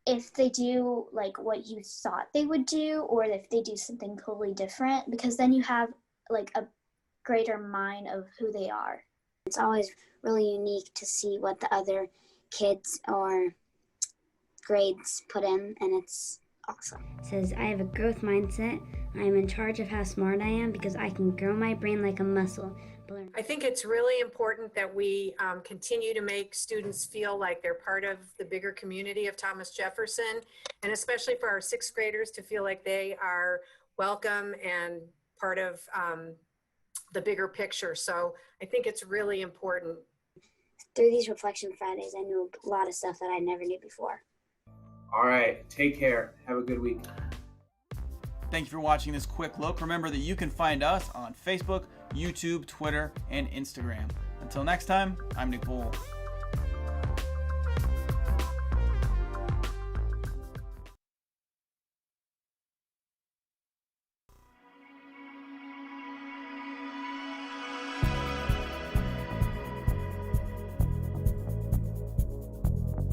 [SPEAKER 10] if they do like what you thought they would do or if they do something totally different, because then you have like a greater mind of who they are.
[SPEAKER 9] It's always really unique to see what the other kids or grades put in, and it's awesome. It says, I have a growth mindset. I am in charge of how smart I am because I can grow my brain like a muscle.
[SPEAKER 13] I think it's really important that we continue to make students feel like they're part of the bigger community of Thomas Jefferson, and especially for our sixth graders to feel like they are welcome and part of the bigger picture. So I think it's really important.
[SPEAKER 9] Through these Reflection Fridays, I knew a lot of stuff that I never knew before.
[SPEAKER 11] All right, take care. Have a good week.
[SPEAKER 4] Thank you for watching this quick look. Remember that you can find us on Facebook, YouTube, Twitter, and Instagram. Until next time, I'm Nick Bull.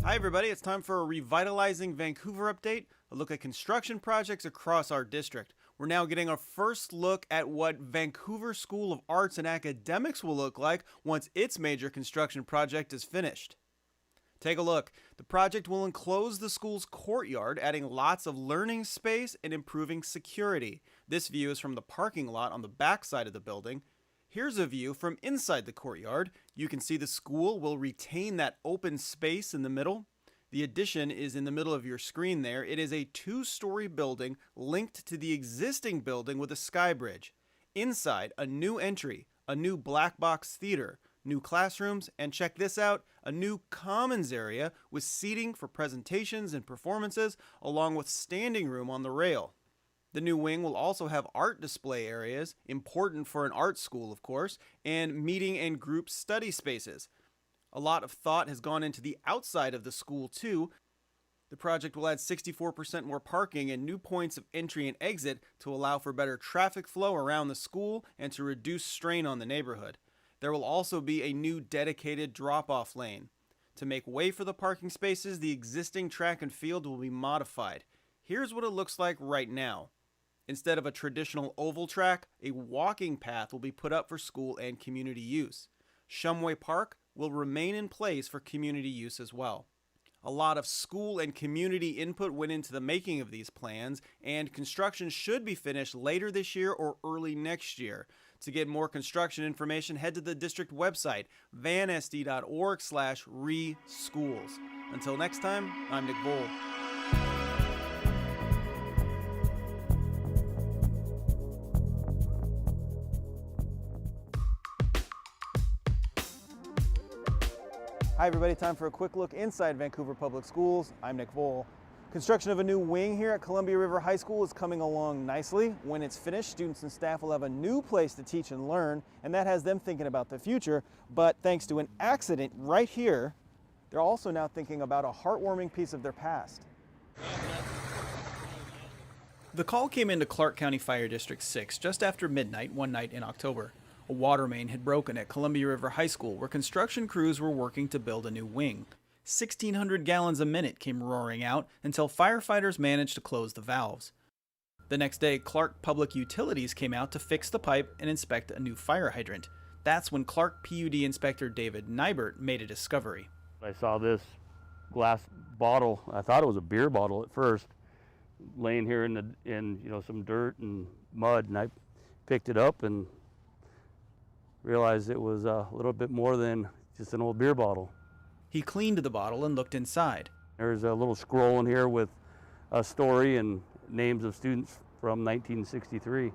[SPEAKER 4] Hi everybody, it's time for a Revitalizing Vancouver update, a look at construction projects across our district. We're now getting our first look at what Vancouver School of Arts and Academics will look like once its major construction project is finished. Take a look. The project will enclose the school's courtyard, adding lots of learning space and improving security. This view is from the parking lot on the back side of the building. Here's a view from inside the courtyard. You can see the school will retain that open space in the middle. The addition is in the middle of your screen there. It is a 2-story building linked to the existing building with a sky bridge. Inside, a new entry, a new black box theater, new classrooms, and check this out, a new commons area with seating for presentations and performances, along with standing room on the rail. The new wing will also have art display areas, important for an art school of course, and meeting and group study spaces. A lot of thought has gone into the outside of the school too. The project will add 64% more parking and new points of entry and exit to allow for better traffic flow around the school and to reduce strain on the neighborhood. There will also be a new dedicated drop-off lane. To make way for the parking spaces, the existing track and field will be modified. Here's what it looks like right now. Instead of a traditional oval track, a walking path will be put up for school and community use. Shumway Park, will remain in place for community use as well. A lot of school and community input went into the making of these plans, and construction should be finished later this year or early next year. To get more construction information, head to the district website, vansd.org/reschools. Until next time, I'm Nick Voll. Hi everybody, time for a quick look inside Vancouver Public Schools. I'm Nick Voll. Construction of a new wing here at Columbia River High School is coming along nicely. When it's finished, students and staff will have a new place to teach and learn, and that has them thinking about the future. But thanks to an accident right here, they're also now thinking about a heartwarming piece of their past. The call came into Clark County Fire District 6 just after midnight one night in October. A water main had broken at Columbia River High School, where construction crews were working to build a new wing. 1,600 gallons a minute came roaring out until firefighters managed to close the valves. The next day, Clark Public Utilities came out to fix the pipe and inspect a new fire hydrant. That's when Clark PUD Inspector David Nybert made a discovery.
[SPEAKER 14] I saw this glass bottle. I thought it was a beer bottle at first, laying here in some dirt and mud, and I picked it up and realized it was a little bit more than just an old beer bottle.
[SPEAKER 4] He cleaned the bottle and looked inside.
[SPEAKER 14] There's a little scroll in here with a story and names of students from 1963.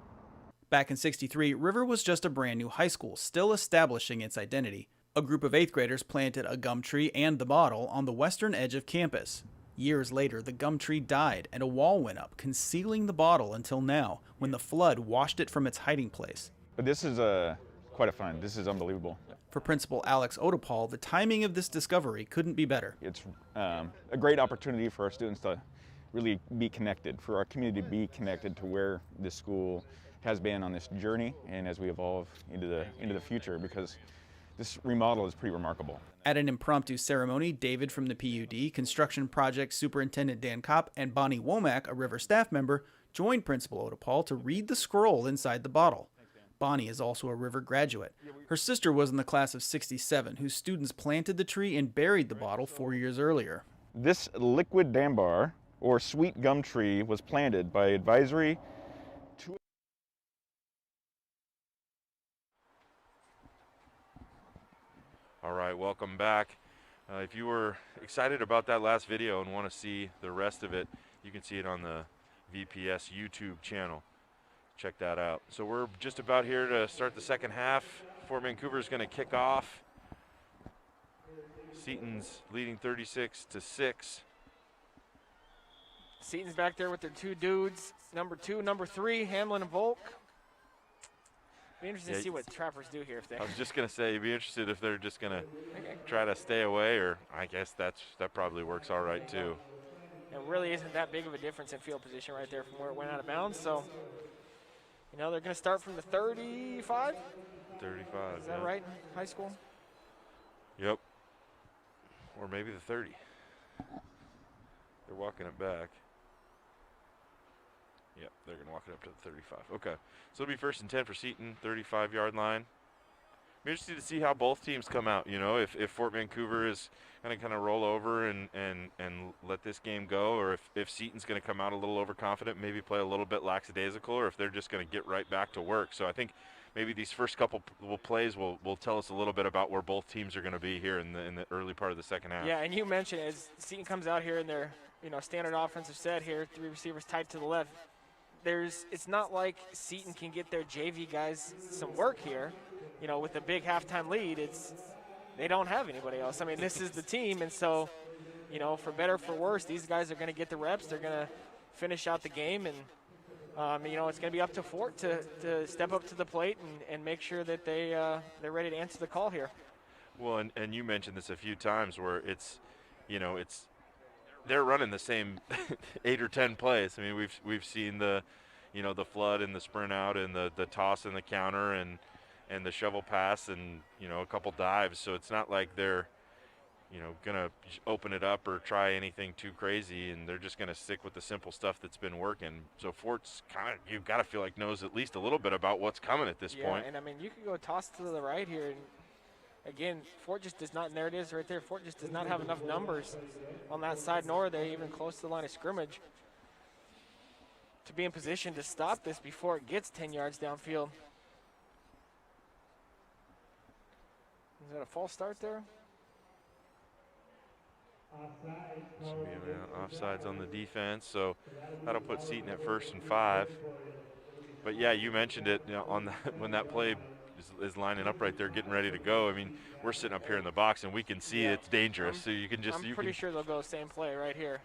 [SPEAKER 4] Back in '63, River was just a brand new high school, still establishing its identity. A group of 8th graders planted a gum tree and the bottle on the western edge of campus. Years later, the gum tree died and a wall went up, concealing the bottle until now, when the flood washed it from its hiding place.
[SPEAKER 15] But this is quite a find. This is unbelievable.
[SPEAKER 4] For Principal Alex Odopal, the timing of this discovery couldn't be better.
[SPEAKER 15] It's a great opportunity for our students to really be connected, for our community to be connected to where this school has been on this journey and as we evolve into the future, because this remodel is pretty remarkable.
[SPEAKER 4] At an impromptu ceremony, David from the PUD, Construction Project Superintendent Dan Kopp, and Bonnie Womack, a River staff member, joined Principal Odopal to read the scroll inside the bottle. Bonnie is also a River graduate. Her sister was in the class of '67, whose students planted the tree and buried the bottle 4 years earlier.
[SPEAKER 15] This liquid dambar, or sweet gum tree, was planted by advisory to...
[SPEAKER 2] All right, welcome back. If you were excited about that last video and want to see the rest of it, you can see it on the VPS YouTube channel. Check that out. So we're just about here to start the second half. Fort Vancouver is going to kick off. Seton's leading 36-6.
[SPEAKER 3] Seton's back there with their two dudes, number 2, number 3, Hamlin and Volk. Be interested to see what trappers do here.
[SPEAKER 2] I was just going to say, you'd be interested if they're just going to try to stay away, or I guess that probably works all right too.
[SPEAKER 3] It really isn't that big of a difference in field position right there from where it went out of bounds. So, you know, they're going to start from the 35?
[SPEAKER 2] 35.
[SPEAKER 3] Is that right? High school?
[SPEAKER 2] Yep. Or maybe the 30. They're walking it back. Yep, they're going to walk it up to the 35. Okay. So it'll be 1st and 10 for Seton, 35-yard line. I'm interested to see how both teams come out. You know, if Fort Vancouver is going to kind of roll over and let this game go, or if Seton's going to come out a little overconfident, maybe play a little bit lackadaisical, or if they're just going to get right back to work. So I think maybe these first couple plays will tell us a little bit about where both teams are going to be here in the early part of the second half.
[SPEAKER 3] Yeah, and you mentioned as Seton comes out here in their standard offensive set here, 3 receivers tight to the left. It's not like Seton can get their JV guys some work here. You know, with the big halftime lead, they don't have anybody else. I mean, this is the team, and so, you know, for better or for worse, these guys are going to get the reps. They're going to finish out the game, and you know, it's going to be up to Fort to step up to the plate and make sure that they're ready to answer the call here.
[SPEAKER 2] Well, and you mentioned this a few times where they're running the same 8 or 10 plays. I mean, we've seen the flood and the sprint out and the toss and the counter and the shovel pass and, a couple dives. So it's not like they're, gonna open it up or try anything too crazy, and they're just gonna stick with the simple stuff that's been working. So Fort's you've got to feel like knows at least a little bit about what's coming at this point.
[SPEAKER 3] And I mean, you could go toss to the right here again, Fort just does not, and there it is right there, Fort just does not have enough numbers on that side, nor are they even close to the line of scrimmage to be in position to stop this before it gets 10 yards downfield. Is that a false start there?
[SPEAKER 2] Offsides on the defense, so that'll put Seton at 1st and 5. But yeah, you mentioned it, you know, on the, when that play is lining up right there, getting ready to go. I mean, we're sitting up here in the box and we can see it's dangerous. So you can just.
[SPEAKER 3] I'm pretty sure they'll go same play right here.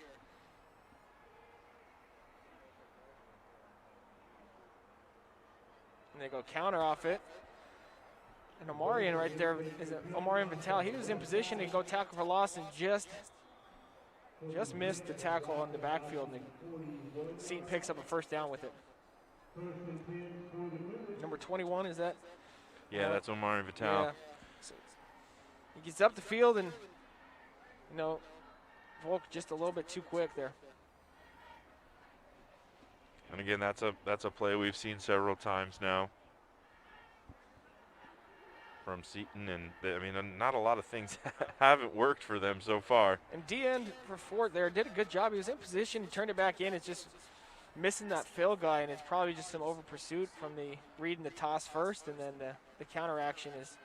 [SPEAKER 3] And they go counter off it. And Omarion right there, is it Omarion Vitale? He was in position to go tackle for loss and just missed the tackle on the backfield. And Seton picks up a 1st down with it. Number 21, is that?
[SPEAKER 2] Yeah, that's Omarion Vitale.
[SPEAKER 3] Yeah. So he gets up the field and, you know, Volk just a little bit too quick there.
[SPEAKER 2] And again, that's a play we've seen several times now from Seton, and I mean, not a lot of things haven't worked for them so far.
[SPEAKER 3] And D-end for Fort there did a good job. He was in position, he turned it back in. It's just missing that fill guy, and it's probably just some over pursuit from the reading the toss first, and then the counter action is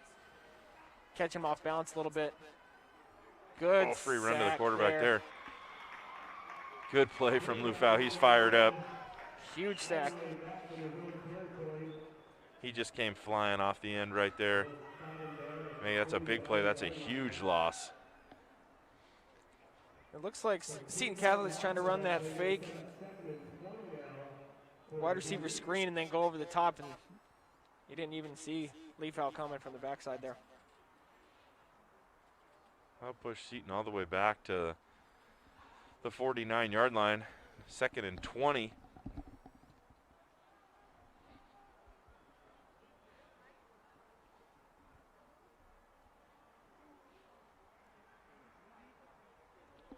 [SPEAKER 3] catching him off balance a little bit. Good
[SPEAKER 2] free run to the
[SPEAKER 3] sack
[SPEAKER 2] quarterback there. Good play from Lufau. He's fired up.
[SPEAKER 3] Huge sack.
[SPEAKER 2] He just came flying off the end right there. I mean, that's a big play. That's a huge loss.
[SPEAKER 3] It looks like Seton Catholic's trying to run that fake wide receiver screen and then go over the top, and you didn't even see Lufau coming from the backside there.
[SPEAKER 2] I'll push Seton all the way back to the 49-yard line. 2nd and 20.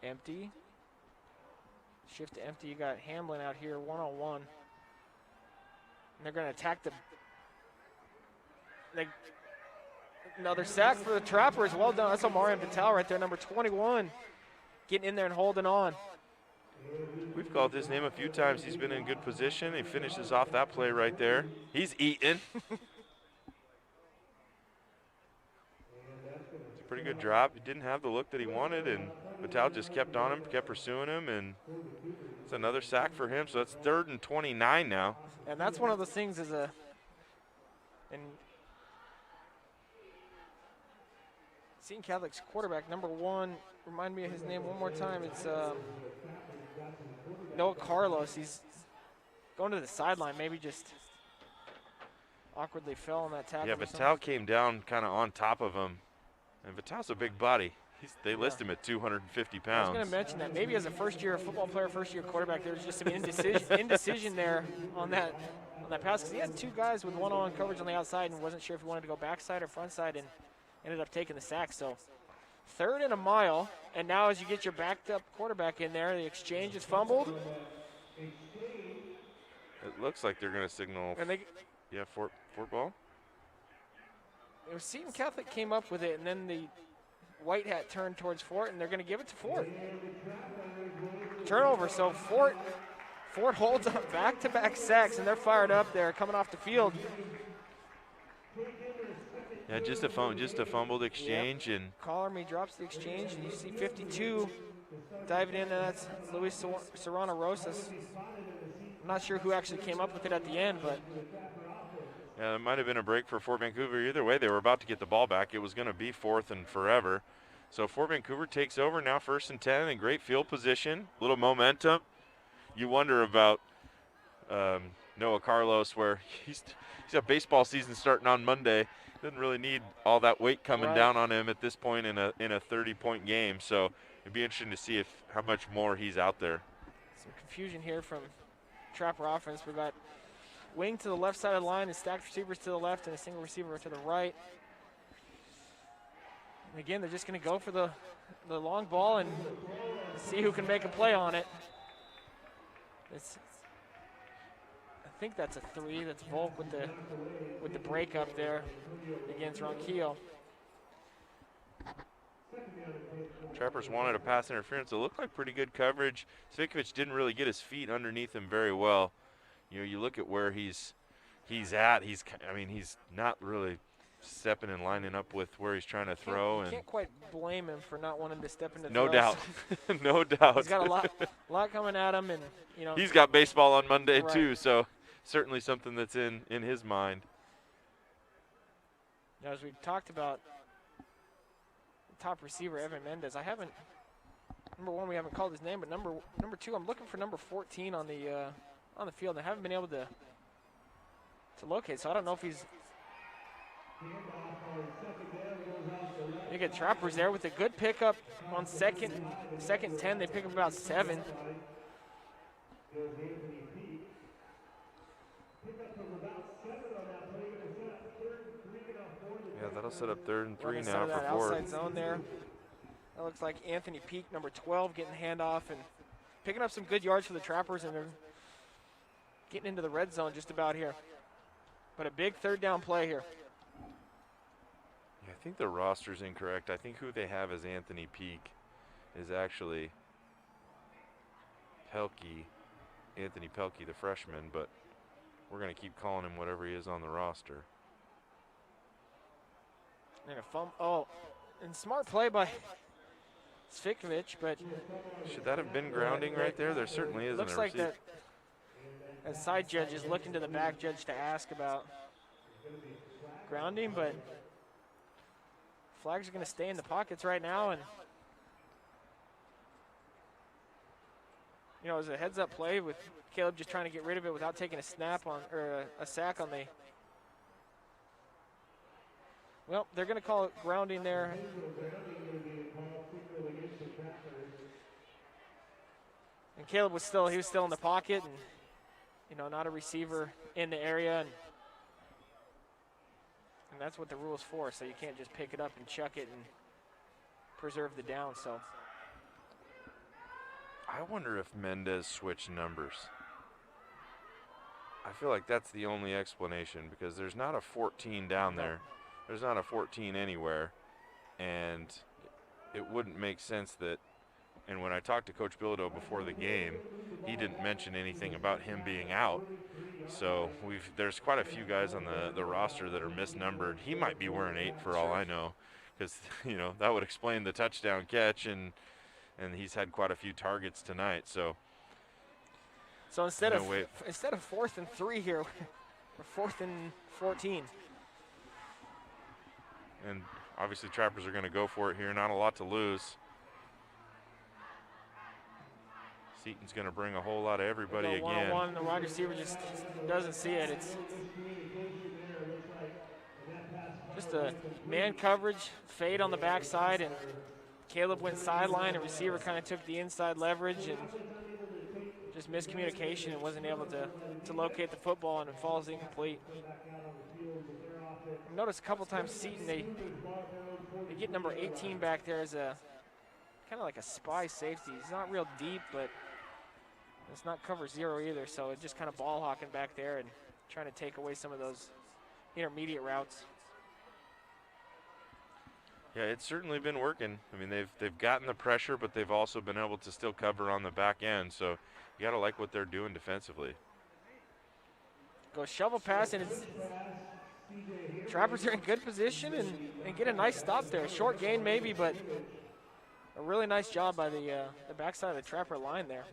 [SPEAKER 3] Empty. Shift to empty. You got Hamlin out here one-on-one. And they're going to attack another sack for the Trappers. Well done. That's Omarion Vitale right there, number 21. Getting in there and holding on.
[SPEAKER 2] We've called his name a few times. He's been in good position. He finishes off that play right there. He's eating. It's a pretty good drop. He didn't have the look that he wanted, and Vitale just kept on him, kept pursuing him, and it's another sack for him. So that's 3rd and 29 now.
[SPEAKER 3] And that's one of those things and Seton Catholic's quarterback, number 1, remind me of his name one more time. It's Noah Carlos. He's going to the sideline, maybe just awkwardly fell on that tackle.
[SPEAKER 2] Yeah, Vitale came down kind of on top of him, and Vitale's a big body. They list him at 250 pounds.
[SPEAKER 3] I was going to mention that maybe as a first-year football player, first-year quarterback, there was just some indecision there on that pass, because he had 2 guys with one-on-one coverage on the outside and wasn't sure if he wanted to go backside or front side, and ended up taking the sack. So 3rd and a mile, and now as you get your backed-up quarterback in there, the exchange is fumbled.
[SPEAKER 2] It looks like they're going to signal.
[SPEAKER 3] And
[SPEAKER 2] Fort ball.
[SPEAKER 3] It was Seton Catholic came up with it, and then the white hat turned towards Fort, and they're going to give it to Fort. Turnover, so Fort holds up back-to-back sacks, and they're fired up there coming off the field.
[SPEAKER 2] Yeah, just a fumbled exchange.
[SPEAKER 3] Yep.
[SPEAKER 2] And
[SPEAKER 3] Collarmy drops the exchange, and you see 52 diving in, and that's Luis Serrano Rosas. I'm not sure who actually came up with it at the end, but
[SPEAKER 2] yeah, it might have been a break for Fort Vancouver. Either way, they were about to get the ball back. It was going to be 4th and forever. So Fort Vancouver takes over now, 1st and 10, in great field position, little momentum. You wonder about Noah Carlos, where he's got baseball season starting on Monday. Doesn't really need all that weight coming down on him at this point in a 30-point game. So it'd be interesting to see how much more he's out there.
[SPEAKER 3] Some confusion here from Trapper offense. We got wing to the left side of the line and stacked receivers to the left and a single receiver to the right. And again, they're just going to go for the long ball and see who can make a play on it. I think that's a 3. That's Volk with the break up there against Ronquillo.
[SPEAKER 2] Trappers wanted a pass interference. It looked like pretty good coverage. Cvikovic didn't really get his feet underneath him very well. You know, you look at where he's at. He's not really stepping and lining up with where he's trying to throw.
[SPEAKER 3] You can't quite blame him for not wanting to step into
[SPEAKER 2] no
[SPEAKER 3] throws.
[SPEAKER 2] doubt, no doubt.
[SPEAKER 3] He's got a lot coming at him, and you know.
[SPEAKER 2] He's got baseball on Monday
[SPEAKER 3] right.
[SPEAKER 2] too, so certainly something that's in his mind.
[SPEAKER 3] Now, as we talked about, the top receiver Evan Mendez. Number one, we haven't called his name, but number two, I'm looking for number 14 on the field. I haven't been able to locate, so I don't know if he's. You get Trappers there with a good pickup on second 10. They pick up about 7.
[SPEAKER 2] Yeah, that'll set up 3rd and 3 now for
[SPEAKER 3] that
[SPEAKER 2] 4.
[SPEAKER 3] Outside zone there. That looks like Anthony Peak, number 12, getting handoff and picking up some good yards for the Trappers, and they're getting into the red zone just about here. But a big 3rd down play here.
[SPEAKER 2] Yeah, I think the roster's incorrect. I think who they have as Anthony Peak is actually Anthony Pelkey, the freshman, but we're going to keep calling him whatever he is on the roster.
[SPEAKER 3] And and smart play by Cvikovic, but
[SPEAKER 2] should that have been grounding right there? There certainly isn't.
[SPEAKER 3] Looks like that side judge is looking to the back judge to ask about grounding, but flags are going to stay in the pockets right now, and you know, it was a heads-up play with Caleb just trying to get rid of it without taking a snap on or a sack on the. Well, they're going to call it grounding there. And Caleb was still in the pocket, and you know, not a receiver in the area, and that's what the rule is for. So you can't just pick it up and chuck it and preserve the down. So
[SPEAKER 2] I wonder if Mendez switched numbers. I feel like that's the only explanation, because there's not a 14 down there. There's not a 14 anywhere, and it wouldn't make sense that. And when I talked to Coach Bilodeau before the game, he didn't mention anything about him being out. So there's quite a few guys on the roster that are misnumbered. He might be wearing 8 for all I know, because you know, that would explain the touchdown catch, and he's had quite a few targets tonight. So
[SPEAKER 3] instead of 4th and 3 here, we're 4th and 14.
[SPEAKER 2] And obviously Trappers are going to go for it here. Not a lot to lose. Seton's going to bring a whole lot of everybody again.
[SPEAKER 3] One-on-one, the wide receiver just doesn't see it. It's just a man coverage, fade on the backside, and Caleb went sideline, and receiver kind of took the inside leverage, and just miscommunication and wasn't able to locate the football, and it falls incomplete. Notice a couple times Seton, they get number 18 back there as a kind of like a spy safety. He's not real deep, but it's not cover 0 either, so it's just kind of ball hawking back there and trying to take away some of those intermediate routes.
[SPEAKER 2] Yeah, it's certainly been working. I mean, they've gotten the pressure, but they've also been able to still cover on the back end, so you got to like what they're doing defensively.
[SPEAKER 3] Go shovel pass, and it's Trappers are in good position and get a nice stop there. Short gain maybe, but a really nice job by the backside of the Trapper line there.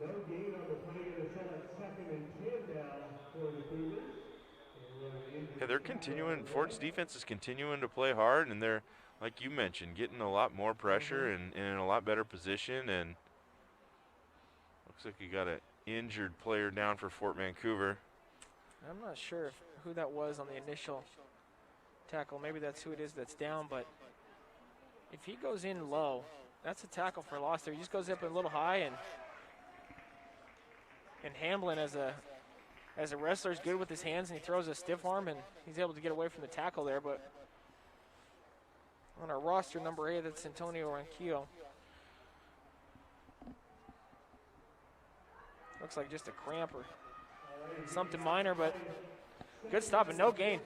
[SPEAKER 2] Yeah, they're continuing. Ford's defense is continuing to play hard, and they're, like you mentioned, getting a lot more pressure and in a lot better position. And looks like you got an injured player down for Fort Vancouver.
[SPEAKER 3] I'm not sure who that was on the initial tackle. Maybe that's who it is that's down, but if he goes in low, that's a tackle for loss there. He just goes up a little high, and Hamblin as a wrestler is good with his hands, and he throws a stiff arm, and he's able to get away from the tackle there. But on our roster, number 8, that's Antonio Ranquillo. Looks like just a cramp or something minor, but good stop and no gain.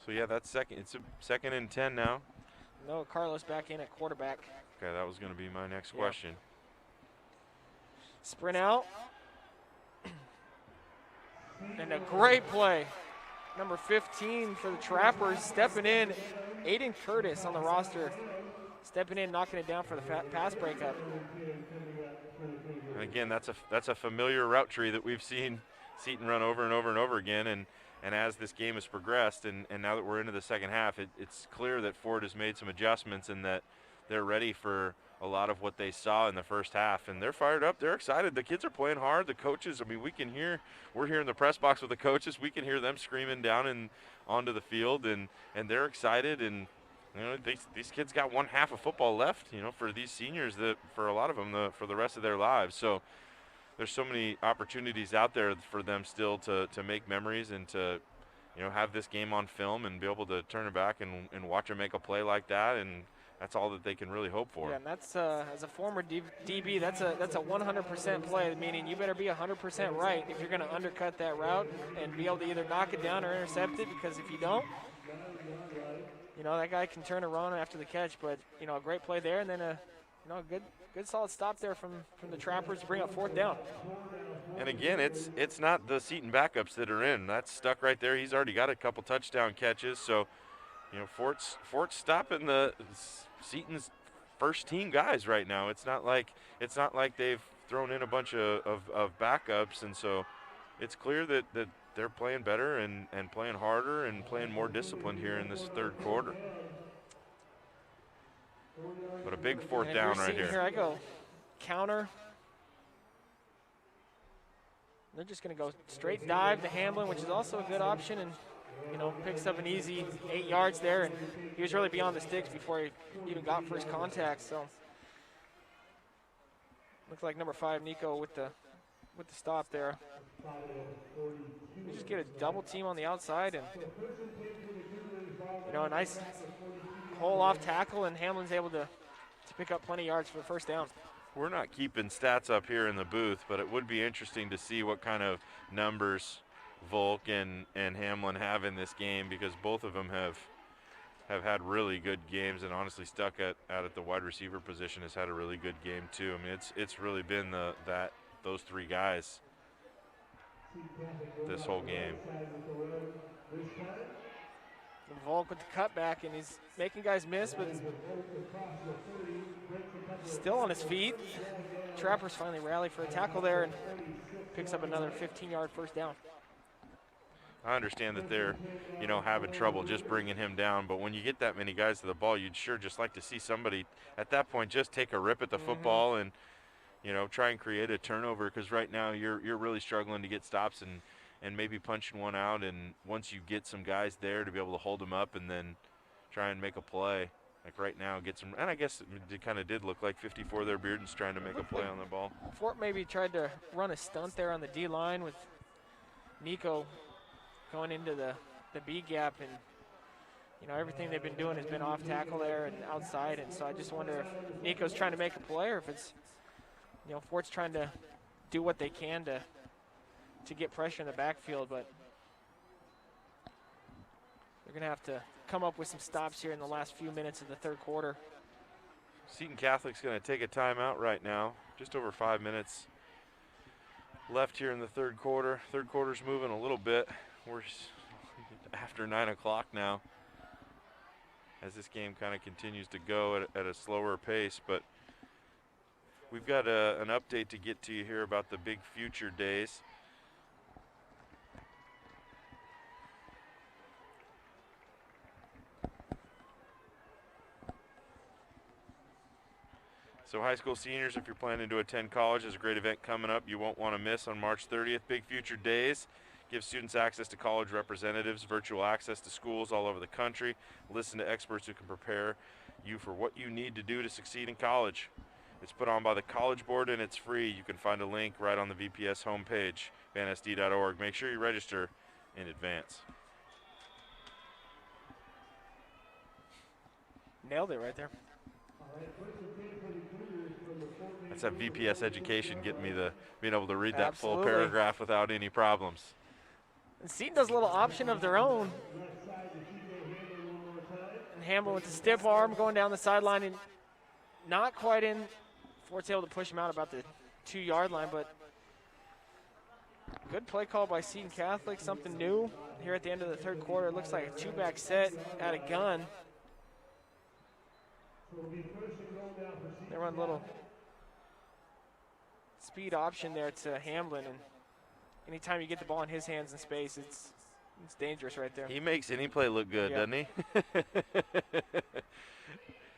[SPEAKER 2] So yeah, that's second. It's a 2nd and 10 now.
[SPEAKER 3] No, Carlos back in at quarterback.
[SPEAKER 2] Okay, that was going to be my next question.
[SPEAKER 3] Sprint out. And a great play. Number 15 for the Trappers, stepping in. Aiden Curtis on the roster, stepping in, knocking it down for the pass breakup.
[SPEAKER 2] And again, that's a familiar route tree that we've seen Seton run over and over and over again. And as this game has progressed, and now that we're into the second half, it's clear that Ford has made some adjustments and that they're ready for a lot of what they saw in the first half. And they're fired up. They're excited. The kids are playing hard. The coaches, I mean, we're here in the press box with the coaches. We can hear them screaming down and onto the field, and they're excited. And you know, these kids got one half of football left, you know, for these seniors, that for a lot of them, for the rest of their lives. So there's so many opportunities out there for them still to make memories and to, you know, have this game on film and be able to turn it back and watch them make a play like that. And that's all that they can really hope for.
[SPEAKER 3] Yeah, and that's as a former DB, that's a 100% play, meaning you better be 100% right if you're going to undercut that route and be able to either knock it down or intercept it, because if you don't, you know, that guy can turn and run after the catch. But, you know, a great play there, and then a good solid stop there from the Trappers to bring up 4th down.
[SPEAKER 2] And again, it's not the Seton backups that are in. That's stuck right there. He's already got a couple touchdown catches. So, you know, Fort's stopping the Seton's first team guys right now. It's not like they've thrown in a bunch of backups, and so it's clear that they're playing better and playing harder and playing more disciplined here in this 3rd quarter. But a big 4th down right here.
[SPEAKER 3] Here I go. Counter. They're just going to go straight dive to Hamlin, which is also a good option, and, you know, picks up an easy 8 yards there, and he was really beyond the sticks before he even got first contact. So looks like number 5, Nico, with the stop there. We just get a double team on the outside, and, you know, a nice hole off tackle, and Hamlin's able to pick up plenty of yards for the 1st down.
[SPEAKER 2] We're not keeping stats up here in the booth, but it would be interesting to see what kind of numbers Volk and Hamlin have in this game, because both of them have had really good games, and honestly Stuck at the wide receiver position has had a really good game too. I mean, it's really been those 3 guys this whole game.
[SPEAKER 3] Volk with the cutback, and he's making guys miss, but still on his feet. Trappers finally rally for a tackle there and picks up another 15-yard 1st down.
[SPEAKER 2] I understand that they're, you know, having trouble just bringing him down, but when you get that many guys to the ball, you'd sure just like to see somebody at that point just take a rip at the football and, you know, try and create a turnover, because right now you're really struggling to get stops and maybe punching one out, and once you get some guys there to be able to hold them up and then try and make a play, like right now, get some, and I guess it kind of did look like 54 there, Bearden's trying to make a play on the ball.
[SPEAKER 3] Fort maybe tried to run a stunt there on the D-line with Nico going into the B gap, and, you know, everything they've been doing has been off tackle there and outside, and so I just wonder if Nico's trying to make a play or if it's, you know, Fort's trying to do what they can to get pressure in the backfield, but they're going to have to come up with some stops here in the last few minutes of the 3rd quarter.
[SPEAKER 2] Seton Catholic's going to take a timeout right now. Just over 5 minutes left here in the 3rd quarter. 3rd quarter's moving a little bit. We're after 9 o'clock now, as this game kind of continues to go at a slower pace, but we've got an update to get to you here about the Big Future Days. So high school seniors, if you're planning to attend college, there's a great event coming up you won't want to miss on March 30th. Big Future Days gives students access to college representatives, virtual access to schools all over the country, listen to experts who can prepare you for what you need to do to succeed in college. It's put on by the College Board, and it's free. You can find a link right on the VPS homepage, vansd.org. Make sure you register in advance.
[SPEAKER 3] Nailed it right there.
[SPEAKER 2] That's that VPS education getting me being able to read that
[SPEAKER 3] Absolutely.
[SPEAKER 2] full paragraph without any problems.
[SPEAKER 3] And Seton does a little option of their own. Hamlin with the stiff arm going down the sideline and not quite in. Fort's able to push him out about the 2-yard line, but good play call by Seton Catholic, something new here at the end of the third quarter. It looks like a 2-back set at a gun. They run a little speed option there to Hamlin, and anytime you get the ball in his hands in space, it's dangerous right there.
[SPEAKER 2] He makes any play look good,
[SPEAKER 3] Yeah.
[SPEAKER 2] doesn't he?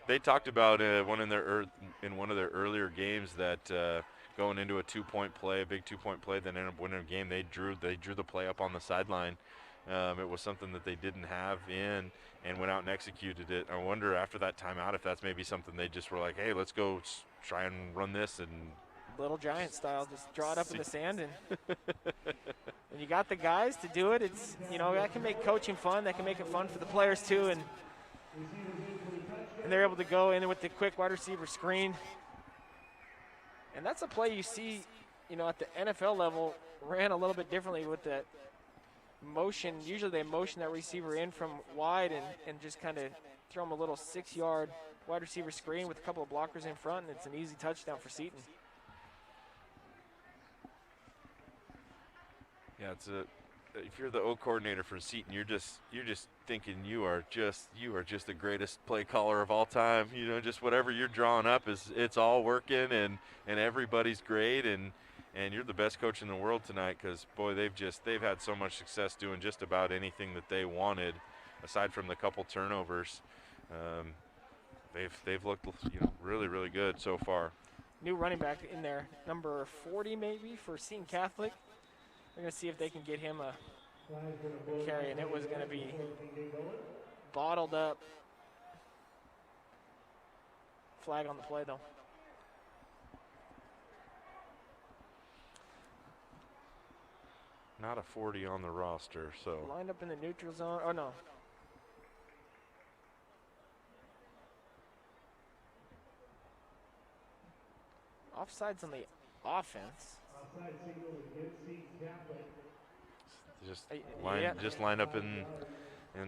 [SPEAKER 2] They talked about in one of their earlier games that going into a 2-point play, a big 2-point play, that ended up winning a game. They drew the play up on the sideline. It was something that they didn't have in, and went out and executed it. I wonder after that timeout if that's maybe something they just were like, hey, let's go try and run this and.
[SPEAKER 3] Little Giant style, just draw it up in the sand, and when you got the guys to do it, it's, that can make coaching fun. That can make it fun for the players too, and they're able to go in with the quick wide receiver screen. And that's a play you see, at the NFL level, ran a little bit differently with that motion. Usually they motion that receiver in from wide and just kind of throw him a little 6-yard wide receiver screen with a couple of blockers in front, and it's an easy touchdown for Seton.
[SPEAKER 2] Yeah, if you're the O coordinator for Seton, you're just thinking you are just the greatest play caller of all time. Just whatever you're drawing up it's all working, and everybody's great, and you're the best coach in the world tonight, because boy, they've had so much success doing just about anything that they wanted, aside from the couple turnovers. They've looked really, really good so far.
[SPEAKER 3] New running back in there, number 40 maybe for Seton Catholic. They're going to see if they can get him a carry, and it was going to be bottled up. Flag on the play, though.
[SPEAKER 2] Not a 40 on the roster, so.
[SPEAKER 3] Lined up in the neutral zone. Oh, no. Offsides on the offense.
[SPEAKER 2] Just line up in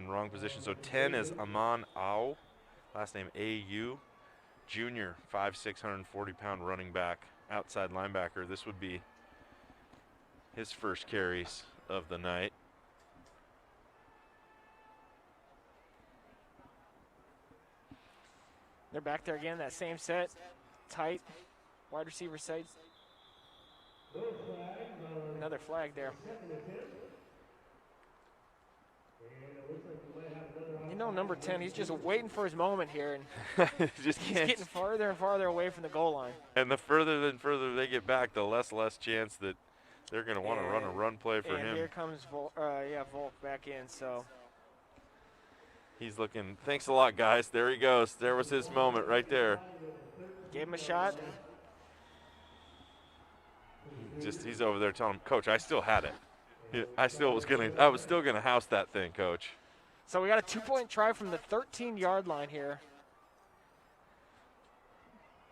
[SPEAKER 2] wrong position. So 10 is Aman Au, last name A-U, junior, 5'6", 140-pound running back, outside linebacker. This would be his first carries of the night.
[SPEAKER 3] They're back there again, that same set, tight, wide receiver side. Another flag there. Number 10, he's just waiting for his moment here, and he's getting farther and farther away from the goal line.
[SPEAKER 2] And the further they get back, the less chance that they're going to want to run a run play for him.
[SPEAKER 3] And here comes Volk back in, so.
[SPEAKER 2] He's looking, thanks a lot, guys. There he goes. There was his moment right there.
[SPEAKER 3] Gave him a shot.
[SPEAKER 2] He's over there telling him, Coach, I still had it. I was still gonna house that thing, Coach.
[SPEAKER 3] So we got a 2-point try from the 13-yard line here.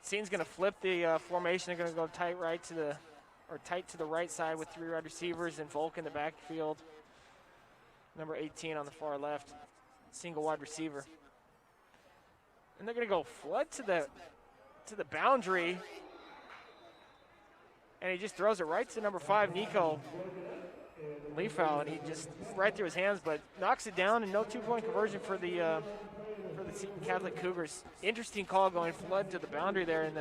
[SPEAKER 3] Seton's gonna flip the formation. They're gonna go tight to the right side with 3 wide receivers and Volk in the backfield. Number 18 on the far left, single wide receiver. And they're gonna go flood to the boundary. And he just throws it right to number 5, Nico Leafow, and he just right through his hands, but knocks it down, and no 2-point conversion for the Seton Catholic Cougars. Interesting call going flood to the boundary there, and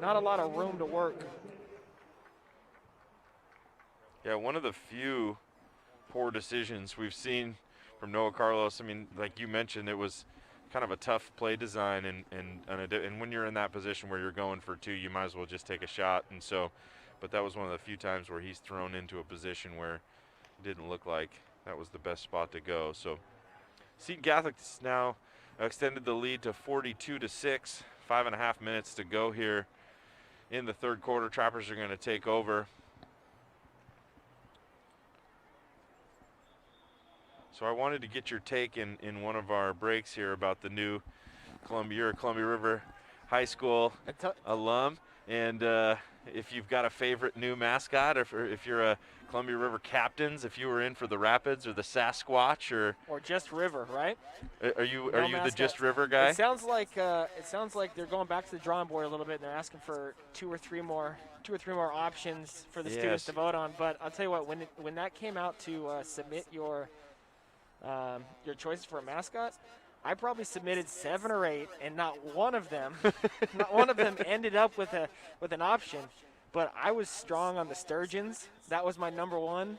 [SPEAKER 3] not a lot of room to work.
[SPEAKER 2] Yeah, one of the few poor decisions we've seen from Noah Carlos. I mean, like you mentioned, it was kind of a tough play design, and when you're in that position where you're going for 2, you might as well just take a shot. And so, but that was one of the few times where he's thrown into a position where it didn't look like that was the best spot to go. So Seton Catholic's now extended the lead to 42-6, 5.5 minutes to go here in the third quarter. Trappers are going to take over. So I wanted to get your take in one of our breaks here about the new Columbia River High School alum. And if you've got a favorite new mascot, or if you're a Columbia River Captains, if you were in for the Rapids or the Sasquatch, or
[SPEAKER 3] just River, right?
[SPEAKER 2] Are you
[SPEAKER 3] No
[SPEAKER 2] the
[SPEAKER 3] mascot.
[SPEAKER 2] just River guy?
[SPEAKER 3] It sounds like they're going back to the drawing board a little bit, and they're asking for two or three more options for the students to vote on. But I'll tell you what, when that came out to submit your choices for a mascot, I probably submitted 7 or 8, and not one of them ended up with an option. But I was strong on the sturgeons. That was my number one,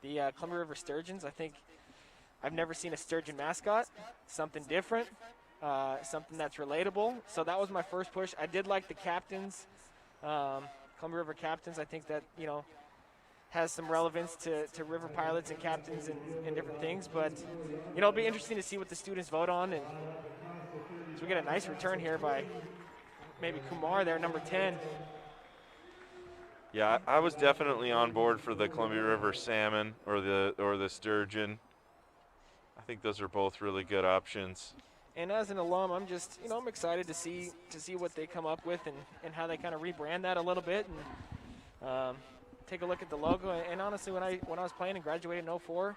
[SPEAKER 3] the Columbia River Sturgeons. I think I've never seen a sturgeon mascot, something different, something that's relatable. So that was my first push. I did like the Captains, Columbia River Captains. I think that, has some relevance to River Pilots and Captains and different things. But, it'll be interesting to see what the students vote on. And so we get a nice return here by maybe Kumar there, number 10.
[SPEAKER 2] Yeah, I was definitely on board for the Columbia River Salmon or the Sturgeon. I think those are both really good options.
[SPEAKER 3] And as an alum, I'm just, I'm excited to see what they come up with and how they kind of rebrand that a little bit and take a look at the logo. And honestly, when I was playing and graduated in 2004,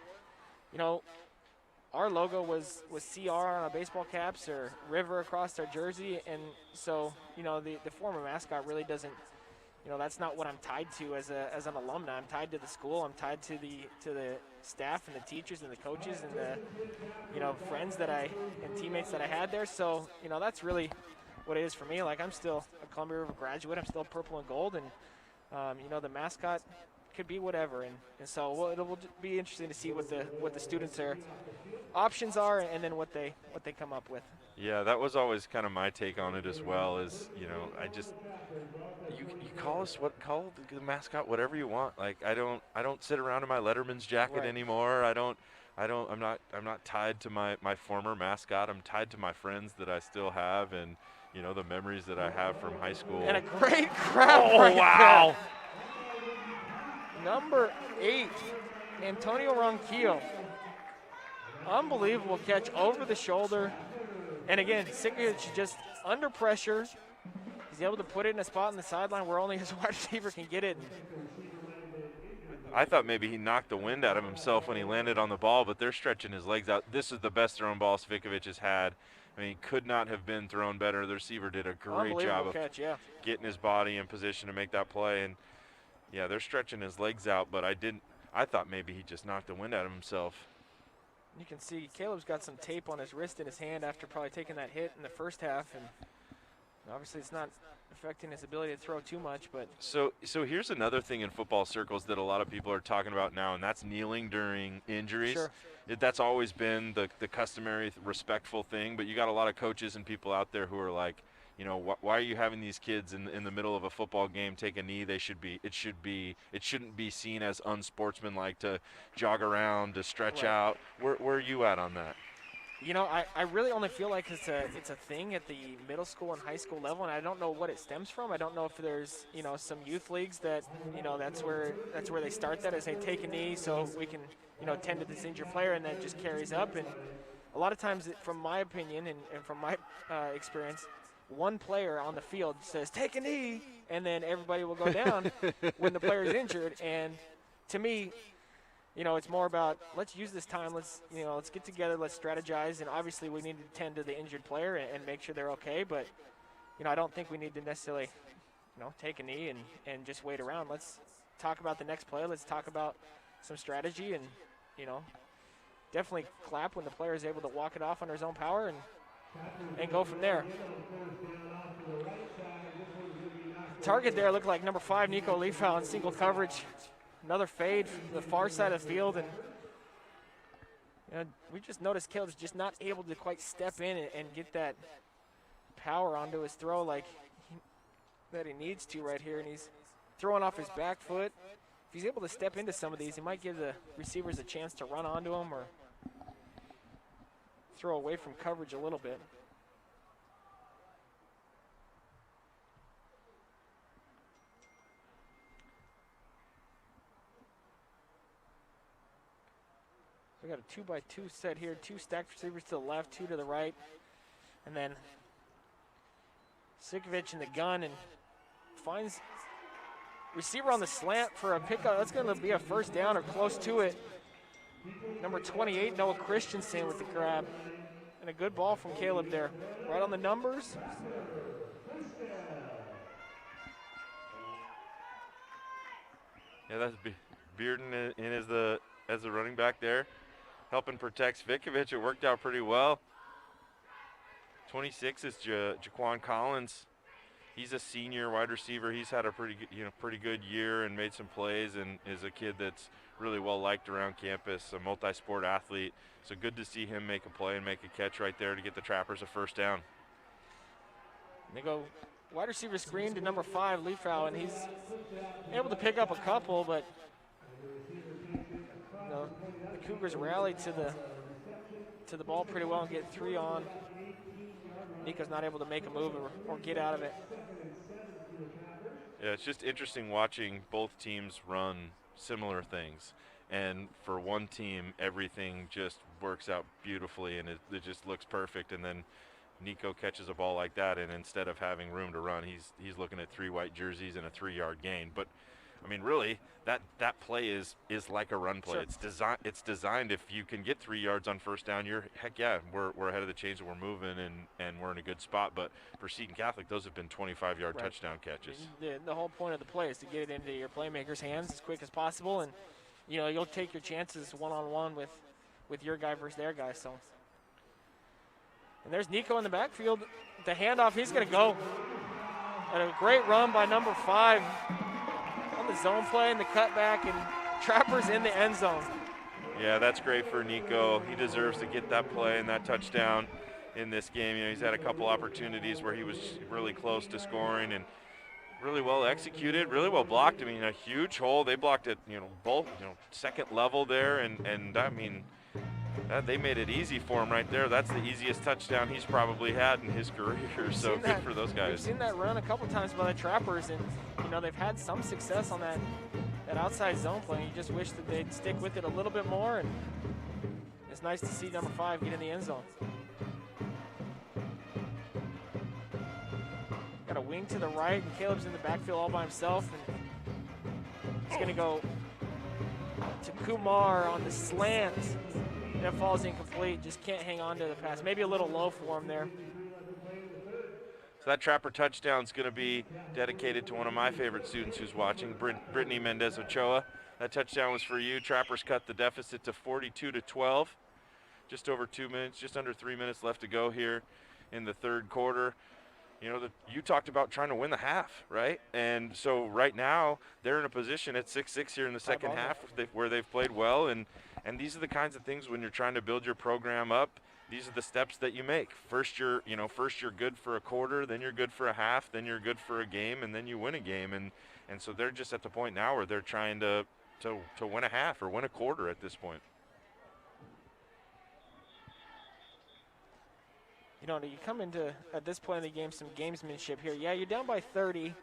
[SPEAKER 3] our logo was CR on our baseball caps or River across our jersey. And so, the former mascot really doesn't, that's not what I'm tied to as an alumni. I'm tied to the school. I'm tied to the staff and the teachers and the coaches and the, friends and teammates that I had there. So, that's really what it is for me. Like, I'm still a Columbia River graduate. I'm still purple and gold. And, the mascot could be whatever. And so it'll be interesting to see what the students' options are and then what they come up with.
[SPEAKER 2] Yeah, that was always kind of my take on it as well. Is you call the mascot whatever you want. Like I don't sit around in my Letterman's jacket anymore. I'm not tied to my former mascot. I'm tied to my friends that I still have and the memories that I have from high school.
[SPEAKER 3] And a great crowd.
[SPEAKER 2] Oh, wow.
[SPEAKER 3] There. Number 8, Antonio Ronquillo. Unbelievable catch over the shoulder. And again, Sikovic just under pressure. He's able to put it in a spot on the sideline where only his wide receiver can get it.
[SPEAKER 2] I thought maybe he knocked the wind out of himself when he landed on the ball, but they're stretching his legs out. This is the best thrown ball Sikovic has had. I mean, he could not have been thrown better. The receiver did a great job of getting his body in position to make that play. And, yeah, they're stretching his legs out, but I thought maybe he just knocked the wind out of himself.
[SPEAKER 3] You can see Caleb's got some tape on his wrist and his hand after probably taking that hit in the first half. And obviously it's not affecting his ability to throw too much. But
[SPEAKER 2] So here's another thing in football circles that a lot of people are talking about now, and that's kneeling during injuries.
[SPEAKER 3] Sure.
[SPEAKER 2] That's always been the customary respectful thing, but you got a lot of coaches and people out there who are like, why are you having these kids in the middle of a football game take a knee? It shouldn't be seen as unsportsmanlike to jog around, to stretch out. Where are you at on that?
[SPEAKER 3] I really only feel like it's a thing at the middle school and high school level, and I don't know what it stems from. I don't know if there's some youth leagues that that's where they start that, as they take a knee so we can tend to this injured player, and then it just carries up. And a lot of times, from my opinion and from my experience, one player on the field says take a knee, and then everybody will go down when the player is injured. And to me, it's more about let's use this time. Let's get together. Let's strategize. And obviously, we need to tend to the injured player and make sure they're okay. But I don't think we need to necessarily take a knee and just wait around. Let's talk about the next play. Let's talk about some strategy and definitely clap when the player is able to walk it off under his own power and go from there. Target there looked like number 5, Nico Leafau, in single coverage. Another fade from the far side of the field, and we just noticed Caleb's just not able to quite step in and get that power onto his throw like that he needs to right here, and he's throwing off his back foot. If he's able to step into some of these, he might give the receivers a chance to run onto him or throw away from coverage a little bit. We got a 2x2 set here, 2 stacked receivers to the left, 2 to the right, and then Sikovic in the gun and finds receiver on the slant for a pickup. That's going to be a first down or close to it. Number 28, Noah Christensen with the grab. And a good ball from Caleb there. Right on the numbers.
[SPEAKER 2] Yeah, that's Bearden in as the running back there, helping protect Vikovic. It worked out pretty well. 26 is Jaquan Collins. He's a senior wide receiver. He's had a pretty good year and made some plays, and is a kid that's really well liked around campus, a multi-sport athlete. So good to see him make a play and make a catch right there to get the Trappers a first down.
[SPEAKER 3] They go wide receiver screen to number 5, Leafow, and he's able to pick up a couple, but the Cougars rally to the ball pretty well and get 3 on. Nico's not able to make a move or get out of it.
[SPEAKER 2] Yeah, it's just interesting watching both teams run similar things. And for one team, everything just works out beautifully and it just looks perfect. And then Nico catches a ball like that, and instead of having room to run, he's looking at 3 white jerseys and a 3-yard gain. But I mean, really, that play is like a run play.
[SPEAKER 3] Sure.
[SPEAKER 2] It's designed if you can get 3 yards on first down, we're ahead of the chains and we're moving and we're in a good spot. But for Seton Catholic, those have been 25-yard
[SPEAKER 3] Right.
[SPEAKER 2] touchdown catches.
[SPEAKER 3] The whole point of the play is to get it into your playmaker's hands as quick as possible, and you'll take your chances one-on-one with your guy versus their guy. So, and there's Nico in the backfield. The handoff, he's going to go. And a great run by number 5 on the zone play and the cutback, and Trappers in the end zone.
[SPEAKER 2] Yeah, that's great for Nico. He deserves to get that play and that touchdown in this game. He's had a couple opportunities where he was really close to scoring and really well executed, really well blocked. I mean, a huge hole. They blocked it, both, second level there, and I mean, they made it easy for him right there. That's the easiest touchdown he's probably had in his career. So good for those guys.
[SPEAKER 3] We've seen that run a couple times by the Trappers, and they've had some success on that outside zone play. You just wish that they'd stick with it a little bit more, and it's nice to see number 5 get in the end zone. Got a wing to the right, and Caleb's in the backfield all by himself, and he's going to go to Kumar on the slant. That falls incomplete, just can't hang on to the pass. Maybe a little low for him there.
[SPEAKER 2] So that Trapper touchdown is going to be dedicated to one of my favorite students who's watching, Brittany Mendez Ochoa. That touchdown was for you. Trappers cut the deficit to 42-12. Just over 2 minutes, just under 3 minutes left to go here in the third quarter. You talked about trying to win the half, right? And so right now they're in a position at 6-6 here in the second half where they've played well, and these are the kinds of things when you're trying to build your program up. These are the steps that you make. First you're good for a quarter, then you're good for a half, then you're good for a game, and then you win a game. And so they're just at the point now where they're trying to win a half or win a quarter at this point.
[SPEAKER 3] You come into, at this point in the game, some gamesmanship here. Yeah, you're down by 30,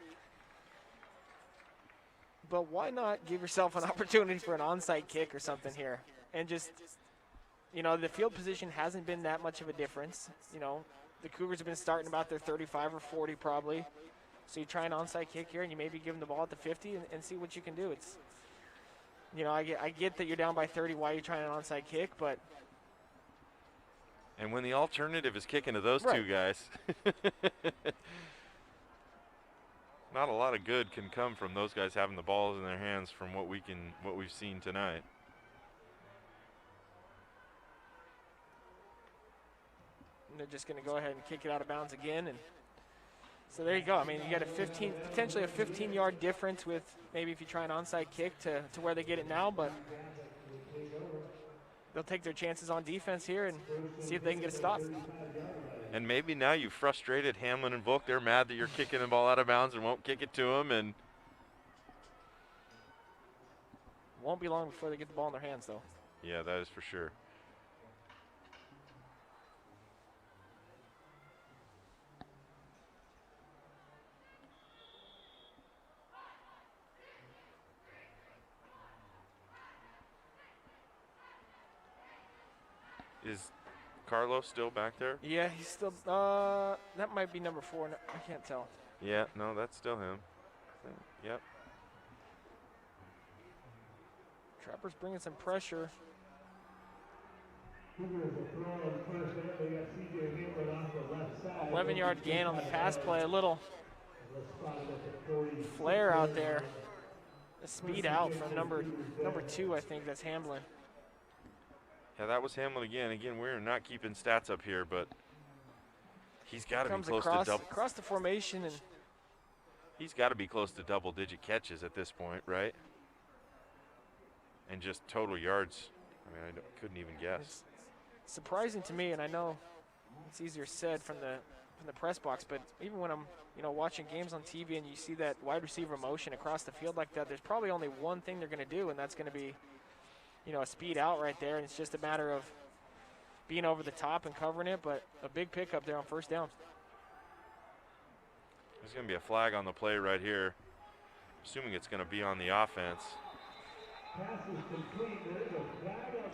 [SPEAKER 3] but why not give yourself an opportunity for an onside kick or something here? And just, the field position hasn't been that much of a difference. The Cougars have been starting about their 35 or 40 probably. So you try an onside kick here, and you maybe give them the ball at the 50 and see what you can do. It's, I get that you're down by 30, why are you trying an onside kick, but
[SPEAKER 2] and when the alternative is kicking to those two guys, not a lot of good can come from those guys having the balls in their hands from what we've seen tonight.
[SPEAKER 3] And they're just going to go ahead and kick it out of bounds again, and so there you go. I mean, you got potentially a 15-yard difference with maybe if you try an onside kick to where they get it now, but they'll take their chances on defense here and see if they can get a stop.
[SPEAKER 2] And maybe now you've frustrated Hamlin and Volk. They're mad that you're kicking the ball out of bounds and won't kick it to them. And
[SPEAKER 3] won't be long before they get the ball in their hands, though.
[SPEAKER 2] Yeah, that is for sure. Is Carlos still back there?
[SPEAKER 3] Yeah, he's still, that might be number 4. I can't tell.
[SPEAKER 2] Yeah, no, that's still him. Yep.
[SPEAKER 3] Trappers bringing some pressure. 11-yard gain on the pass play. A little flare out there. A speed out from number 2, I think, that's Hamlin.
[SPEAKER 2] Yeah, that was Hamlin again. Again, we're not keeping stats up here, but he's got to be close to double.
[SPEAKER 3] Across the formation, and
[SPEAKER 2] he's got to be close to double-digit catches at this point, right? And just total yards. I mean, I couldn't even guess.
[SPEAKER 3] It's surprising to me, and I know it's easier said from the press box, but even when I'm watching games on TV and you see that wide receiver motion across the field like that, there's probably only one thing they're going to do, and that's going to be a speed out right there, and it's just a matter of being over the top and covering it, but a big pickup there on first down.
[SPEAKER 2] There's going to be a flag on the play right here. Assuming it's going to be on the offense.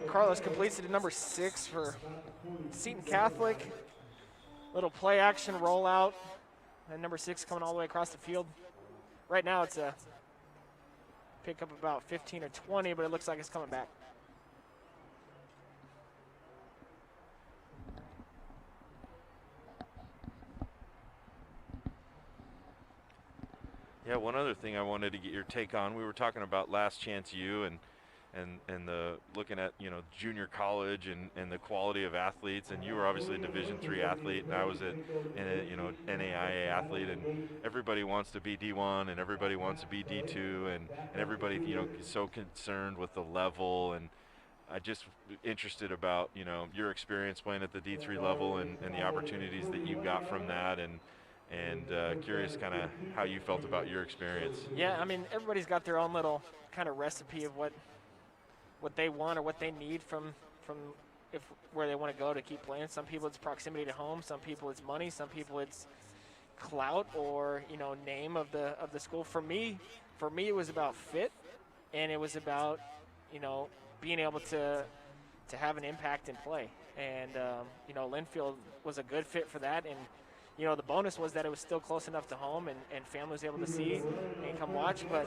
[SPEAKER 3] Carlos completes it to number 6 for Seton Catholic. Little play action rollout, and number 6 coming all the way across the field. Right now it's a pickup about 15 or 20, but it looks like it's coming back.
[SPEAKER 2] Yeah, one other thing I wanted to get your take on. We were talking about Last Chance U and the looking at junior college and the quality of athletes, and you were obviously a Division III athlete, and I was a NAIA athlete, and everybody wants to be D1 and everybody wants to be D2, and everybody is so concerned with the level, and I just interested about your experience playing at the D3 level and the opportunities that you got from that, and curious kind of how you felt about your experience.
[SPEAKER 3] Yeah, I mean, everybody's got their own little kind of recipe of what they want or what they need from where they want to go to keep playing. Some people it's proximity to home, some people it's money, some people it's clout or name of the school. For me it was about fit, and it was about being able to have an impact in play. And Linfield was a good fit for that, and the bonus was that it was still close enough to home, and family was able to see and come watch. But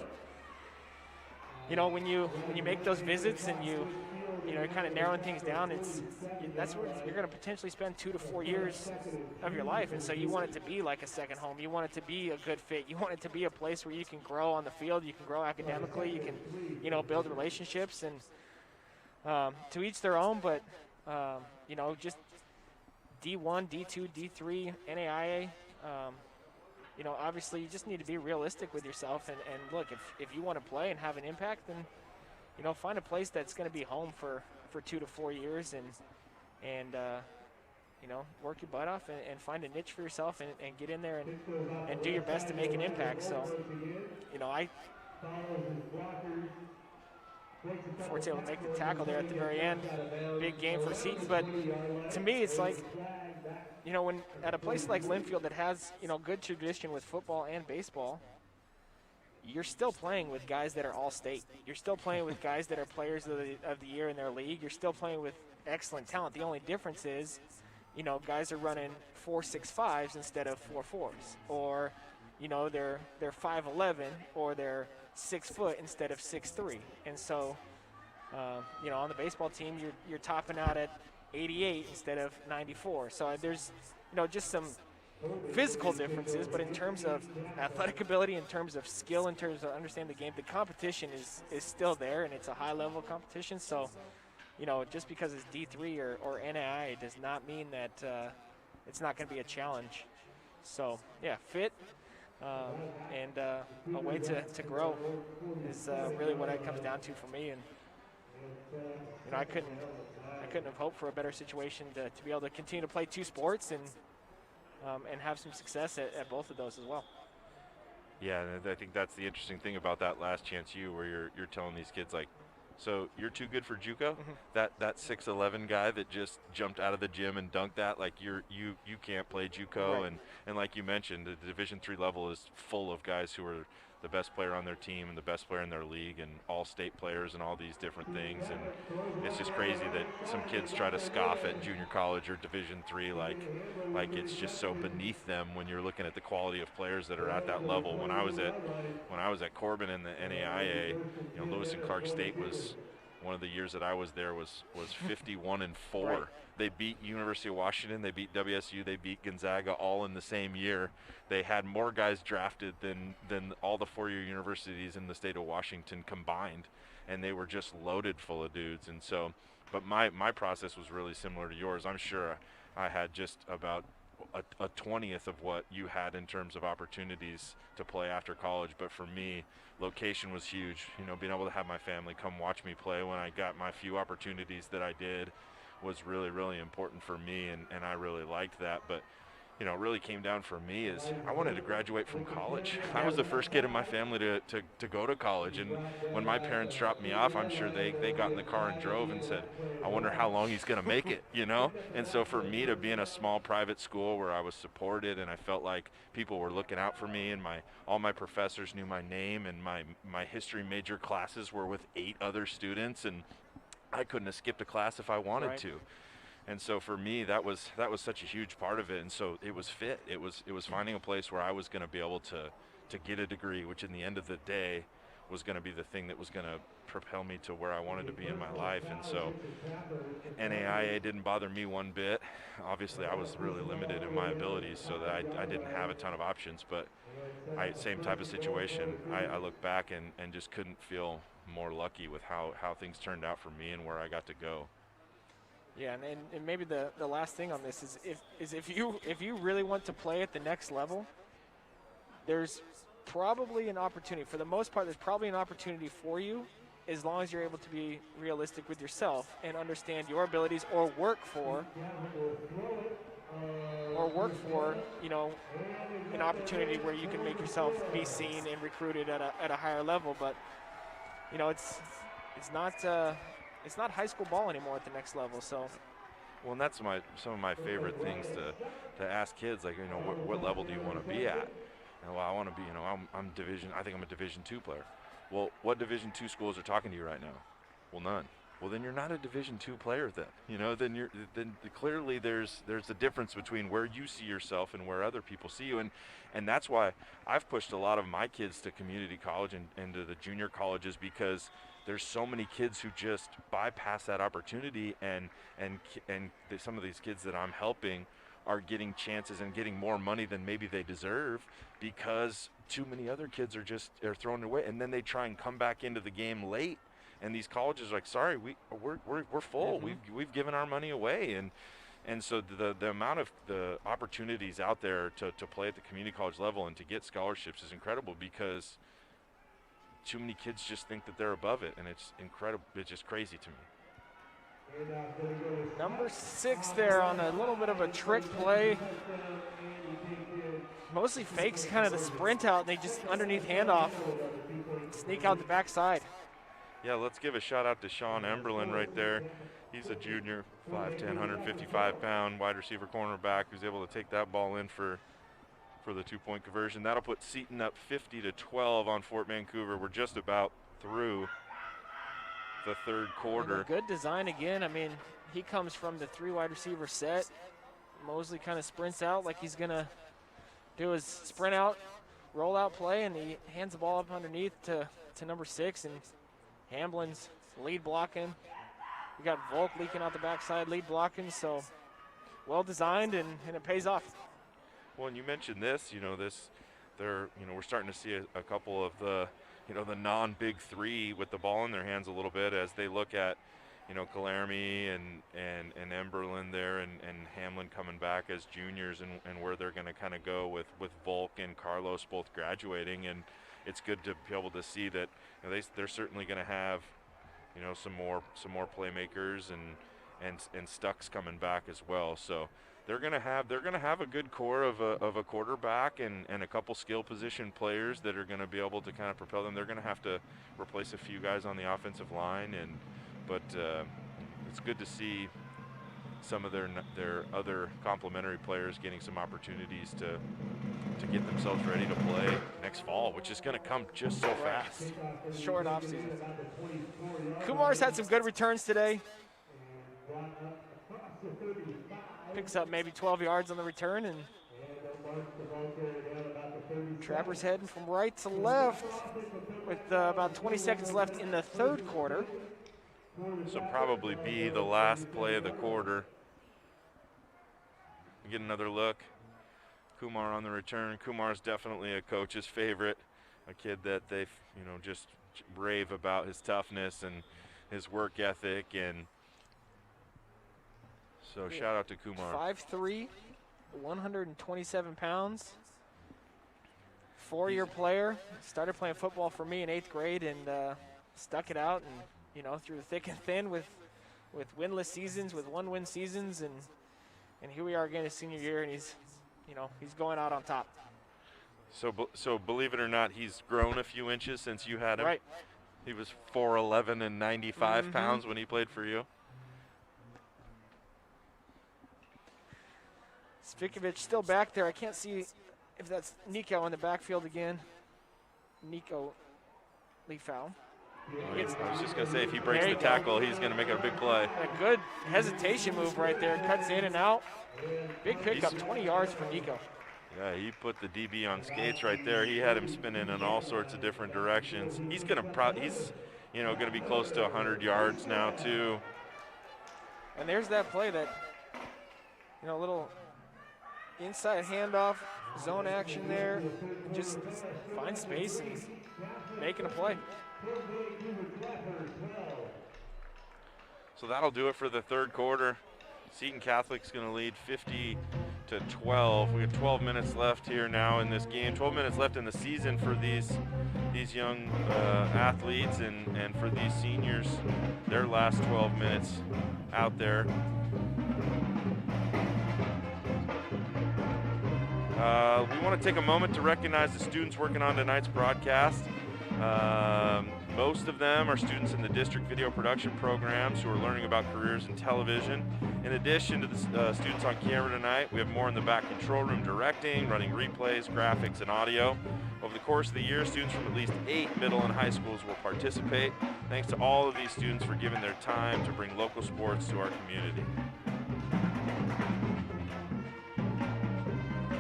[SPEAKER 3] when you make those visits and you're kind of narrowing things down, that's where you're going to potentially spend 2 to 4 years of your life. And so you want it to be like a second home. You want it to be a good fit. You want it to be a place where you can grow on the field, you can grow academically, you can build relationships, and to each their own. But just D1, D2, D3, NAIA. Obviously you just need to be realistic with yourself and look, if you want to play and have an impact, then find a place that's going to be home for 2 to 4 years and work your butt off and find a niche for yourself and get in there and do your best to make an impact. So before it's able to make the tackle there at the very end, big game for Seton. But to me, it's like, when at a place like Linfield that has, good tradition with football and baseball, you're still playing with guys that are all state. You're still playing with guys that are players of the year in their league. You're still playing with excellent talent. The only difference is, guys are running 4.65s instead of 4.4s, or, they're 5'11", or they're 6 foot instead of 6'3", and so on the baseball team you're topping out at 88 instead of 94. So there's just some physical differences, but in terms of athletic ability, in terms of skill, in terms of understanding the game, the competition is still there, and it's a high level competition. So just because it's D3 or NAI does not mean that it's not going to be a challenge. So yeah, fit. And a way to grow is really what it comes down to for me. And I couldn't have hoped for a better situation to be able to continue to play 2 sports and have some success at both of those as well.
[SPEAKER 2] Yeah, and I think that's the interesting thing about that Last Chance U, where you're telling these kids, like, so you're too good for JUCO? Mm-hmm. That 6'11" guy that just jumped out of the gym and dunked that, like you can't play JUCO. Right. And like you mentioned, the Division III level is full of guys who are the best player on their team and the best player in their league and all state players and all these different things. And it's just crazy that some kids try to scoff at junior college or Division III like it's just so beneath them when you're looking at the quality of players that are at that level. When I was at Corbin in the NAIA, you know, Lewis and Clark State was one of the years that I was there was 51-4. Right. They beat University of Washington, they beat WSU, they beat Gonzaga all in the same year. They had more guys drafted than all the four-year universities in the state of Washington combined, and they were just loaded full of dudes. And so, but my process was really similar to yours. I'm sure I had just about a 20th of what you had in terms of opportunities to play after college. But for me, location was huge. You know, being able to have my family come watch me play when I got my few opportunities that I did was really, really important for me, and I really liked that. But you know, it really came down for me is I wanted to graduate from college. I was the first kid in my family to go to college, and when my parents dropped me off, I'm sure they got in the car and drove and said, I wonder how long he's gonna make it, you know? And so for me to be in a small private school where I was supported and I felt like people were looking out for me, and all my professors knew my name, and my history major classes were with 8 other students, and I couldn't have skipped a class if I wanted to. And so for me, that was such a huge part of it. And so it was fit. It was finding a place where I was going to be able to get a degree, which in the end of the day was going to be the thing that was going to propel me to where I wanted to be in my life. And so NAIA didn't bother me one bit. Obviously, I was really limited in my abilities, so that I didn't have a ton of options. But same type of situation. I look back and just couldn't feel more lucky with how things turned out for me and where I got to go.
[SPEAKER 3] Yeah, and maybe the last thing on this is if you really want to play at the next level, there's probably an opportunity. For the most part, there's probably an opportunity for you, as long as you're able to be realistic with yourself and understand your abilities, or work for you know, an opportunity where you can make yourself be seen and recruited at a higher level. But you know, it's not high school ball anymore at the next level. So,
[SPEAKER 2] well, and that's some of my favorite things to ask kids, like, you know, what level do you want to be at? And, well, I want to be, you know, I think I'm a Division II player. Well, what Division II schools are talking to you right now? Well, none. Well, then you're not a Division II player then. You know, then clearly there's a difference between where you see yourself and where other people see you. And that's why I've pushed a lot of my kids to community college and to the junior colleges, because there's so many kids who just bypass that opportunity, and some of these kids that I'm helping are getting chances and getting more money than maybe they deserve, because too many other kids are thrown away, and then they try and come back into the game late, and these colleges are like, sorry, we're full. Mm-hmm. We've given our money away, and so the amount of the opportunities out there to play at the community college level and to get scholarships is incredible, because too many kids just think that they're above it, and it's incredible. It's just crazy to me.
[SPEAKER 3] Number 6 there on a little bit of a trick play. Mostly fakes kind of the sprint out, and they just underneath handoff sneak out the backside.
[SPEAKER 2] Yeah, let's give a shout out to Sean Emberlin right there. He's a junior, 5'10", 155-pound wide receiver cornerback who's able to take that ball in for the 2-point conversion. That'll put Seton up 50-12 on Fort Vancouver. We're just about through the third quarter.
[SPEAKER 3] Good design again. I mean, he comes from the 3 wide receiver set. Mosley kind of sprints out like he's gonna do his sprint out, roll out play, and he hands the ball up underneath to number 6, and Hamblin's lead blocking. We got Volk leaking out the backside, lead blocking, so well designed, and it pays off.
[SPEAKER 2] Well, and you mentioned this, you know, we're starting to see a couple of the non-big 3 with the ball in their hands a little bit, as they look at, you know, Calermi and Emberlin there, and Hamlin coming back as juniors, and where they're going to kind of go with Volk and Carlos both graduating. And it's good to be able to see that, you know, they're certainly going to have, you know, some more playmakers and Stucks coming back as well. So they're gonna have a good core of a quarterback and a couple skill position players that are gonna be able to kind of propel them. They're gonna have to replace a few guys on the offensive line, but it's good to see some of their other complementary players getting some opportunities to to get themselves ready to play next fall, which is going to come just so fast.
[SPEAKER 3] Short off season. Kumar's had some good returns today. Picks up maybe 12 yards on the return, and Trapper's heading from right to left with about 20 seconds left in the third quarter.
[SPEAKER 2] So probably be the last play of the quarter. We get another look. Kumar on the return. Kumar's definitely a coach's favorite, a kid that they, just rave about his toughness and his work ethic, and so shout out to Kumar.
[SPEAKER 3] 5'3", 127 pounds. 4-year player. Started playing football for me in 8th grade and stuck it out, and through the thick and thin with winless seasons, with 1-win seasons, and here we are again his senior year, and he's going out on top.
[SPEAKER 2] So believe it or not, he's grown a few inches since you had him.
[SPEAKER 3] Right.
[SPEAKER 2] He was 4'11" and 95 pounds when he played for you.
[SPEAKER 3] Zvikovic still back there. I can't see if that's Nico in the backfield again. Nico lead foul.
[SPEAKER 2] I was just going to say, if he breaks the tackle, he's going to make a big play.
[SPEAKER 3] A good hesitation move right there. Cuts in and out. Big pickup, 20 yards for Nico.
[SPEAKER 2] Yeah, he put the DB on skates right there. He had him spinning in all sorts of different directions. He's going to be close to 100 yards now too.
[SPEAKER 3] And there's that play that, a little inside handoff, zone action there. Just find space and making a play.
[SPEAKER 2] So that'll do it for the third quarter. Seton Catholic's going to lead 50-12. We have 12 minutes left here now in this game. 12 minutes left in the season for these young athletes and for these seniors. Their last 12 minutes out there. We want to take a moment to recognize the students working on tonight's broadcast. Most of them are students in the district video production programs who are learning about careers in television. In addition to the students on camera tonight, we have more in the back control room directing, running replays, graphics, and audio. Over the course of the year, students from at least 8 middle and high schools will participate. Thanks to all of these students for giving their time to bring local sports to our community.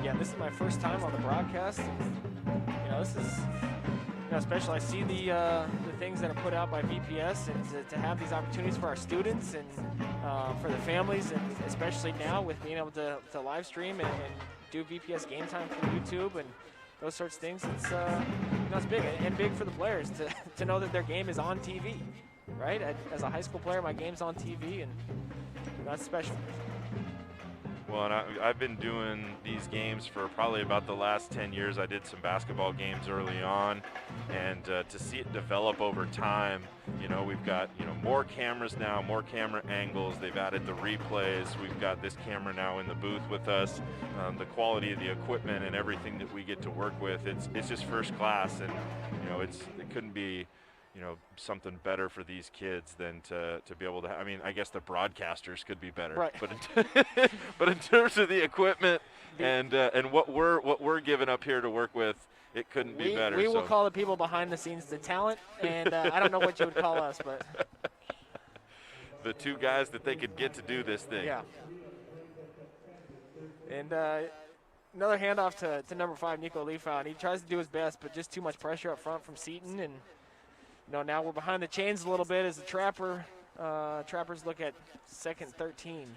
[SPEAKER 3] Yeah, this is my first time on the broadcast. This is special. I see the things that are put out by VPS, and to have these opportunities for our students and for the families, and especially now with being able to live stream and do VPS game time through YouTube and those sorts of things. It's it's big, and big for the players to know that their game is on TV, right? As a high school player, my game's on TV, and that's special.
[SPEAKER 2] Well, and I've been doing these games for probably about the last 10 years. I did some basketball games early on, and to see it develop over time, we've got, more cameras now, more camera angles. They've added the replays. We've got this camera now in the booth with us. The quality of the equipment and everything that we get to work with, it's just first class, and, it couldn't be, something better for these kids than to be able to. I guess the broadcasters could be better,
[SPEAKER 3] right?
[SPEAKER 2] But in terms of the equipment and what we're giving up here to work with, it couldn't be better.
[SPEAKER 3] We will call the people behind the scenes the talent, and I don't know what you would call us, but
[SPEAKER 2] the two guys that they could get to do this thing.
[SPEAKER 3] Yeah. And another handoff to number 5, Nico Leafow, and he tries to do his best, but just too much pressure up front from Seton, and. Now we're behind the chains a little bit as the Trappers look at 2nd 13.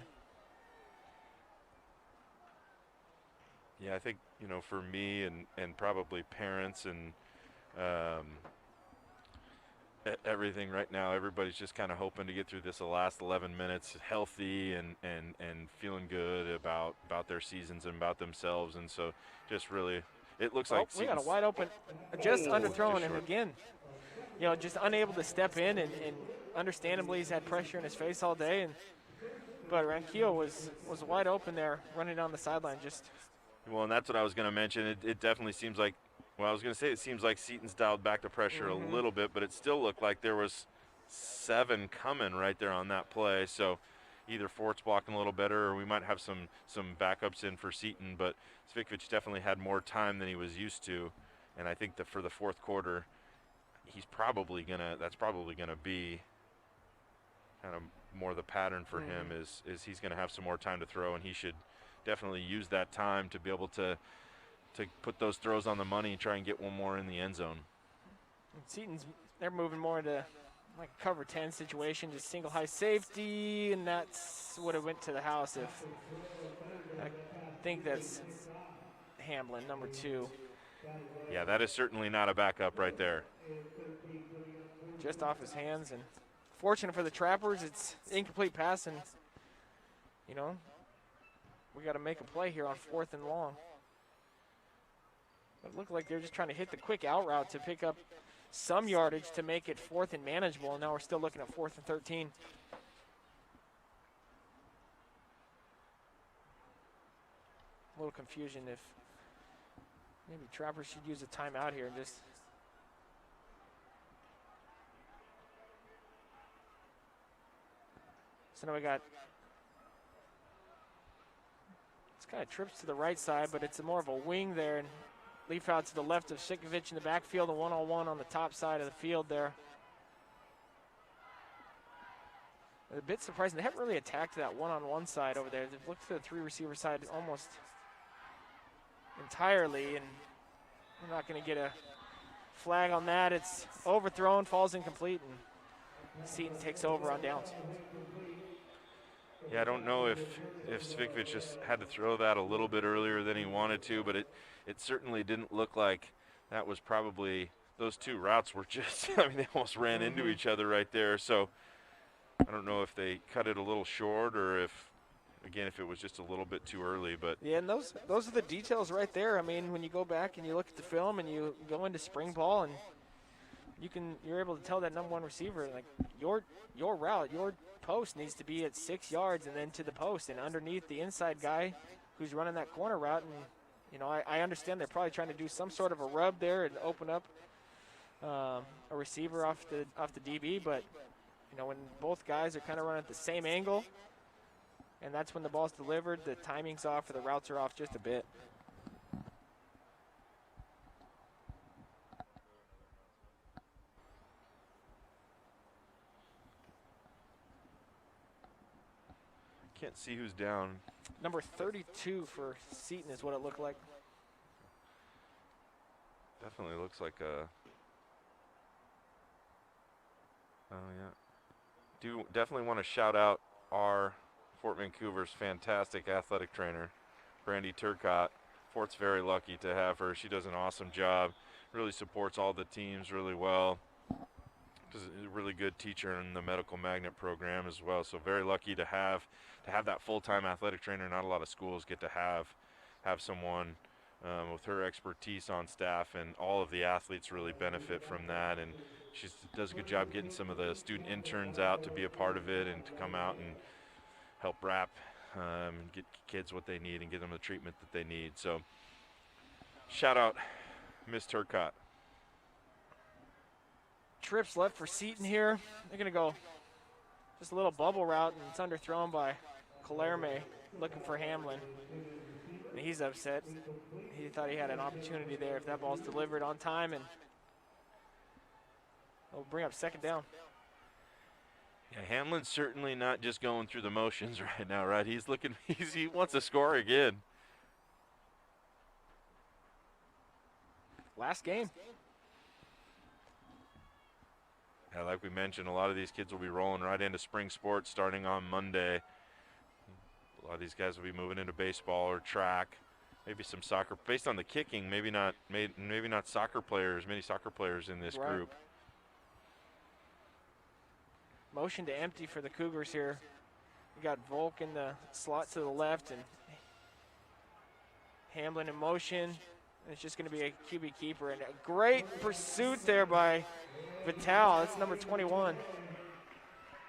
[SPEAKER 2] Yeah, I think, for me and probably parents and everything right now, everybody's just kind of hoping to get through this the last 11 minutes healthy and feeling good about their seasons and about themselves. And so just really, it looks like
[SPEAKER 3] we got a wide open, just underthrown, and again, just unable to step in, and understandably he's had pressure in his face all day, but Ranquillo was wide open there, running down the sideline.
[SPEAKER 2] Well, and that's what I was going to mention. It definitely seems like, it seems like Seton's dialed back the pressure a little bit, but it still looked like there was 7 coming right there on that play. So, either Fort's blocking a little better, or we might have some backups in for Seton. But Cvikovic definitely had more time than he was used to, and I think that for the fourth quarter, that's probably gonna be kind of more the pattern for him. Is he's gonna have some more time to throw, and he should definitely use that time to be able to put those throws on the money and try and get one more in the end zone.
[SPEAKER 3] Seton's, they're moving more into like a cover 10 situation, just single high safety, and that's what it went to the house. If I think that's Hamlin, number 2.
[SPEAKER 2] Yeah, that is certainly not a backup right there.
[SPEAKER 3] Just off his hands, and fortunate for the Trappers, it's incomplete pass, and you know, we got to make a play here on 4th and long. It looked like they're just trying to hit the quick out route to pick up some yardage to make it 4th and manageable, and now we're still looking at 4th and 13. A little confusion if maybe Trappers should use a timeout here and just so now we got it's kind of trips to the right side, but it's more of a wing there, and leaf out to the left of Cvikovic in the backfield, a one-on-one on the top side of the field there. A bit surprising. They haven't really attacked that one-on-one side over there. They've looked to the 3-receiver side almost entirely, and we're not going to get a flag on that. It's overthrown, falls incomplete, and Seton takes over on downs.
[SPEAKER 2] Yeah, I don't know if Cvikovic just had to throw that a little bit earlier than he wanted to, but it certainly didn't look like that was probably, those two routes were just, I mean, they almost ran into each other right there. So I don't know if they cut it a little short, or if, again, if it was just a little bit too early. But
[SPEAKER 3] yeah, and those are the details right there. I mean, when you go back and you look at the film and you go into spring ball, and you're able to tell that number 1 receiver, like, your route, your post needs to be at 6 yards and then to the post and underneath the inside guy who's running that corner route. And you know, I understand they're probably trying to do some sort of a rub there and open up a receiver off the DB, but you know, when both guys are kind of running at the same angle, and that's when the ball's delivered, the timing's off or the routes are off just a bit.
[SPEAKER 2] can't see who's down.
[SPEAKER 3] Number 32 for Seton is what it looked like.
[SPEAKER 2] Definitely looks like a. Oh yeah. Do definitely want to shout out our Fort Vancouver's fantastic athletic trainer, Brandy Turcotte. Fort's very lucky to have her. She does an awesome job. Really supports all the teams really well. Is a really good teacher in the medical magnet program as well. So very lucky to have that full-time athletic trainer. Not a lot of schools get to have someone with her expertise on staff, and all of the athletes really benefit from that. And she does a good job getting some of the student interns out to be a part of it and to come out and help wrap and get kids what they need and get them the treatment that they need. So shout out Miss Turcotte.
[SPEAKER 3] Trips left for Seton here. They're going to go just a little bubble route, and it's underthrown by Calerme, looking for Hamlin. And he's upset. He thought he had an opportunity there if that ball's delivered on time, and it'll bring up second down.
[SPEAKER 2] Yeah, Hamlin's certainly not just going through the motions right now, right? He's looking, he wants to score again.
[SPEAKER 3] Last game.
[SPEAKER 2] Yeah, like we mentioned, a lot of these kids will be rolling right into spring sports starting on Monday. A lot of these guys will be moving into baseball or track, maybe some soccer. Based on the kicking, maybe not soccer players, many soccer players in this group.
[SPEAKER 3] Motion to empty for the Cougars here. We got Volk in the slot to the left, and Hamlin in motion. And it's just going to be a QB keeper, and a great pursuit there by Vital. That's number 21.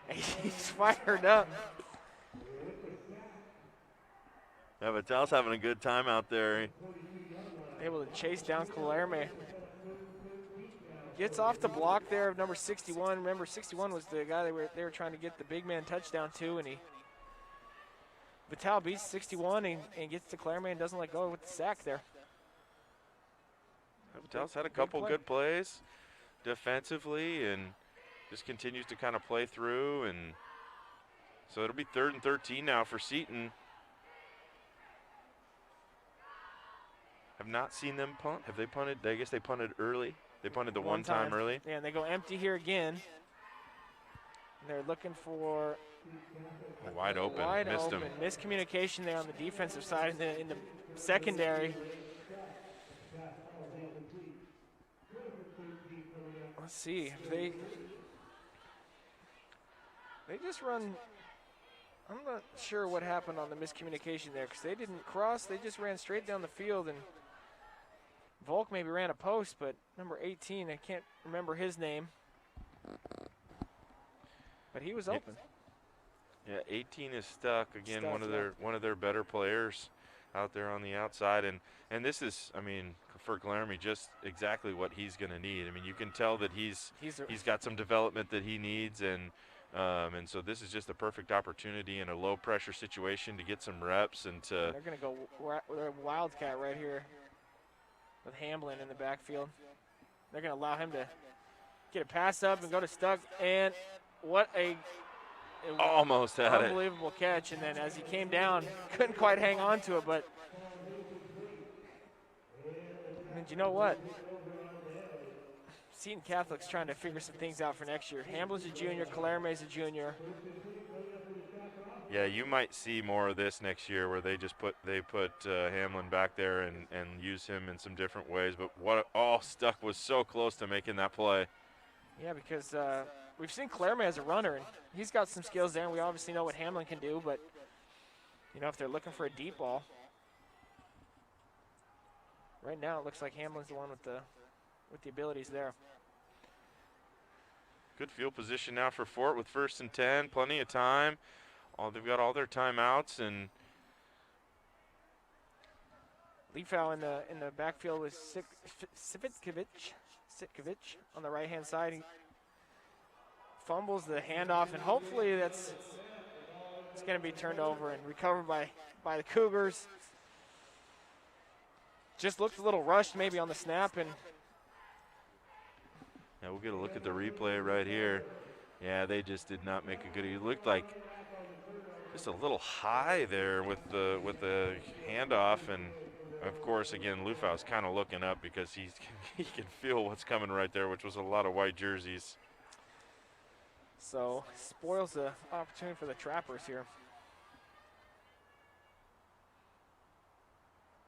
[SPEAKER 3] He's fired up.
[SPEAKER 2] Yeah, Vital's having a good time out there.
[SPEAKER 3] Able to chase down Calerme. Gets off the block there of number 61. Remember, 61 was the guy they were trying to get the big man touchdown to, and he Vital beats 61 and gets to Claremont and doesn't let go with the sack there.
[SPEAKER 2] Vital's had a couple good plays defensively and just continues to kind of play through. And so it'll be 3rd and 13 now for Seton. Have not seen them punt. Have they punted? I guess they punted early. They punted the one time early.
[SPEAKER 3] Yeah, and they go empty here again. And they're looking for
[SPEAKER 2] wide open. Missed him.
[SPEAKER 3] Miscommunication there on the defensive side in the secondary. Let's see. They just run. I'm not sure what happened on the miscommunication there because they didn't cross. They just ran straight down the field, and Volk maybe ran a post, but number 18, I can't remember his name, but he was open.
[SPEAKER 2] Yeah, 18 is stuck again. One of their better players out there on the outside, and this is, I mean, for Laramie, just exactly what he's going to need. I mean, you can tell that he's got some development that he needs, and so this is just a perfect opportunity in a low pressure situation to get some reps and to.
[SPEAKER 3] They're going to go Wildcat right here with Hamblin in the backfield. They're going to allow him to get a pass up and go to Stuck, and what a
[SPEAKER 2] almost had it.
[SPEAKER 3] Unbelievable catch, and then as he came down, couldn't quite hang on to it, but and you know what? Seton Catholic's trying to figure some things out for next year. Hamblin's a junior, Calareme's a junior.
[SPEAKER 2] Yeah, you might see more of this next year where they put Hamlin back there and use him in some different ways. But Stuck was so close to making that play.
[SPEAKER 3] Yeah, because we've seen Claremont as a runner, and he's got some skills there, and we obviously know what Hamlin can do, but you know, if they're looking for a deep ball, right now it looks like Hamlin's the one with the abilities there.
[SPEAKER 2] Good field position now for Fort with 1st and 10, plenty of time. They've got all their timeouts, and
[SPEAKER 3] Leafow in the backfield with Sitkovic on the right-hand side. He fumbles the handoff, and hopefully it's going to be turned over and recovered by the Cougars. Just looked a little rushed maybe on the snap, and
[SPEAKER 2] yeah, we'll get a look at the replay right here. Yeah, they just did not make a good. It looked like just a little high there with the handoff, and of course, again, Lufau's kind of looking up because he can feel what's coming right there, which was a lot of white jerseys.
[SPEAKER 3] So spoils the opportunity for the Trappers here.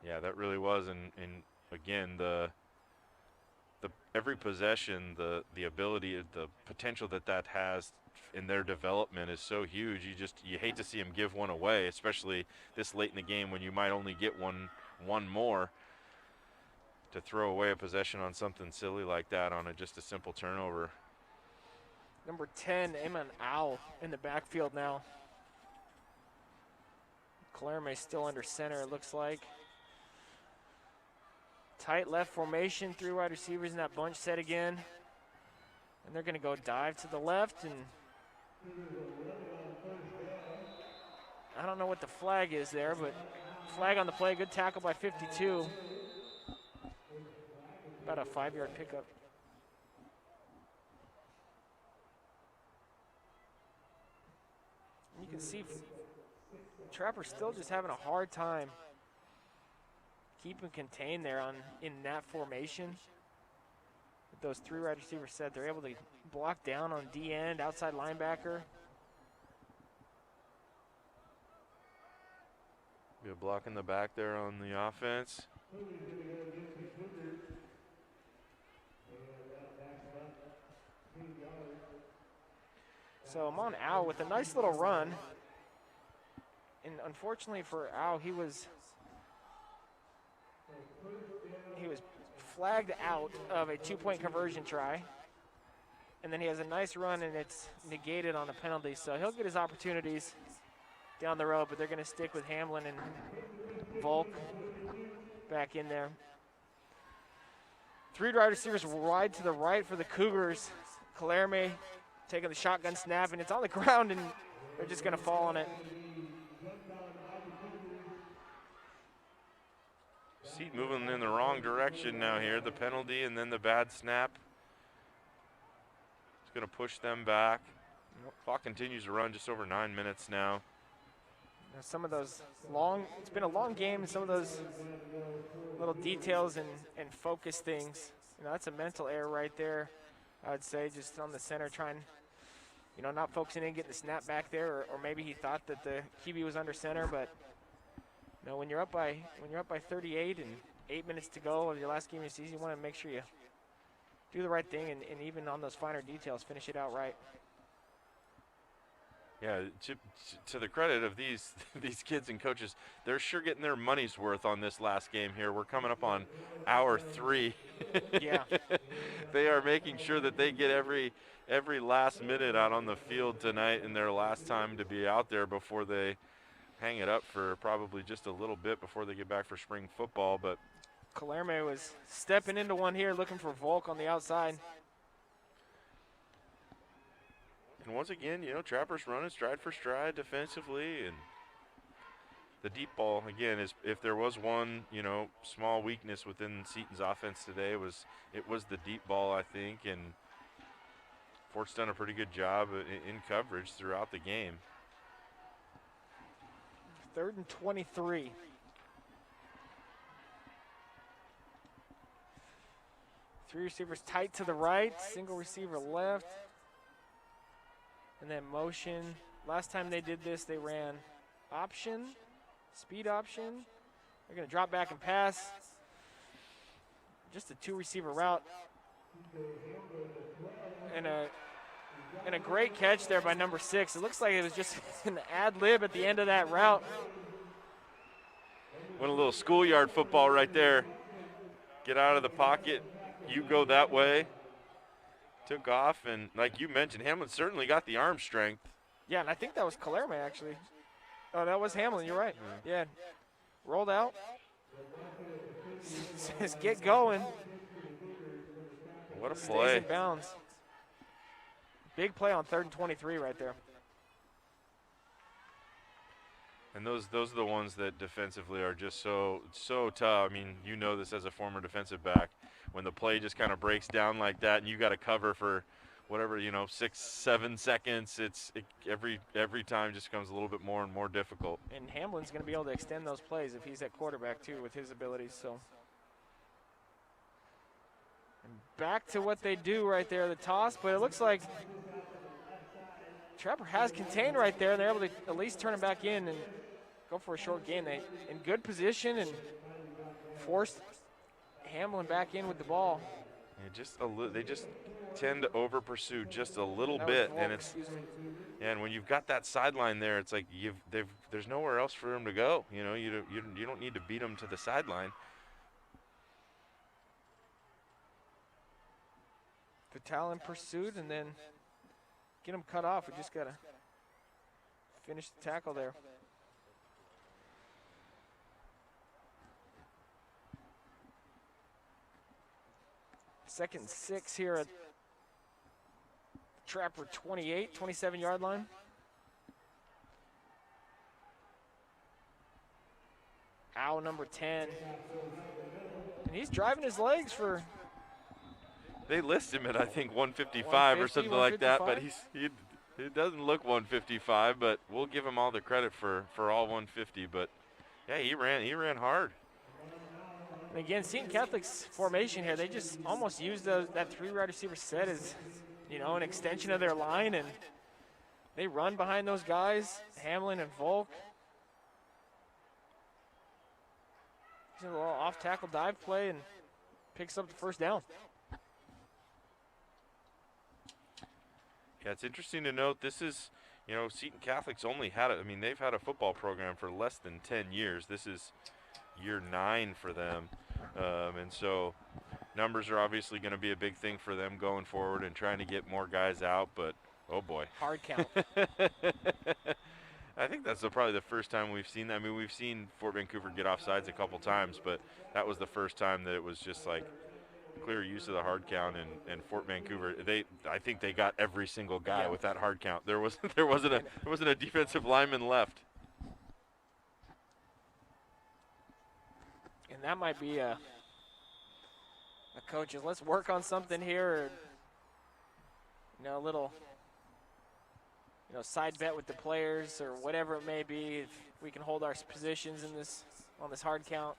[SPEAKER 2] Yeah, that really was, and again, the every possession, the ability, the potential that has in their development is so huge. You hate to see them give one away, especially this late in the game when you might only get one more. To throw away a possession on something silly like that on just a simple turnover.
[SPEAKER 3] Number 10, Eamon Owl in the backfield now. Claremont still under center, it looks like. Tight left formation, 3 wide receivers in that bunch set again. And they're going to go dive to the left, and I don't know what the flag is there, but flag on the play, good tackle by 52. About a 5-yard pickup. You can see Trapper's still just having a hard time keeping contained there in that formation. With those 3 wide receivers set, they're able to block down on D end, outside linebacker.
[SPEAKER 2] Good block in the back there on the offense.
[SPEAKER 3] So I'm on Al with a nice little run. And unfortunately for Al, he was flagged out of a 2-point conversion try. And then he has a nice run, and it's negated on a penalty. So he'll get his opportunities down the road, but they're going to stick with Hamlin and Volk back in there. 3 wide receivers wide to the right for the Cougars. Claremont taking the shotgun snap, and it's on the ground, and they're just going to fall on it.
[SPEAKER 2] Seton moving in the wrong direction now here. The penalty and then the bad snap. It's going to push them back. Clock continues to run, just over 9 minutes now.
[SPEAKER 3] Some of those it's been a long game, and some of those little details and focus things, that's a mental error right there, I would say, just on the center trying, not focusing in, getting the snap back there, or maybe he thought that the QB was under center, but when you're up by 38 and 8 minutes to go of your last game of the season, you want to make sure you do the right thing and even on those finer details, finish it out right.
[SPEAKER 2] Yeah, to the credit of these kids and coaches, they're sure getting their money's worth on this last game here. We're coming up on hour 3.
[SPEAKER 3] Yeah.
[SPEAKER 2] They are making sure that they get every last minute out on the field tonight in their last time to be out there before they hang it up for probably just a little bit before they get back for spring football. But
[SPEAKER 3] Calerme was stepping into one here, looking for Volk on the outside.
[SPEAKER 2] And once again, Trappers running stride for stride defensively, and the deep ball, again, is if there was one, small weakness within Seton's offense today, it was the deep ball, I think, and Fort's done a pretty good job in coverage throughout the game.
[SPEAKER 3] 3rd and 23. Three receivers tight to the right, single receiver left. And then motion. Last time they did this, they ran option, speed option. They're going to drop back and pass. Just a 2-receiver route. And a great catch there by number 6. It looks like it was just an ad lib at the end of that route.
[SPEAKER 2] Went a little schoolyard football right there. Get out of the pocket. You go that way. Took off, and like you mentioned, Hamlin certainly got the arm strength.
[SPEAKER 3] Yeah, and I think that was Calerme, actually. Oh, that was Hamlin, you're right. Yeah. Rolled out. Says get going.
[SPEAKER 2] What a
[SPEAKER 3] Stays
[SPEAKER 2] play.
[SPEAKER 3] in bounds. Big play on 3rd and 23 right there.
[SPEAKER 2] And those are the ones that defensively are just so tough. I mean, you know this as a former defensive back. When the play just kind of breaks down like that and you got to cover for whatever, 6-7 seconds, every time just becomes a little bit more and more difficult.
[SPEAKER 3] And Hamlin's going to be able to extend those plays if he's at quarterback too with his abilities. So and back to what they do right there, the toss, but it looks like Trapper has contained right there, and they're able to at least turn it back in and go for a short gain. They in good position and forced Hamlin back in with the ball.
[SPEAKER 2] Yeah, they just tend to over pursue just a little bit, and and when you've got that sideline there, it's like there's nowhere else for them to go. You don't need to beat them to the sideline.
[SPEAKER 3] Vital in pursuit, and then get him cut off. We just got to finish the tackle there. Second 6 here at Trapper 27-yard line. Owl number 10. And he's driving his legs for...
[SPEAKER 2] They list him at, I think, 155 or something like that, but he doesn't look 155, but we'll give him all the credit for all 150. But, yeah, he ran hard.
[SPEAKER 3] And again, Seton Catholic's formation here, they just almost used that 3 wide receiver set as, an extension of their line, and they run behind those guys, Hamlin and Volk. He's a little off-tackle dive play and picks up the first down.
[SPEAKER 2] Yeah, it's interesting to note this is, Seton Catholic's only had they've had a football program for less than 10 years. This is year 9 for them. And so numbers are obviously going to be a big thing for them going forward and trying to get more guys out, but oh boy.
[SPEAKER 3] Hard count.
[SPEAKER 2] I think that's probably the first time we've seen that. I mean, we've seen Fort Vancouver get offsides a couple times, but that was the first time that it was just like clear use of the hard count, and Fort Vancouver, I think they got every single guy with that hard count. There wasn't a defensive lineman left.
[SPEAKER 3] And And that might be a coach's, let's work on something here, or, a little, side bet with the players or whatever it may be. If we can hold our positions on this hard count.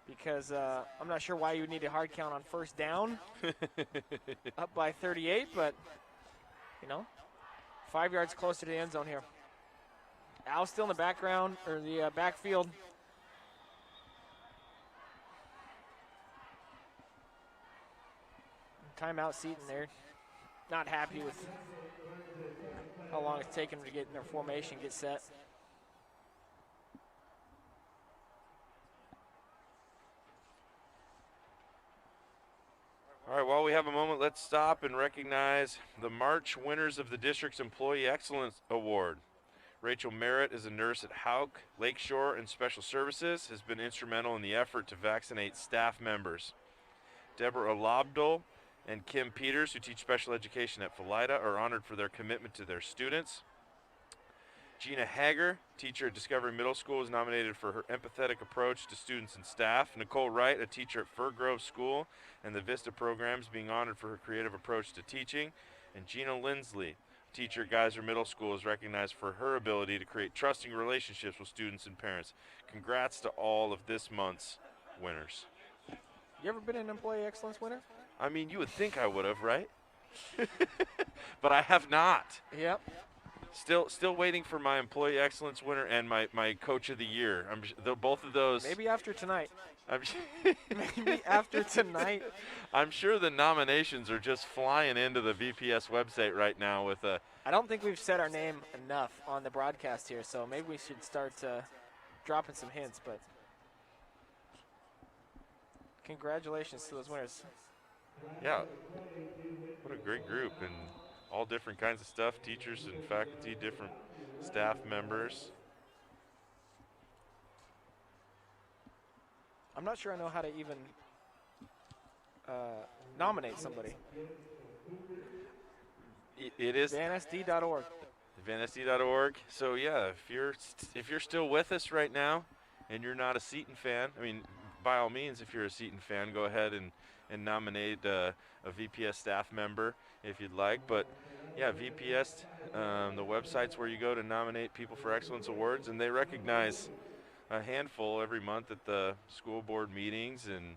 [SPEAKER 3] Because I'm not sure why you would need a hard count on first down, up by 38, but, 5 yards closer to the end zone here. Al's still in the background, or the backfield. Timeout Seton there. Not happy with how long it's taken to get in their formation, get set.
[SPEAKER 2] All right, while we have a moment, let's stop and recognize the March winners of the district's Employee Excellence Award. Rachel Merritt is a nurse at Hauk, Lakeshore, and Special Services, has been instrumental in the effort to vaccinate staff members. Deborah Lobdell and Kim Peters, who teach special education at Philida, are honored for their commitment to their students. Gina Hager, teacher at Discovery Middle School, is nominated for her empathetic approach to students and staff. Nicole Wright, a teacher at Fir Grove School and the Vista programs, being honored for her creative approach to teaching. And Gina Lindsley, teacher at Geyser Middle School, is recognized for her ability to create trusting relationships with students and parents. Congrats to all of this month's winners.
[SPEAKER 3] You ever been an Employee Excellence winner?
[SPEAKER 2] I mean, you would think I would have, right? But I have not.
[SPEAKER 3] Yep.
[SPEAKER 2] Still waiting for my Employee Excellence winner and my Coach of the Year. Both of those.
[SPEAKER 3] Maybe after tonight. Maybe after tonight.
[SPEAKER 2] I'm sure the nominations are just flying into the VPS website right now with a.
[SPEAKER 3] I don't think we've said our name enough on the broadcast here, so maybe we should start dropping some hints. But congratulations to those winners.
[SPEAKER 2] Yeah, what a great group, and all different kinds of stuff, teachers and faculty, different staff members.
[SPEAKER 3] I'm not sure I know how to even nominate somebody.
[SPEAKER 2] It is
[SPEAKER 3] VanSD.org.
[SPEAKER 2] VanSD.org. So yeah, if you're still with us right now and you're not a Seton fan, I mean, by all means, if you're a Seton fan, go ahead and nominate a VPS staff member if you'd like. But yeah, VPS, the website's where you go to nominate people for excellence awards, and they recognize a handful every month at the school board meetings. And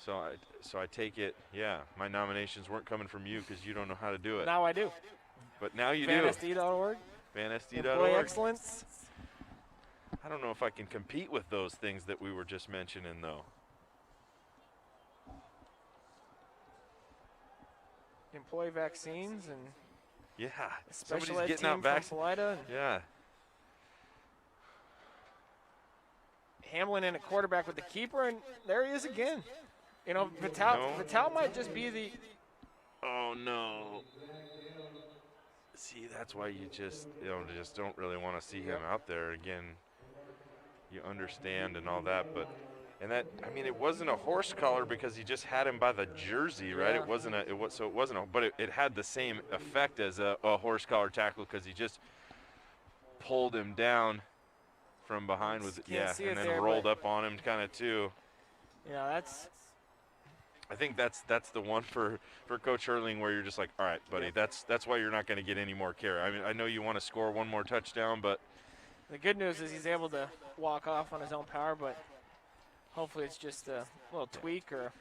[SPEAKER 2] so I take it, yeah, my nominations weren't coming from you because you don't know how to do it.
[SPEAKER 3] Now I do.
[SPEAKER 2] But now you do.
[SPEAKER 3] VanSD.org.
[SPEAKER 2] VanSD.org.
[SPEAKER 3] Employee Excellence.
[SPEAKER 2] I don't know if I can compete with those things that we were just mentioning, though.
[SPEAKER 3] Employee vaccines and
[SPEAKER 2] yeah,
[SPEAKER 3] special
[SPEAKER 2] somebody's
[SPEAKER 3] ed
[SPEAKER 2] getting
[SPEAKER 3] team
[SPEAKER 2] out vaccines.
[SPEAKER 3] from Philida.
[SPEAKER 2] Yeah.
[SPEAKER 3] Hamlin in a quarterback with the keeper, and there he is again. Vital might just be the.
[SPEAKER 2] Oh no. See, that's why you just don't really want to see him out there again. You understand and all that, but it wasn't a horse collar because he just had him by the jersey, right?
[SPEAKER 3] Yeah.
[SPEAKER 2] But it had the same effect as a horse collar tackle because he just pulled him down from behind with and then rolled up on him kind of too.
[SPEAKER 3] Yeah, that's.
[SPEAKER 2] I think that's the one for Coach Hurling where you're just like, all right, buddy, that's why you're not going to get any more care. I mean, I know you want to score one more touchdown, but
[SPEAKER 3] the good news is he's able to walk off on his own power, but hopefully it's just a little tweak or.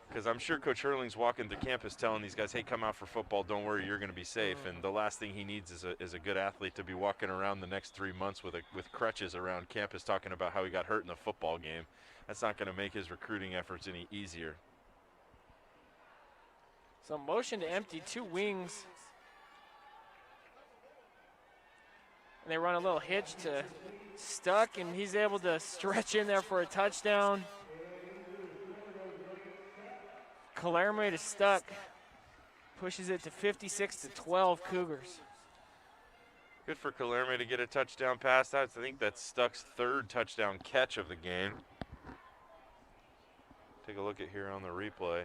[SPEAKER 2] Because I'm sure Coach Hurling's walking the campus telling these guys, hey, come out for football, don't worry, you're going to be safe. And the last thing he needs is a good athlete to be walking around the next 3 months with crutches around campus talking about how he got hurt in the football game. That's not going to make his recruiting efforts any easier.
[SPEAKER 3] So motion to empty, two wings. And they run a little hitch to Stuck, and he's able to stretch in there for a touchdown. Calerme to Stuck. Pushes it to 56-12 Cougars.
[SPEAKER 2] Good for Calerme to get a touchdown pass. I think that's Stuck's third touchdown catch of the game. Take a look at here on the replay.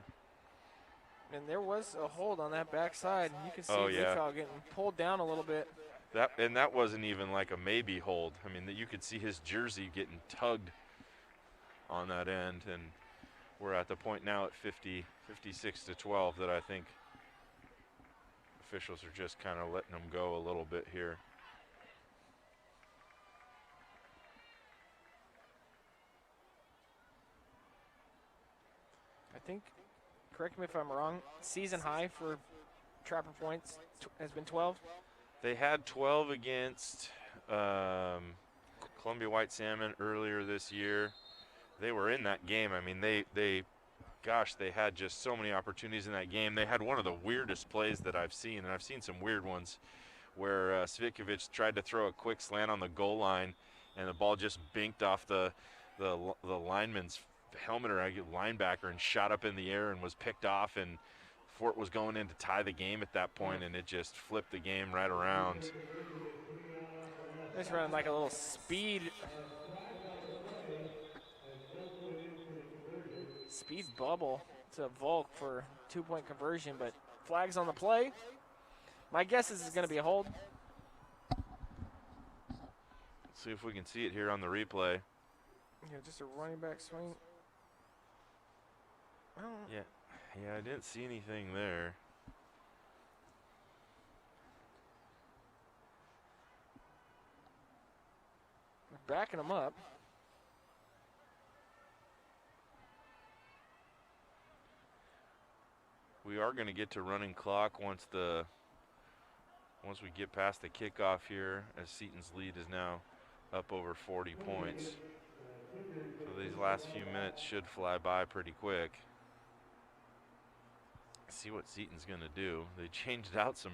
[SPEAKER 3] And there was a hold on that backside. You can see
[SPEAKER 2] Vical
[SPEAKER 3] getting pulled down a little bit.
[SPEAKER 2] That wasn't even like a maybe hold. I mean, that you could see his jersey getting tugged on that end, and we're at the point now at 56-12 that I think officials are just kind of letting them go a little bit here.
[SPEAKER 3] I think, correct me if I'm wrong, season high for Trapper points has been 12.
[SPEAKER 2] They had 12 against Columbia White Salmon earlier this year. They were in that game. I mean, they had just so many opportunities in that game. They had one of the weirdest plays that I've seen, and I've seen some weird ones, where Svitkovic tried to throw a quick slant on the goal line, and the ball just binked off the lineman's helmet or linebacker and shot up in the air and was picked off, and Fort was going in to tie the game at that point, and it just flipped the game right around.
[SPEAKER 3] Just running like a little speed bubble to Volk for 2-point conversion, but flags on the play. My guess is it's going to be a hold.
[SPEAKER 2] Let's see if we can see it here on the replay.
[SPEAKER 3] Yeah, just a running back swing. Well,
[SPEAKER 2] Yeah, I didn't see anything there.
[SPEAKER 3] Backing them up.
[SPEAKER 2] We are going to get to running clock once we get past the kickoff here, as Seton's lead is now up over 40 points. So these last few minutes should fly by pretty quick. See what Seton's going to do. They changed out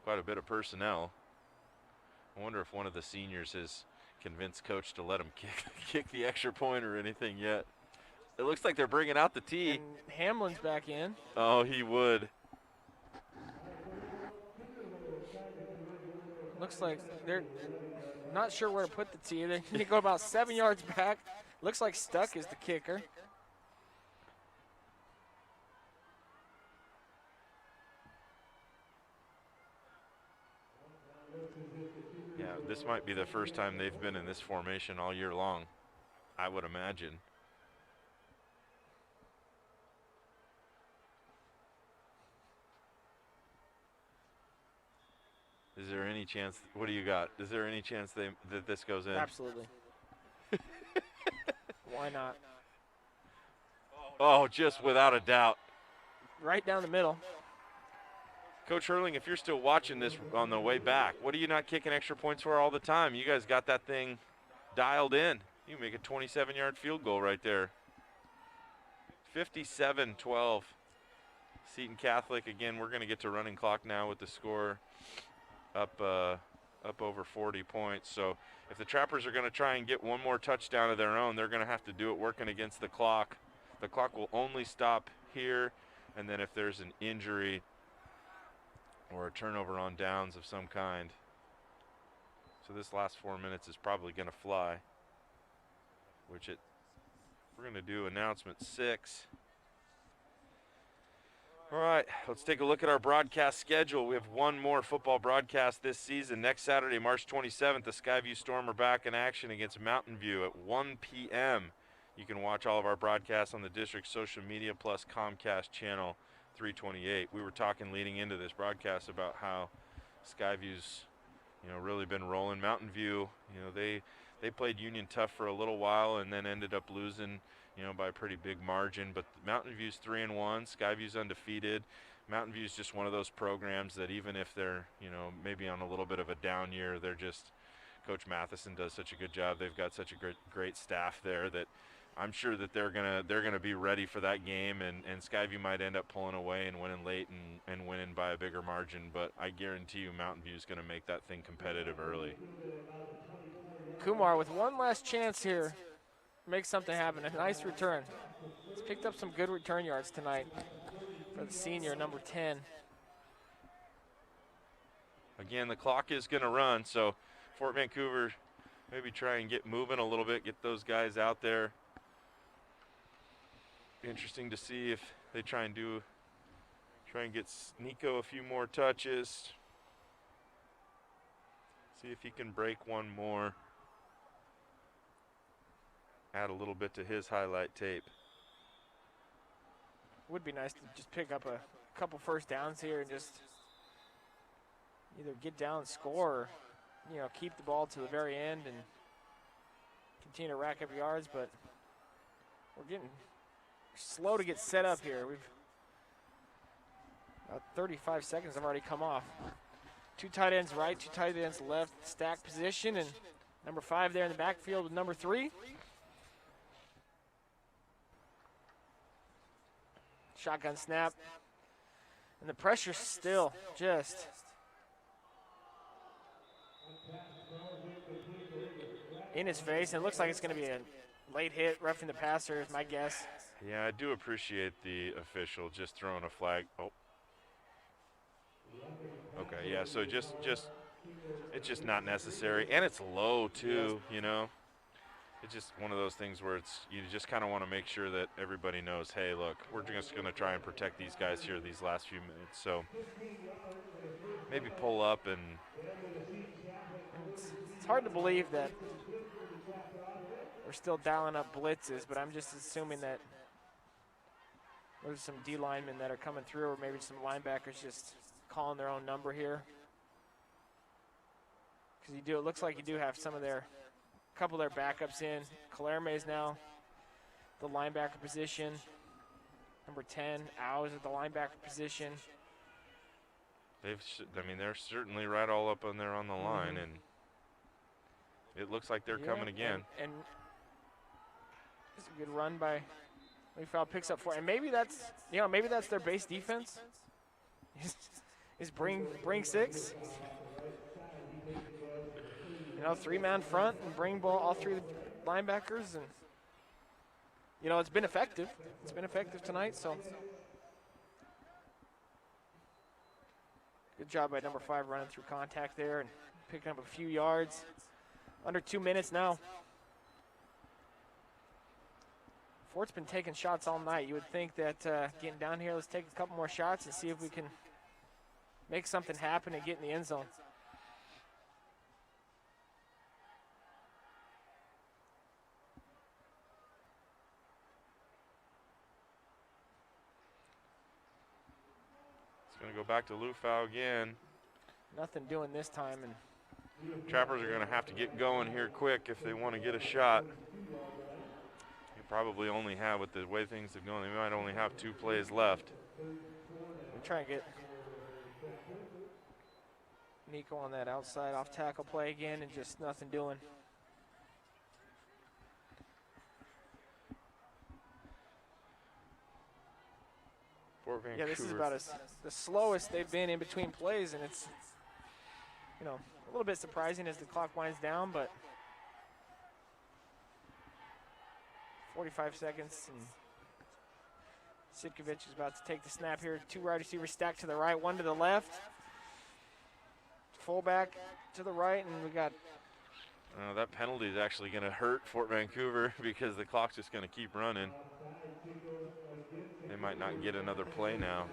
[SPEAKER 2] quite a bit of personnel. I wonder if one of the seniors has convinced coach to let him kick the extra point or anything yet. It looks like they're bringing out the tee.
[SPEAKER 3] And Hamlin's back in.
[SPEAKER 2] Oh, he would.
[SPEAKER 3] Looks like they're not sure where to put the tee. They need to go about 7 yards back. Looks like Stuck is the kicker.
[SPEAKER 2] Yeah, this might be the first time they've been in this formation all year long, I would imagine. Is there any chance, what do you got? Is there any chance that this goes in?
[SPEAKER 3] Absolutely. Why not?
[SPEAKER 2] Oh, just without a doubt.
[SPEAKER 3] Right down the middle.
[SPEAKER 2] Coach Hurling, if you're still watching this on the way back, what are you not kicking extra points for all the time? You guys got that thing dialed in. You can make a 27-yard field goal right there. 57-12. Seton Catholic, again, we're going to get to running clock now with the score up over 40 points. So if the Trappers are going to try and get one more touchdown of their own, they're going to have to do it working against the clock. The clock will only stop here, and then if there's an injury or a turnover on downs of some kind. So this last 4 minutes is probably going to fly, we're going to do announcement 6. All right, let's take a look at our broadcast schedule. We have one more football broadcast this season. Next Saturday, March 27th, the Skyview Storm are back in action against Mountain View at 1 p.m. You can watch all of our broadcasts on the district's social media plus Comcast channel 328. We were talking leading into this broadcast about how Skyview's, really been rolling. Mountain View, they played Union tough for a little while and then ended up losing, by a pretty big margin. But Mountain View's 3-1, Skyview's undefeated. Mountain View's just one of those programs that even if they're, maybe on a little bit of a down year, they're just, Coach Matheson does such a good job. They've got such a great staff there that I'm sure that they're gonna be ready for that game, and Skyview might end up pulling away and winning late and winning by a bigger margin. But I guarantee you Mountain View's gonna make that thing competitive early.
[SPEAKER 3] Kumar with one last chance here. Make something happen. A nice return. He's picked up some good return yards tonight for the senior, number 10.
[SPEAKER 2] Again, the clock is going to run, so Fort Vancouver maybe try and get moving a little bit, get those guys out there. Interesting to see if they try and get Nico a few more touches. See if he can break one more. Add a little bit to his highlight tape.
[SPEAKER 3] Would be nice to just pick up a couple first downs here and just either get down and score or, you know, keep the ball to the very end and continue to rack up yards, but we're getting slow to get set up here. We've about 35 seconds have already come off. 2 tight ends right, 2 tight ends left, stack position, and number 5 there in the backfield with number 3. Shotgun snap. And the pressure still just in his face. And it looks like it's going to be a late hit, roughing the passer is my guess.
[SPEAKER 2] Yeah, I do appreciate the official just throwing a flag. Oh. Okay, yeah, so just it's just not necessary. And it's low too, you know. It's just one of those things where it's you just kind of want to make sure that everybody knows, hey, look, we're just going to try and protect these guys here these last few minutes. So maybe pull up and
[SPEAKER 3] it's hard to believe that we're still dialing up blitzes, but I'm just assuming that there's some D linemen that are coming through, or maybe some linebackers just calling their own number here. Because it looks like you do have some of their couple of their backups in. Calerme's now the linebacker position. Number 10, Ow's at the linebacker position.
[SPEAKER 2] I mean, they're certainly right all up on there on the line, and it looks like they're coming again.
[SPEAKER 3] And it's a good run by Leafowl, picks up 4. And maybe that's, you know, maybe that's their base defense. Is bring 6. You know, 3-man front and bring ball all 3 linebackers, and you know it's been effective. It's been effective tonight. So good job by number 5 running through contact there and picking up a few yards. Under 2 minutes now. Fort's been taking shots all night. You would think that getting down here, let's take a couple more shots and see if we can make something happen and get in the end zone.
[SPEAKER 2] Going to go back to Leafowl again.
[SPEAKER 3] Nothing doing this time, and
[SPEAKER 2] Trappers are going to have to get going here quick if they want to get a shot. You probably only have, with the way things have gone, they might only have 2 plays left.
[SPEAKER 3] We're trying to get Nico on that outside off tackle play again, and just nothing doing. Yeah, this is about the slowest they've been in between plays, and it's, you know, a little bit surprising as the clock winds down, but 45 seconds, and Sitkovich is about to take the snap here. 2 wide receivers stacked to the right, 1 to the left. Fullback to the right, and we got...
[SPEAKER 2] that penalty is actually going to hurt Fort Vancouver because the clock's just going to keep running. They might not get another play now.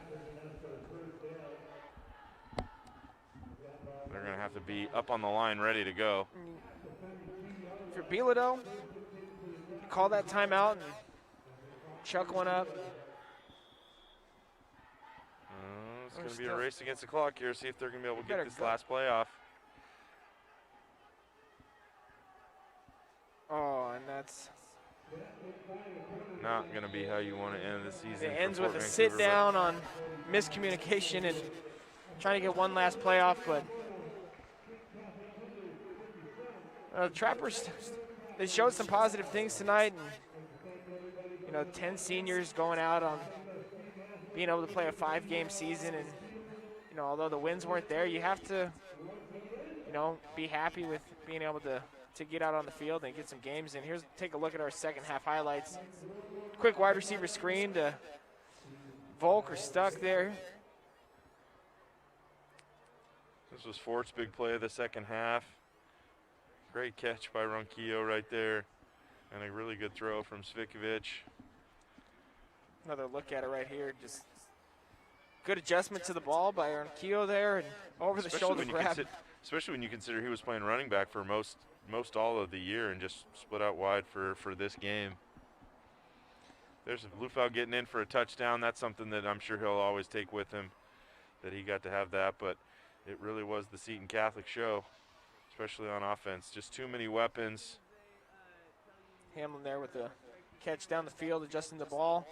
[SPEAKER 2] They're going to have to be up on the line, ready to go.
[SPEAKER 3] If you're Bilodeau, call that timeout and chuck one up.
[SPEAKER 2] It's going to be a race against the clock here. See if they're going to be able to get this last play off.
[SPEAKER 3] Oh, and that's
[SPEAKER 2] not going to be how you want to end the season.
[SPEAKER 3] It ends with a sit down on miscommunication and trying to get one last playoff, but Trappers, they showed some positive things tonight, and you know, 10 seniors going out on being able to play a 5-game season, and you know, although the wins weren't there, you have to, you know, be happy with being able to get out on the field and get some games in. Here's take a look at our second half highlights. Quick wide receiver screen to Volker, stuck there.
[SPEAKER 2] This was Fort's big play of the second half. Great catch by Ronquillo right there, and a really good throw from Svikovich.
[SPEAKER 3] Another look at it right here. Just Good adjustment to the ball by Arnquillo there, and over the shoulder grab.
[SPEAKER 2] Especially when you consider he was playing running back for most all of the year and just split out wide for this game. There's Lufau getting in for a touchdown. That's something that I'm sure he'll always take with him, that he got to have that. But it really was the Seton Catholic show, especially on offense. Just too many weapons.
[SPEAKER 3] Hamlin there with the catch down the field, adjusting the ball.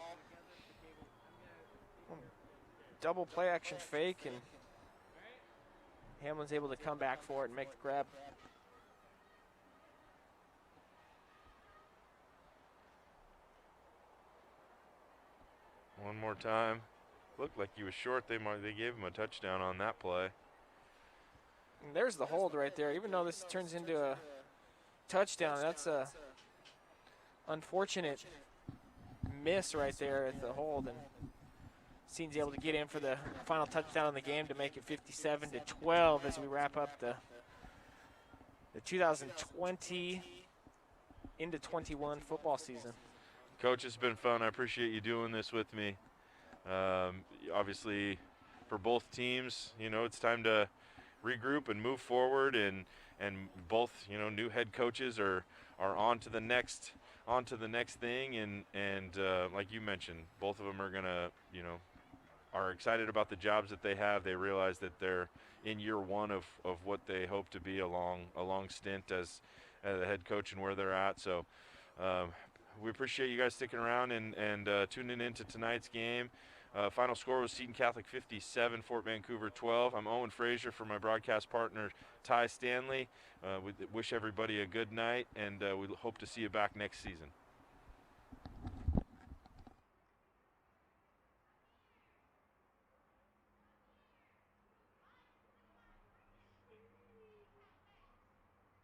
[SPEAKER 3] Double play action fake, and Hamlin's able to come back for it and make the grab.
[SPEAKER 2] One more time. Looked like he was short. They gave him a touchdown on that play.
[SPEAKER 3] And there's the hold right there. Even though this turns into a touchdown, that's a unfortunate miss right there at the hold, and Seton's able to get in for the final touchdown in the game to make it 57-12 as we wrap up the 2020 into 21 football season.
[SPEAKER 2] Coach, it's been fun. I appreciate you doing this with me. Obviously, for both teams, it's time to regroup and move forward, and both, new head coaches are on to the next thing, and like you mentioned, both of them are gonna, are excited about the jobs that they have. They realize that they're in year one of what they hope to be a long stint as the head coach and where they're at. So we appreciate you guys sticking around and tuning into tonight's game. Final score was Seton Catholic 57, Fort Vancouver 12. I'm Owen Frazier for my broadcast partner, Ty Stanley. We wish everybody a good night, and we hope to see you back next season.